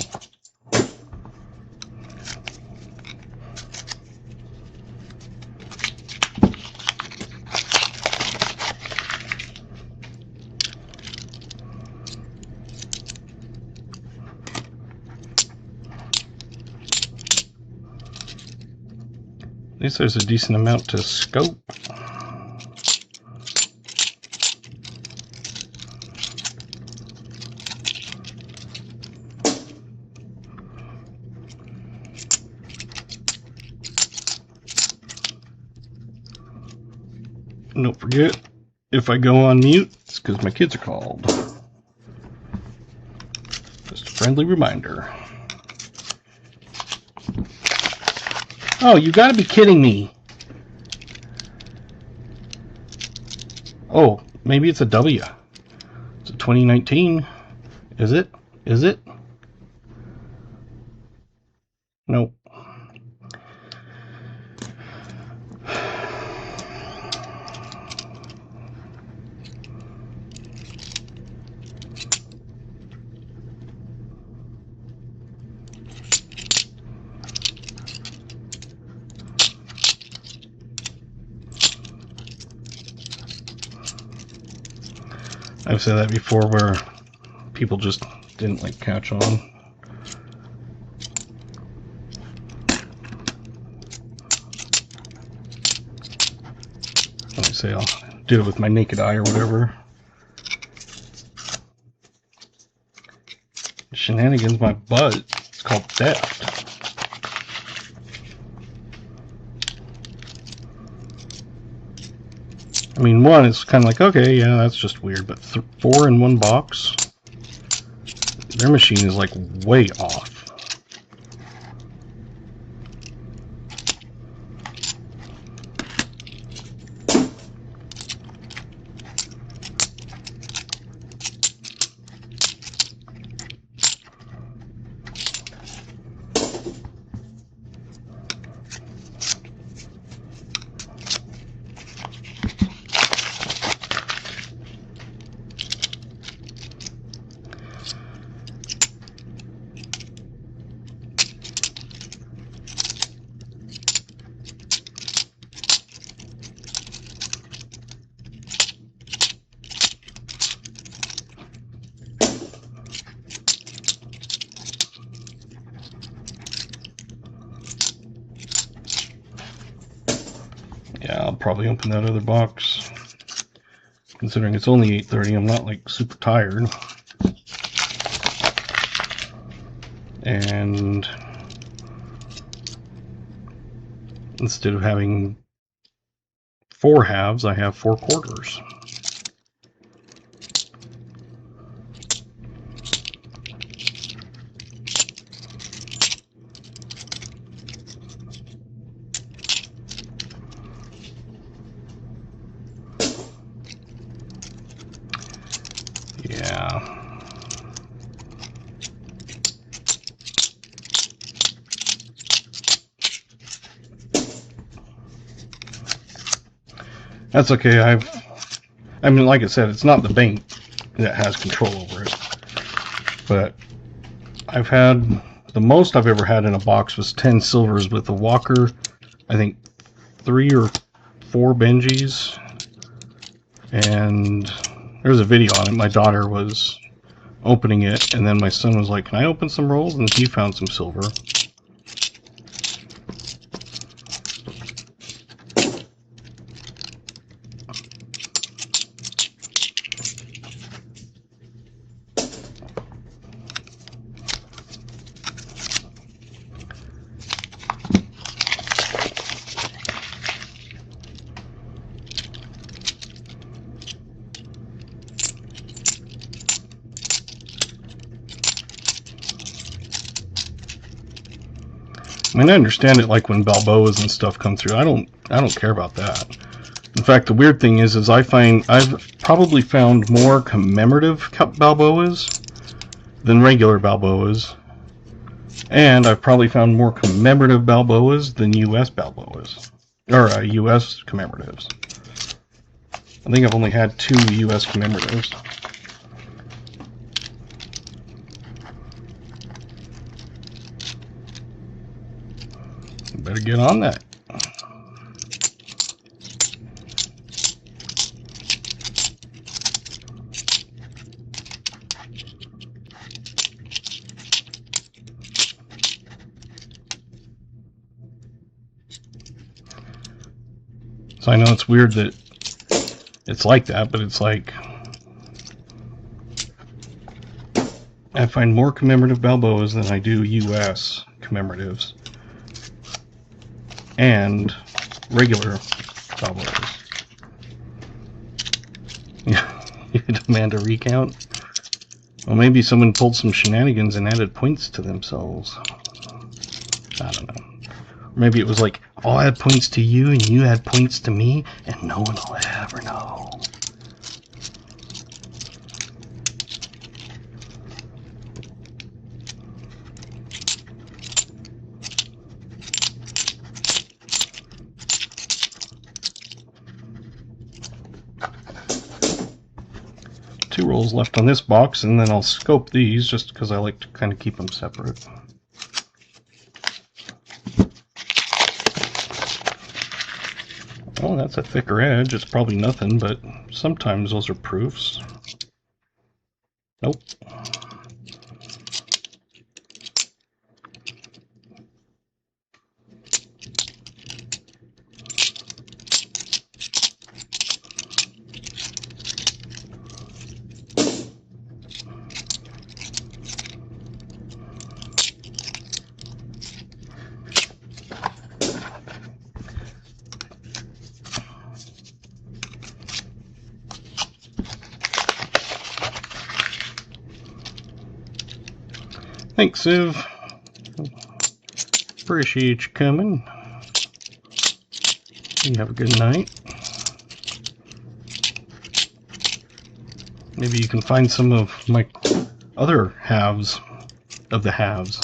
At least there's a decent amount to scope. And don't forget, if I go on mute, it's because my kids are called. Just a friendly reminder. Oh, you gotta be kidding me. Oh, maybe it's a W. It's a 2019. Is it? Is it? Nope. I've said that before where people just didn't like catch on. Like I say, I'll do it with my naked eye or whatever. Shenanigans my butt. It's called theft. I mean, one, it's kind of like, okay, yeah, that's just weird, but 4 in one box? Their machine is like way off. Yeah, I'll probably open that other box. Considering it's only 8:30, I'm not like super tired. And instead of having 4 halves, I have 4 quarters. Yeah. That's okay. I mean, like I said, it's not the bank that has control over it. But I've had, the most I've ever had in a box was 10 silvers with a Walker, I think 3 or 4 Benjis. And there's a video on it. My daughter was opening it, and then my son was like, "Can I open some rolls?" And he found some silver. I mean, I understand it, like when Balboas and stuff come through. I don't care about that. In fact, the weird thing is I've probably found more commemorative Balboas than regular Balboas. And I've probably found more commemorative Balboas than US Balboas. Or US commemoratives. I think I've only had 2 US commemoratives. Better get on that. So I know it's weird that it's like that, but it's like I find more commemorative Balboas than I do US commemoratives and regular Balboas. You demand a recount? Well, maybe someone pulled some shenanigans and added points to themselves. I don't know. Maybe it was like, oh, I had points to you and you had points to me, and no one will ever know. Two rolls left on this box, and then I'll scope these just because I like to kind of keep them separate. Oh, that's a thicker edge. It's probably nothing, but sometimes those are proofs. Nope. Thanks, Siv. Appreciate you coming. You have a good night. Maybe you can find some of my other halves of the halves.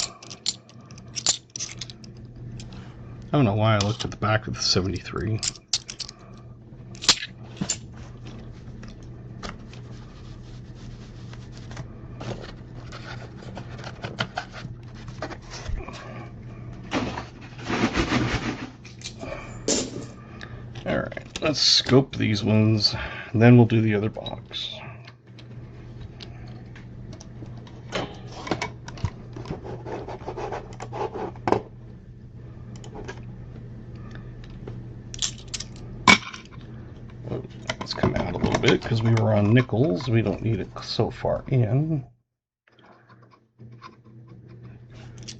I don't know why I looked at the back of the 73. Alright, let's scope these ones, and then we'll do the other box. Let's come out a little bit because we were on nickels. We don't need it so far in.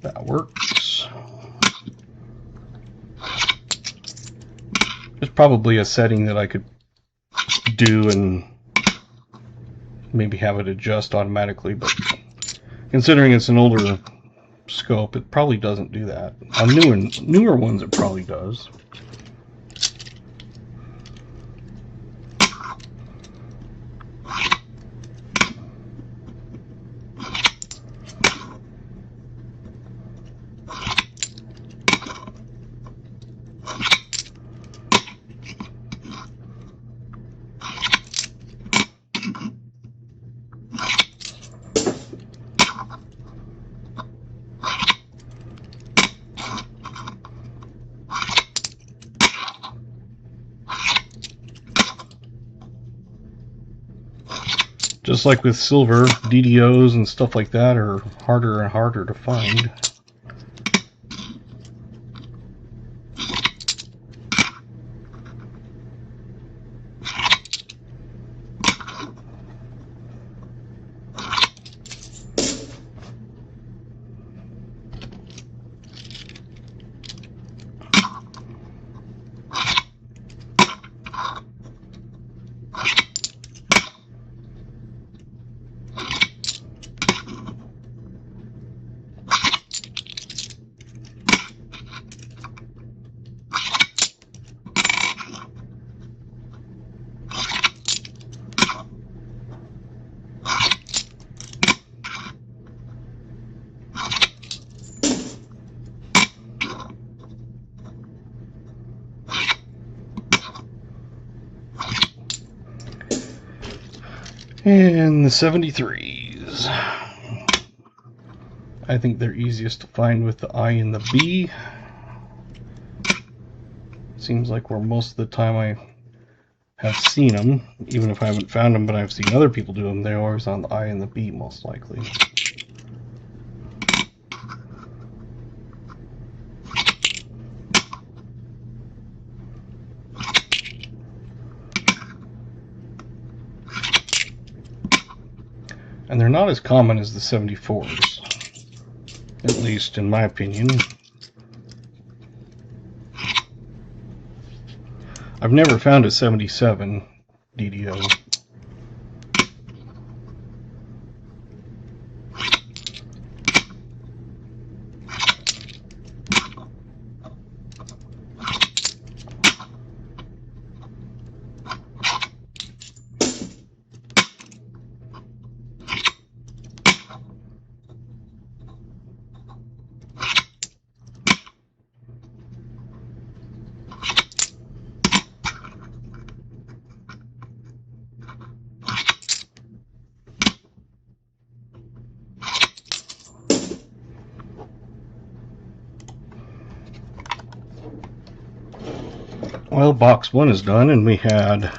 That works. There's probably a setting that I could do and maybe have it adjust automatically, but considering it's an older scope, it probably doesn't do that. On newer ones, it probably does. Just like with silver, DDOs and stuff like that are harder and harder to find. And the 73s. I think they're easiest to find with the I and the B. Seems like where most of the time I have seen them, even if I haven't found them, but I've seen other people do them, they're always on the I and the B most likely. And they're not as common as the 74s, at least in my opinion. I've never found a 77 DDO. Well, box 1 is done, and we had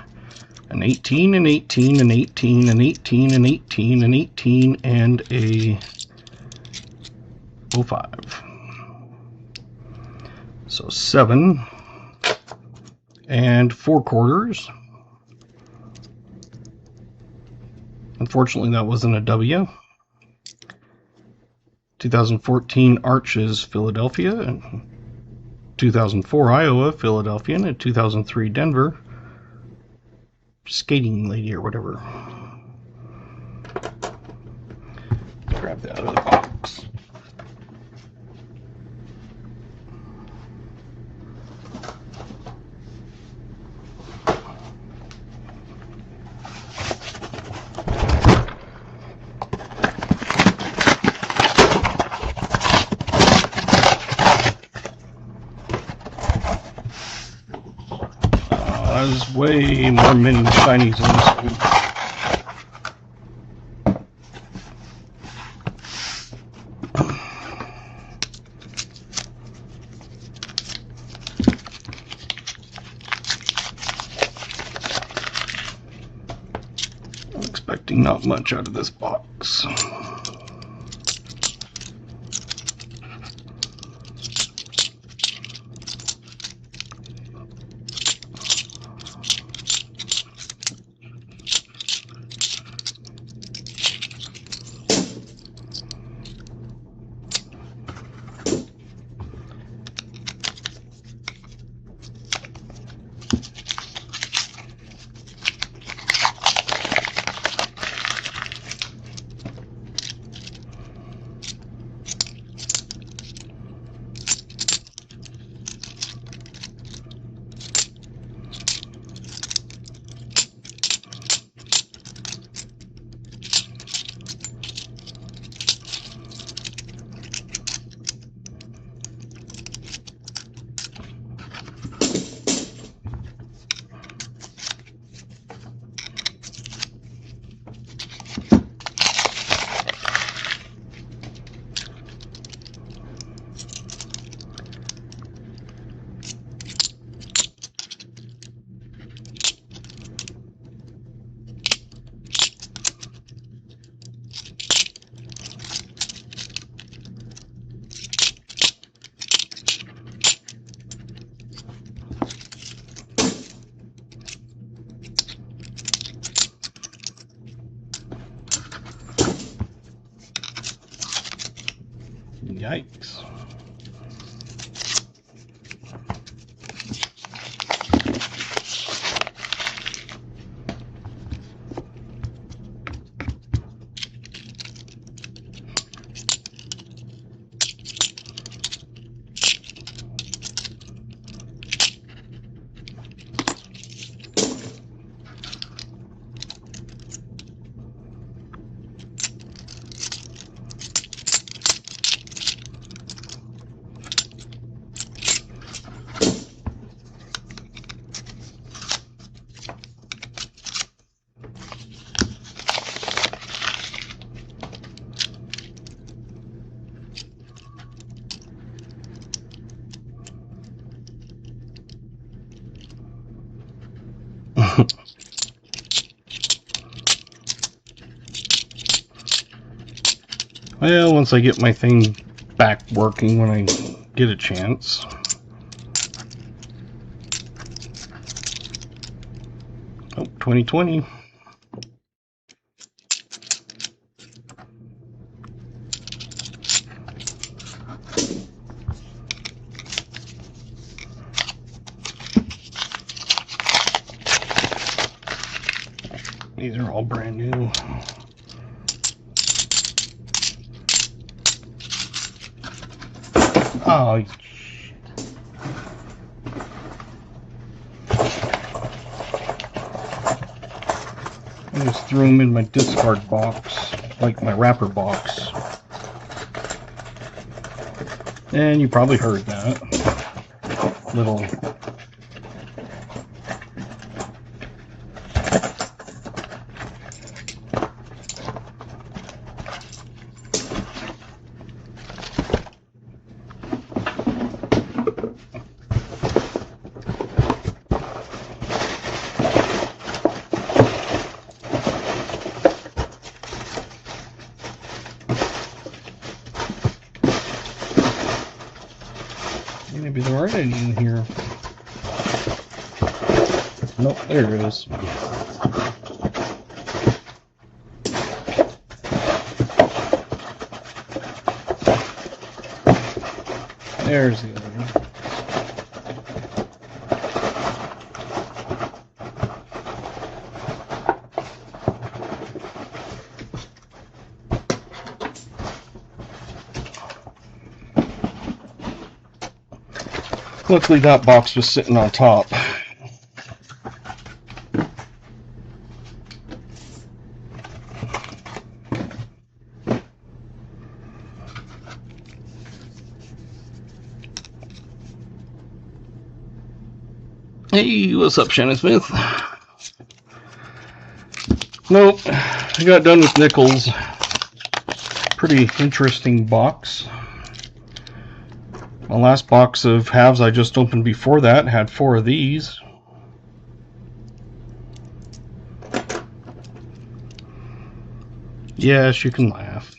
an 18, an 18, an 18, an 18, an 18, an 18, and a 05. So 7 and 4 quarters. Unfortunately, that wasn't a W. 2014 Arches, Philadelphia, and 2004 Iowa, Philadelphia, and a 2003 Denver Skating Lady or whatever. Let's grab that out of the box. There's way more mini shinies in this one. I'm expecting not much out of this box. Yikes. Well, once I get my thing back working when I get a chance. Oh, 2020. These are all brand new. Oh, I just threw them in my discard box, like my wrapper box. And you probably heard that little maybe there aren't any in here. Nope, there it is. There's the other one. Luckily that box was sitting on top. Hey, what's up, Shannon Smith? Nope, I got done with nickels. Pretty interesting box. My last box of halves I just opened before that had 4 of these. Yes, you can laugh.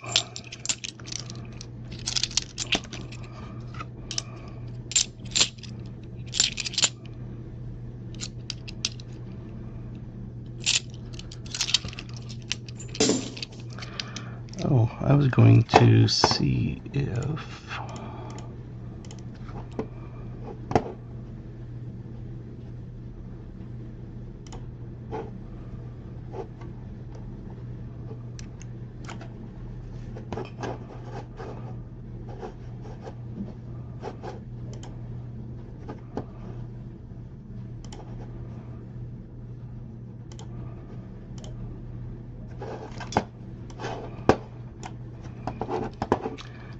Oh, I was going to see if...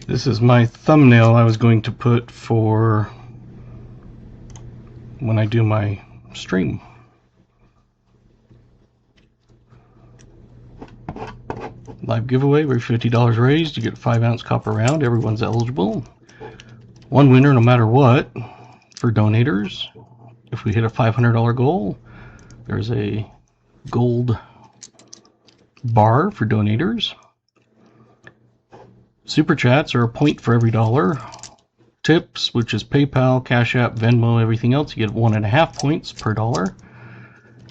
This is my thumbnail I was going to put for when I do my stream. Live giveaway, every $50 raised, you get a 5-ounce copper round. Everyone's eligible. One winner no matter what for donators. If we hit a $500 goal, there's a gold bar for donators. Super chats are a point for every dollar. Tips, which is PayPal, Cash App, Venmo, everything else, you get 1.5 points per dollar.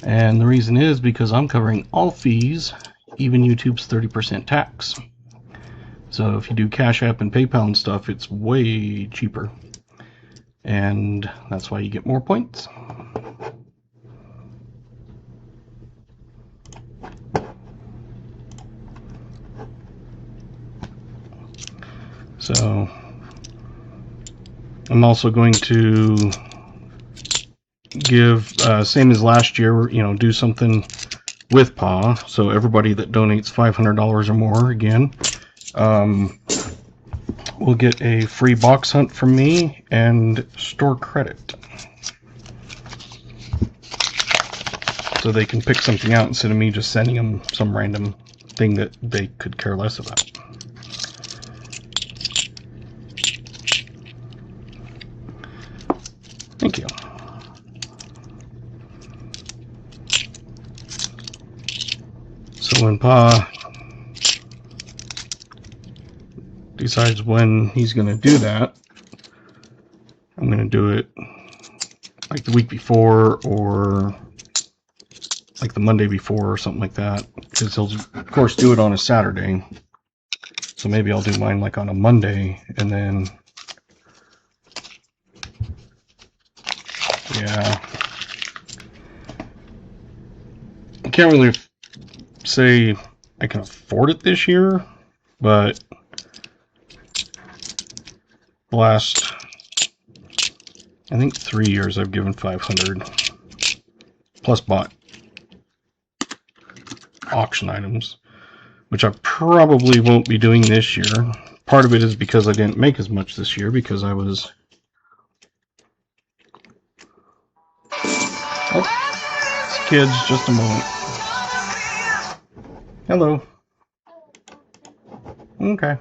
And the reason is because I'm covering all fees, even YouTube's 30% tax. So if you do Cash App and PayPal and stuff, it's way cheaper. And that's why you get more points. So I'm also going to give, same as last year, you know, do something with PA. So everybody that donates $500 or more, again, will get a free box hunt from me and store credit. So they can pick something out instead of me just sending them some random thing that they could care less about. Thank you. So when Pa decides when he's going to do that. I'm going to do it like the week before or like the Monday before or something like that, because he'll of course do it on a Saturday. So maybe I'll do mine like on a Monday, and then yeah, I can't really say I can afford it this year, but the last, I think 3 years I've given 500 plus bought auction items, which I probably won't be doing this year. Part of it is because I didn't make as much this year because I was... Oh, kids, just a moment. Hello. Okay.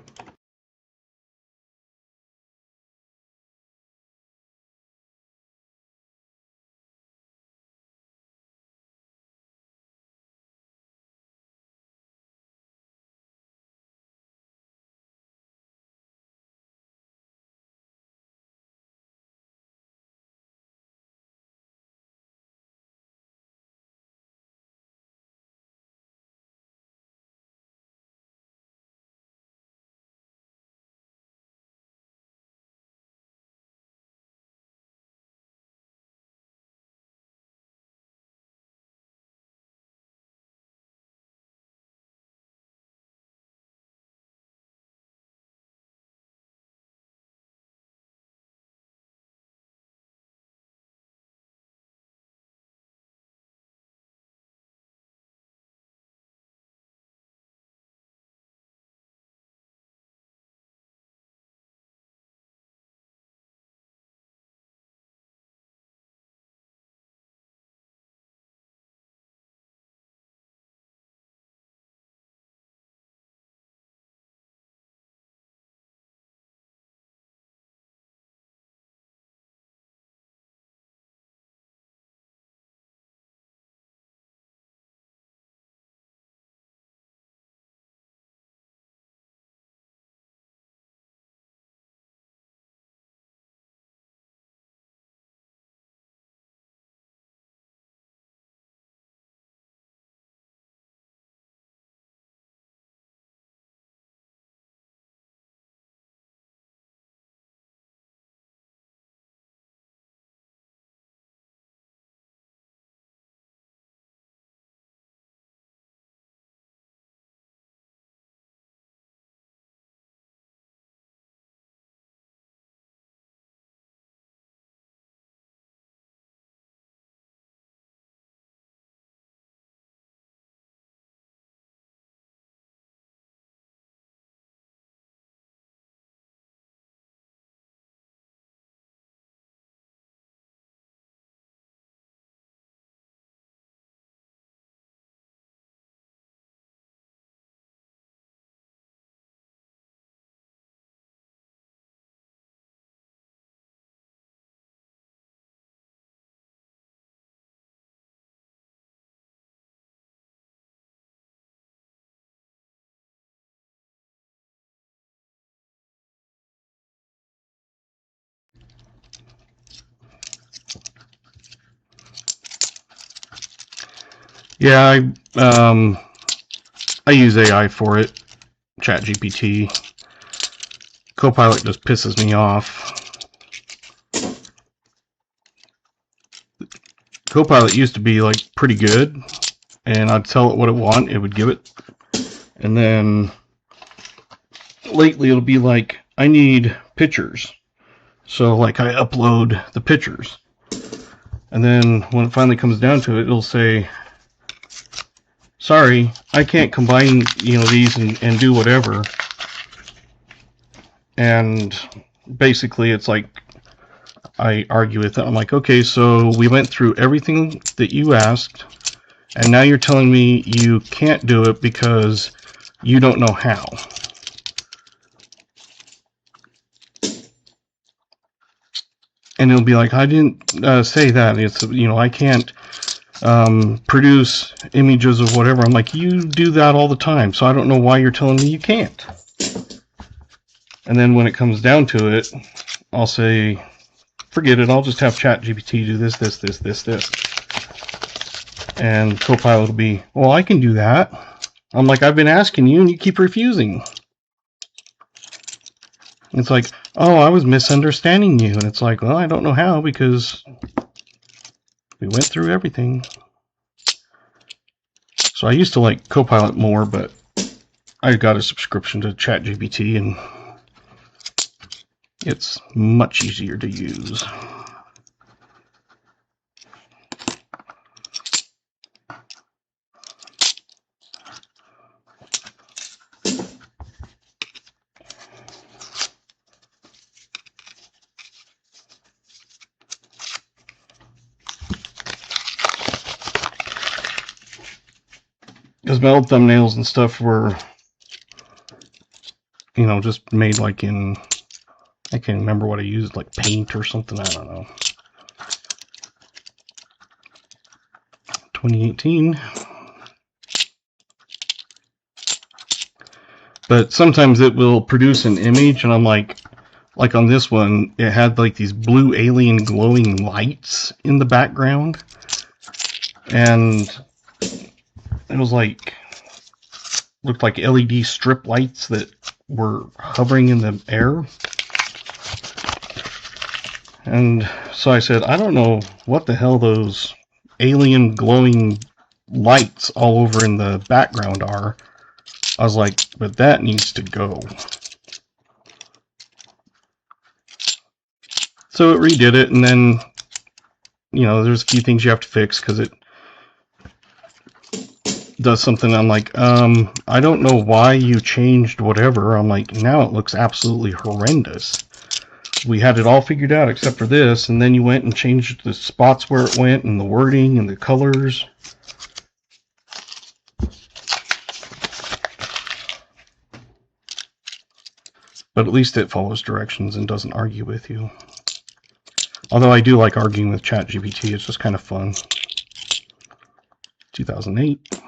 Yeah, I use AI for it, ChatGPT. Copilot just pisses me off. Copilot used to be like pretty good, and I'd tell it what it want, it would give it. And then lately it'll be like, I need pictures. So like I upload the pictures. And then when it finally comes down to it, it'll say, sorry, I can't combine, these and do whatever. And basically it's like, I argue with it. I'm like, okay, so we went through everything that you asked, and now you're telling me you can't do it because you don't know how. And it'll be like, I didn't say that. It's, I can't produce images of whatever. I'm like, you do that all the time, so I don't know why you're telling me you can't. And then when it comes down to it, I'll say, forget it, I'll just have ChatGPT do this, this, this, this, this. And Copilot will be, well, I can do that. I'm like, I've been asking you and you keep refusing. It's like, oh, I was misunderstanding you. And it's like, well, I don't know how, because we went through everything. So I used to like Copilot more, but I got a subscription to ChatGPT and it's much easier to use. Because my old thumbnails and stuff were, you know, just made like in, I can't remember what I used, like Paint or something, I don't know. 2018. But sometimes it will produce an image and I'm like on this one, it had like these blue alien glowing lights in the background. And it was like, looked like LED strip lights that were hovering in the air. And so I said, I don't know what the hell those alien glowing lights all over in the background are. I was like, but that needs to go. So it redid it, and then, you know, there's a few things you have to fix because it does something. I'm like, I don't know why you changed whatever. I'm like, now it looks absolutely horrendous. We had it all figured out except for this, and then you went and changed the spots where it went and the wording and the colors. But at least it follows directions and doesn't argue with you. Although I do like arguing with ChatGPT, it's just kind of fun. 2008.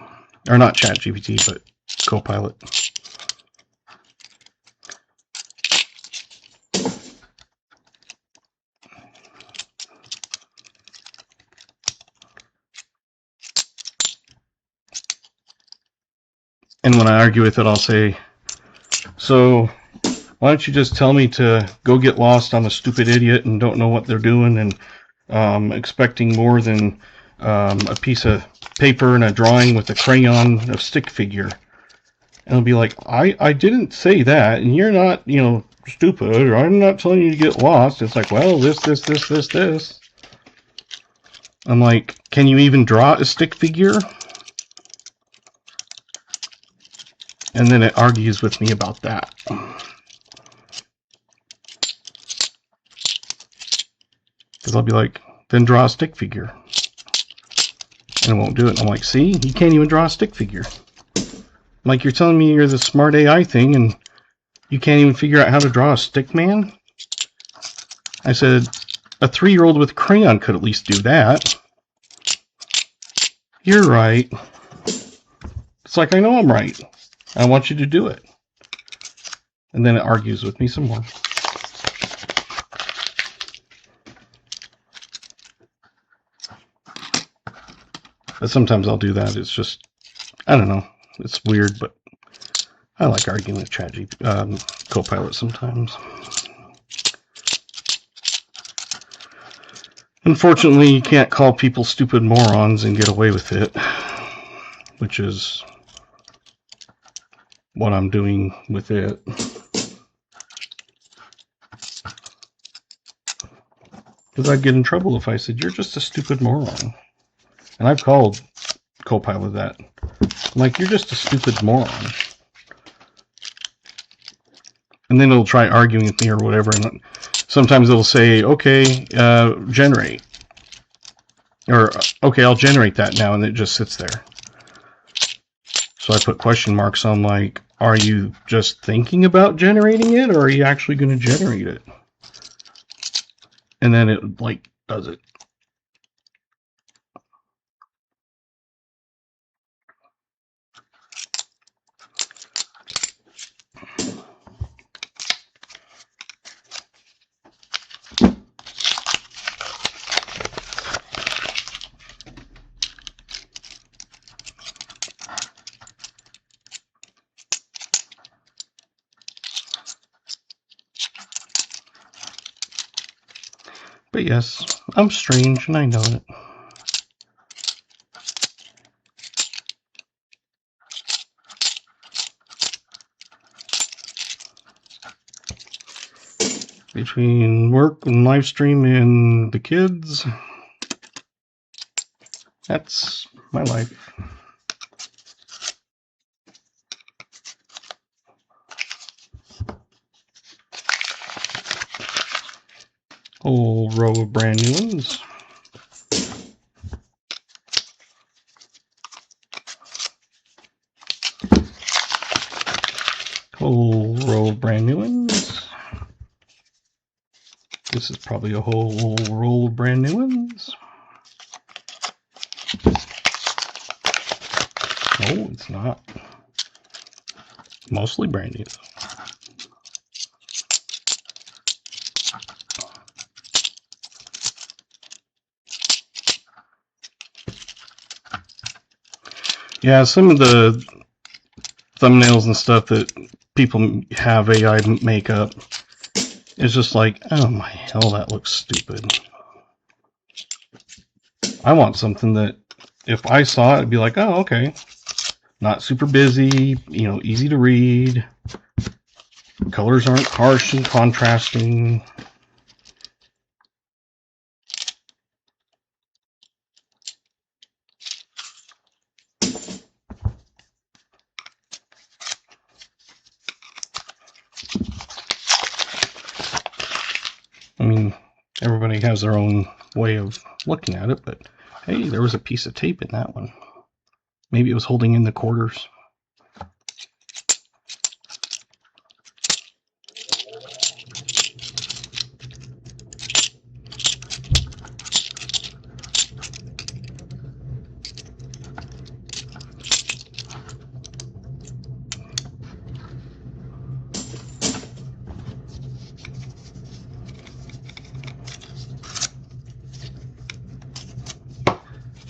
Or not ChatGPT, but Copilot. And when I argue with it, I'll say, so why don't you just tell me to go get lost? I'm a stupid idiot and don't know what they're doing and expecting more than a piece of paper and a drawing with a crayon of stick figure. And I'll be like, I didn't say that, and you're not, you know, stupid, or I'm not telling you to get lost. It's like, well, this. I'm like, can you even draw a stick figure? And then it argues with me about that. Because I'll be like, then draw a stick figure. And it won't do it. And I'm like, see, you can't even draw a stick figure. I'm like, you're telling me you're the smart AI thing and you can't even figure out how to draw a stick man? I said, a 3-year-old with a crayon could at least do that. You're right. It's like, I know I'm right. I want you to do it. And then it argues with me some more. But sometimes I'll do that. It's just, I don't know. It's weird, but I like arguing with ChatGPT, Copilot sometimes. Unfortunately, you can't call people stupid morons and get away with it, which is what I'm doing with it. Because I'd get in trouble if I said, you're just a stupid moron. And I've called Copilot that. I'm like, you're just a stupid moron. And then it'll try arguing with me or whatever. And sometimes it'll say, okay, generate. Or, okay, I'll generate that now. And it just sits there. So I put question marks on, like, are you just thinking about generating it? Or are you actually going to generate it? And then it, like, does it. But yes, I'm strange and I know it. Between work and live stream and the kids, that's my life. Whole row of brand new ones. Whole row of brand new ones. This is probably a whole roll of brand new ones. No, it's not. Mostly brand new. Yeah, some of the thumbnails and stuff that people have AI make up is just like, oh my hell, that looks stupid. I want something that if I saw it, it'd be like, oh, okay. Not super busy, you know, easy to read. Colors aren't harsh and contrasting. I mean, everybody has their own way of looking at it, but hey, there was a piece of tape in that one. Maybe it was holding in the quarters.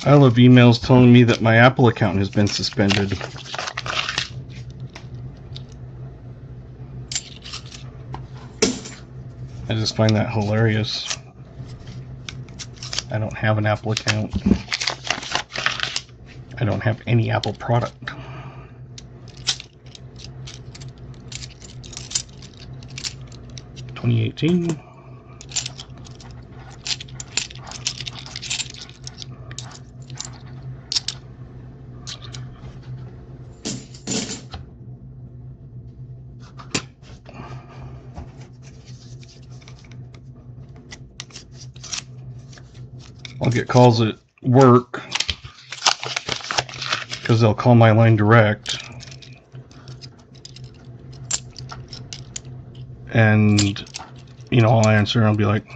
I love emails telling me that my Apple account has been suspended. I just find that hilarious. I don't have an Apple account. I don't have any Apple product. $2018. I'll get calls at work because they'll call my line direct, and you know, I'll answer and I'll be like,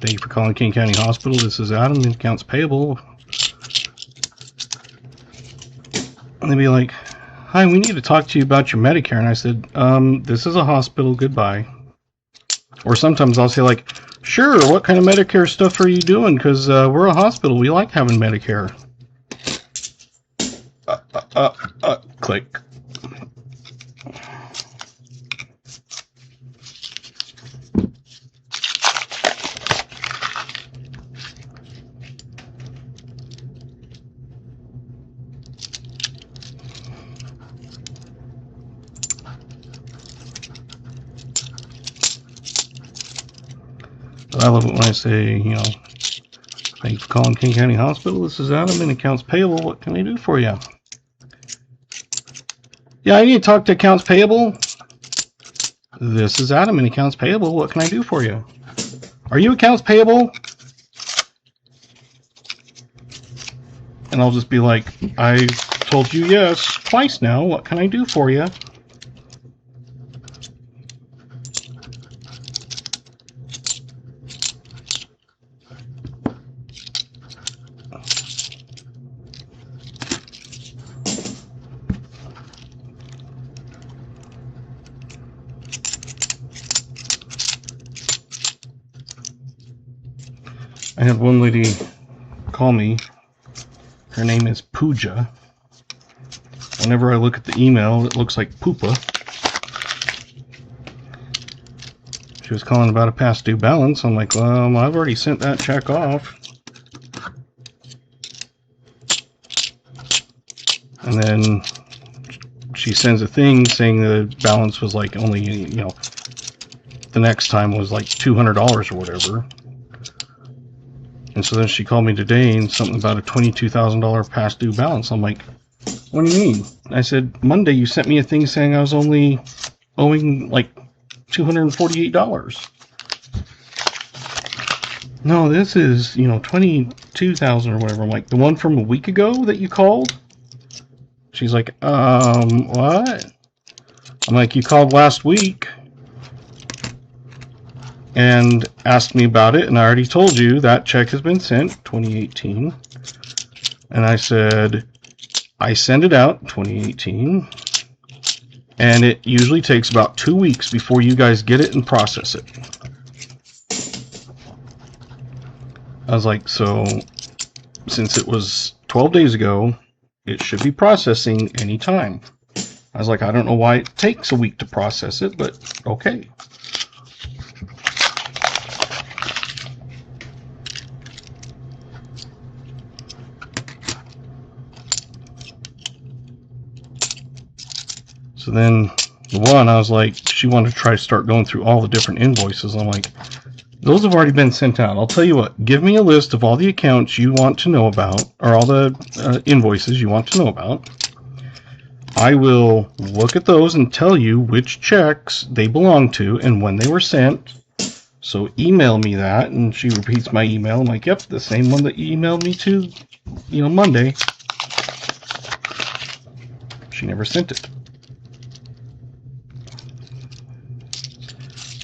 thank you for calling King County Hospital, this is Adam, accounts payable. And they'll be like, hi, we need to talk to you about your Medicare. And I said, this is a hospital, goodbye. Or sometimes I'll say like, sure, what kind of Medicare stuff are you doing? Because we're a hospital, we like having Medicare. Click. I love it when I say, you know, thanks for calling King County Hospital. This is Adam in accounts payable. What can I do for you? Yeah, I need to talk to accounts payable. This is Adam in accounts payable. What can I do for you? Are you accounts payable? And I'll just be like, I told you yes twice now. What can I do for you? I had one lady call me. Her name is Pooja. Whenever I look at the email, it looks like Poopa. She She was calling about a past due balance. I'm like, well, I've already sent that check off. And then she sends a thing saying the balance was like only, you know, the next time was like $200 or whatever. And so then she called me today and something about a $22,000 past due balance. I'm like, what do you mean? I said, Monday you sent me a thing saying I was only owing like $248. No, this is, you know, $22,000 or whatever. I'm like, the one from a week ago that you called? She's like, what? I'm like, you called last week and asked me about it, and I already told you that check has been sent, 2018. And I said, I send it out, 2018, and it usually takes about 2 weeks before you guys get it and process it. I was like, so since it was 12 days ago, it should be processing any time. I was like, I don't know why it takes a week to process it, but okay. So then the one, I was like, she wanted to try to start going through all the different invoices. I'm like, those have already been sent out. I'll tell you what, give me a list of all the accounts you want to know about, or all the invoices you want to know about. I will look at those and tell you which checks they belong to and when they were sent. So email me that. And she repeats my email. I'm like, yep, the same one that you emailed me to, you know, Monday. She never sent it.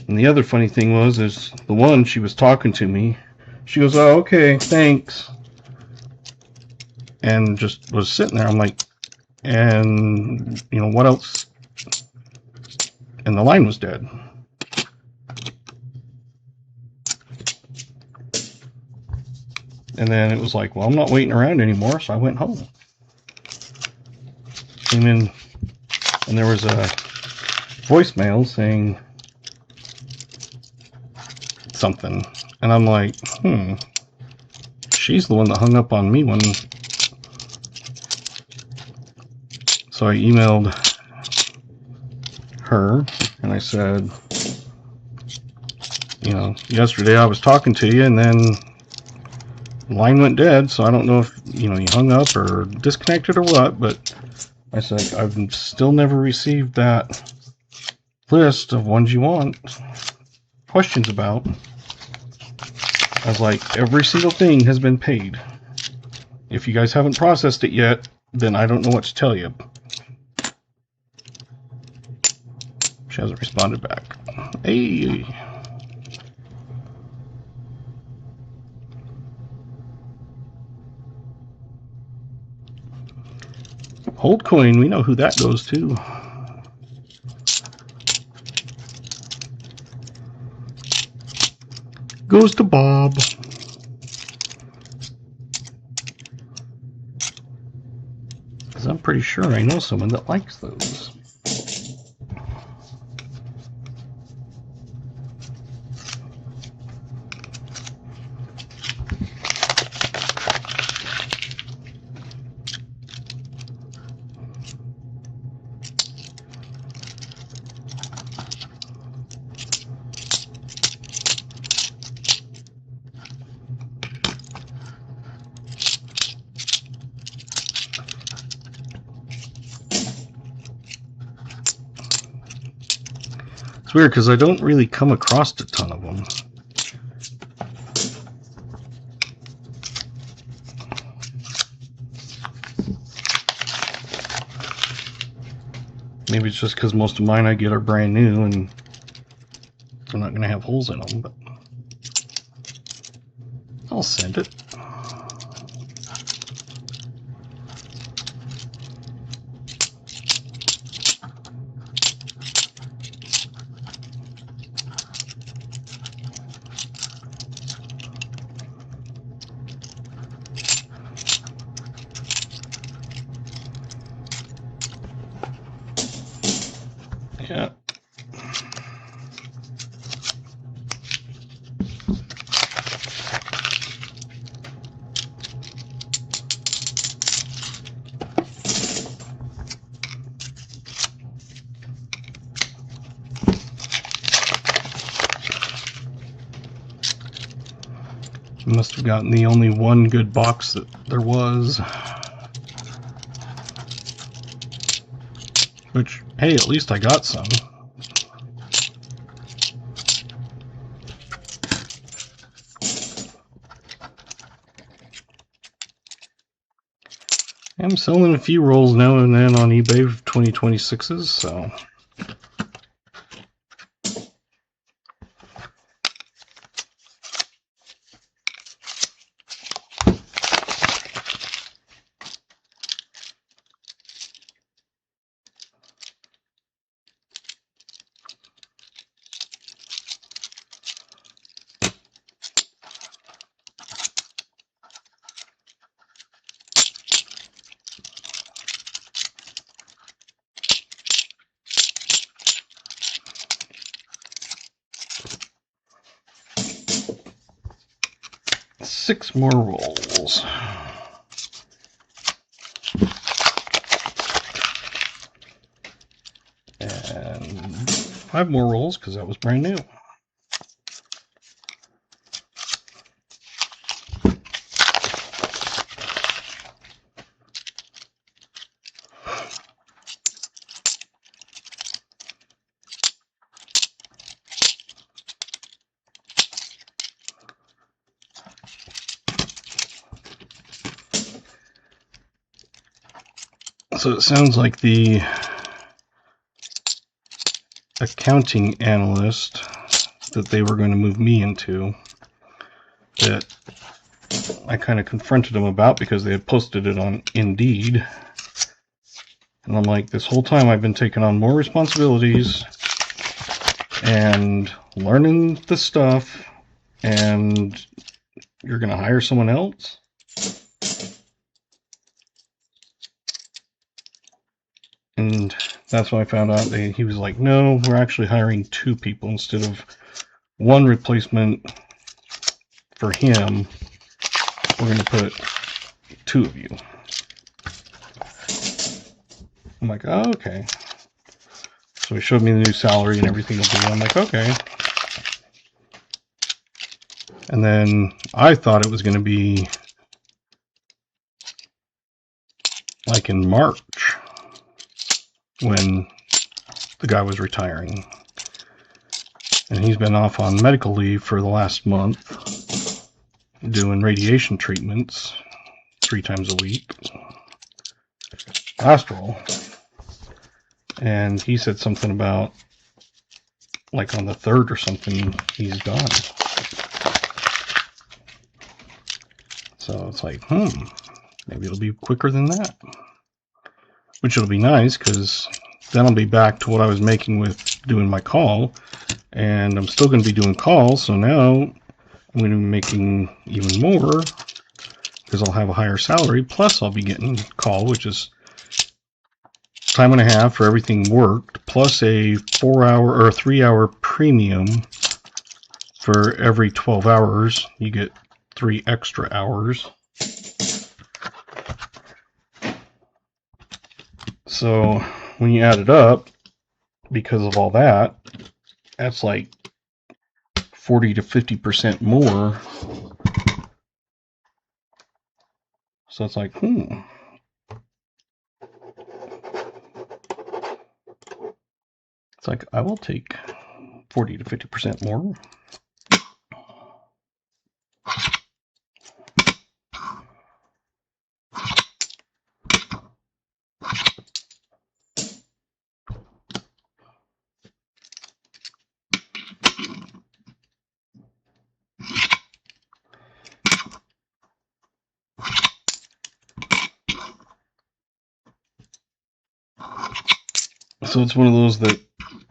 And the other funny thing was, is the one, she was talking to me. She goes, oh, okay, thanks. And just was sitting there. I'm like, and, you know, what else? And the line was dead. And then it was like, well, I'm not waiting around anymore, so I went home. Came in, and there was a voicemail saying something, and I'm like, she's the one that hung up on me when. So I emailed her and I said, you know, yesterday I was talking to you and then the line went dead, so I don't know if, you know, you hung up or disconnected or what, but I said, I've still never received that list of ones you want questions about. I was like, every single thing has been paid. If you guys haven't processed it yet, then I don't know what to tell you. She hasn't responded back. Hey. Hold coin, we know who that goes to. Goes to Bob. Because I'm pretty sure I know someone that likes those. It's weird because I don't really come across a ton of them. Maybe it's just because most of mine I get are brand new and they're not going to have holes in them, but I'll send it. Yeah. Must have gotten the only one good box that there was. Which, hey, at least I got some. I'm selling a few rolls now and then on eBay of 2026s, so. Six more rolls. And 5 more rolls because that was brand new. So it sounds like the accounting analyst that they were going to move me into, that I kind of confronted them about because they had posted it on Indeed. And I'm like, this whole time I've been taking on more responsibilities and learning the stuff, and you're going to hire someone else? And that's when I found out he was like, no, we're actually hiring 2 people instead of 1 replacement for him. We're going to put 2 of you. I'm like, oh, okay. So he showed me the new salary and everything will be. I'm like, okay. And then I thought it was going to be like in March when the guy was retiring. And he's been off on medical leave for the last month, doing radiation treatments 3 times a week. Last roll. And he said something about, like on the 3rd or something, he's gone. So it's like, maybe it'll be quicker than that. Which will be nice, because then I'll be back to what I was making with doing my call. And I'm still going to be doing calls, so now I'm going to be making even more, because I'll have a higher salary, plus I'll be getting call, which is time and a half for everything worked, plus a 4-hour or 3-hour premium for every 12 hours. You get 3 extra hours. So when you add it up, because of all that, that's like 40 to 50% more. So it's like, It's like, I will take 40 to 50% more. So it's one of those that,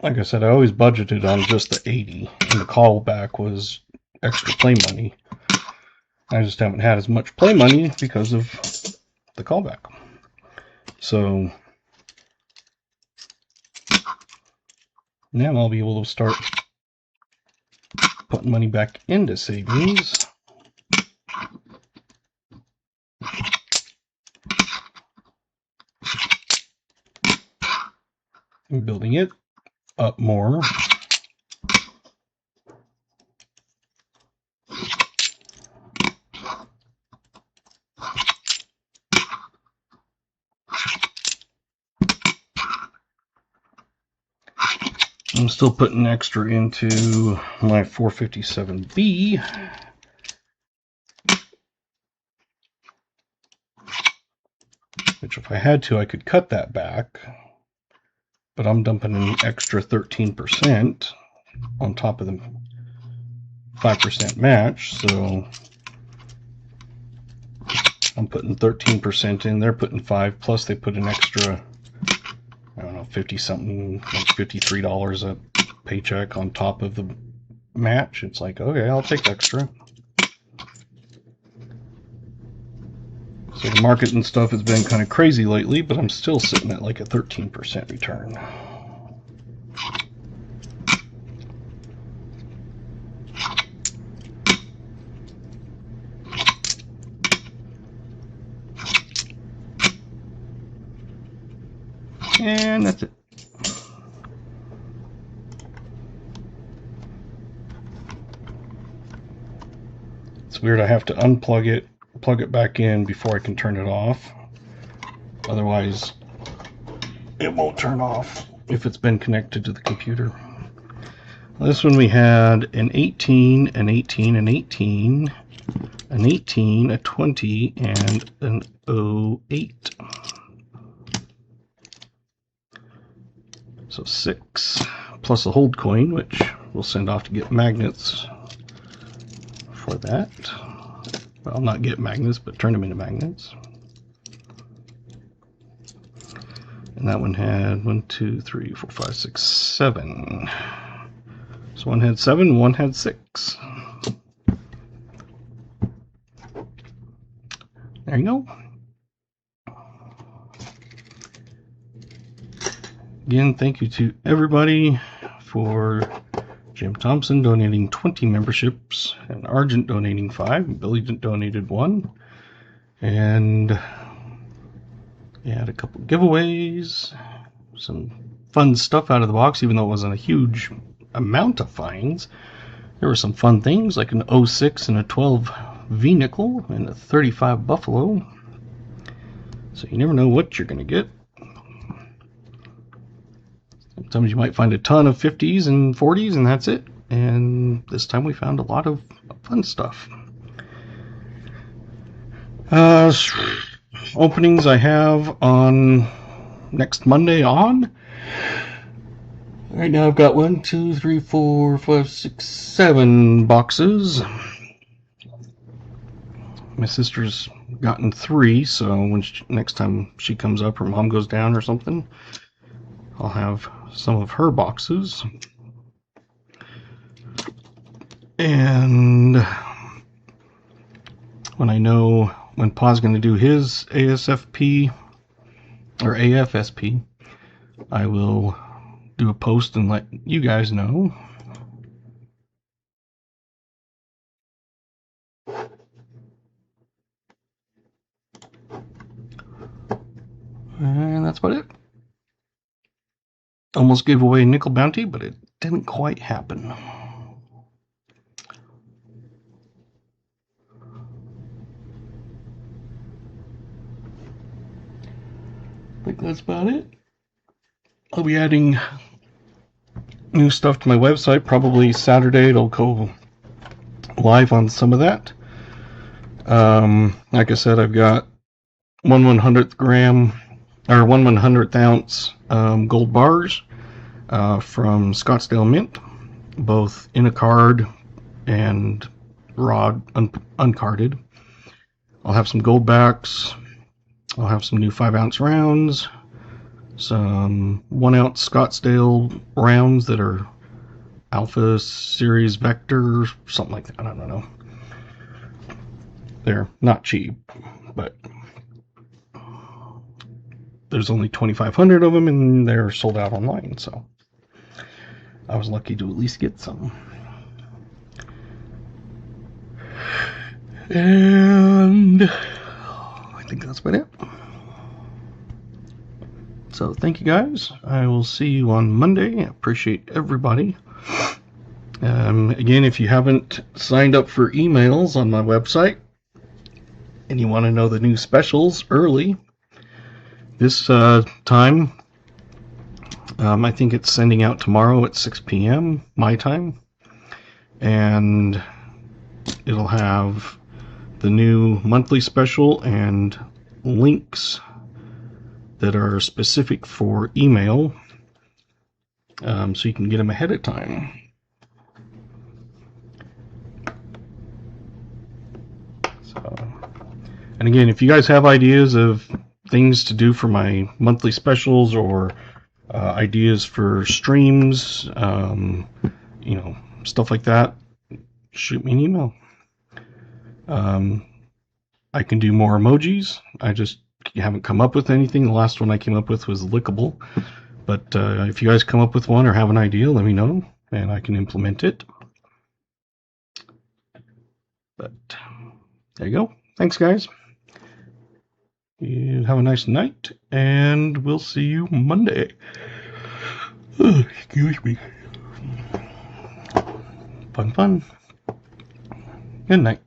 like I said, I always budgeted on just the 80, and the callback was extra play money. I just haven't had as much play money because of the callback. So now I'll be able to start putting money back into savings. And building it up more. I'm still putting extra into my 457B. Which if I had to, I could cut that back. But I'm dumping an extra 13% on top of the 5% match. So I'm putting 13% in. They're putting 5, plus they put an extra, I don't know, 50 something, like $53 a paycheck on top of the match. It's like, okay, I'll take extra. So the market and stuff has been kind of crazy lately, but I'm still sitting at like a 13% return. And that's it. It's weird, I have to unplug it, plug it back in before I can turn it off. Otherwise, it won't turn off if it's been connected to the computer. This one we had an 18, an 18, an 18, an 18, a 20, and an 08. So 6 plus a hold coin, which we'll send off to get magnets for that. Well, not get magnets, but turn them into magnets. And that one had 1, 2, 3, 4, 5, 6, 7. So one had 7, one had 6. There you go. Again, thank you to everybody for Jim Thompson donating 20 memberships, and Argent donating 5, and Billy donated 1. And we had a couple giveaways, some fun stuff out of the box, even though it wasn't a huge amount of finds. There were some fun things like an 06 and a 12 V nickel and a 35 Buffalo. So you never know what you're going to get. Sometimes you might find a ton of 50s and 40s and that's it. And this time we found a lot of fun stuff. Openings I have on next Monday on. Right now I've got 1, 2, 3, 4, 5, 6, 7 boxes. My sister's gotten 3, so when next time she comes up, her mom goes down or something, I'll have some of her boxes. And when I know when Pa's going to do his ASFP or AFSP, I will do a post and let you guys know. And that's about it. Almost gave away Nickel Bounty, but it didn't quite happen. I think that's about it. I'll be adding new stuff to my website. Probably Saturday it'll go live on some of that. Like I said, I've got 1/100th gram or 1/100th ounce gold bars from Scottsdale Mint, both in a card and rod uncarded. I'll have some gold backs. I'll have some new 5-ounce rounds, some 1-ounce Scottsdale rounds that are Alpha Series Vector, something like that. I don't know. They're not cheap, but there's only 2,500 of them and they're sold out online, so I was lucky to at least get some. And I think that's about it. So thank you guys. I will see you on Monday. I appreciate everybody. Again, if you haven't signed up for emails on my website and you want to know the new specials early, this time I think it's sending out tomorrow at 6 p.m. my time, and it'll have the new monthly special and links that are specific for email, so you can get them ahead of time. So, and again, if you guys have ideas of things to do for my monthly specials, or ideas for streams, you know, stuff like that, shoot me an email. I can do more emojis. I just haven't come up with anything. The last one I came up with was lickable. But if you guys come up with one or have an idea, let me know, and I can implement it. But there you go. Thanks, guys. You have a nice night, and we'll see you Monday. Oh, excuse me. Fun. Good night.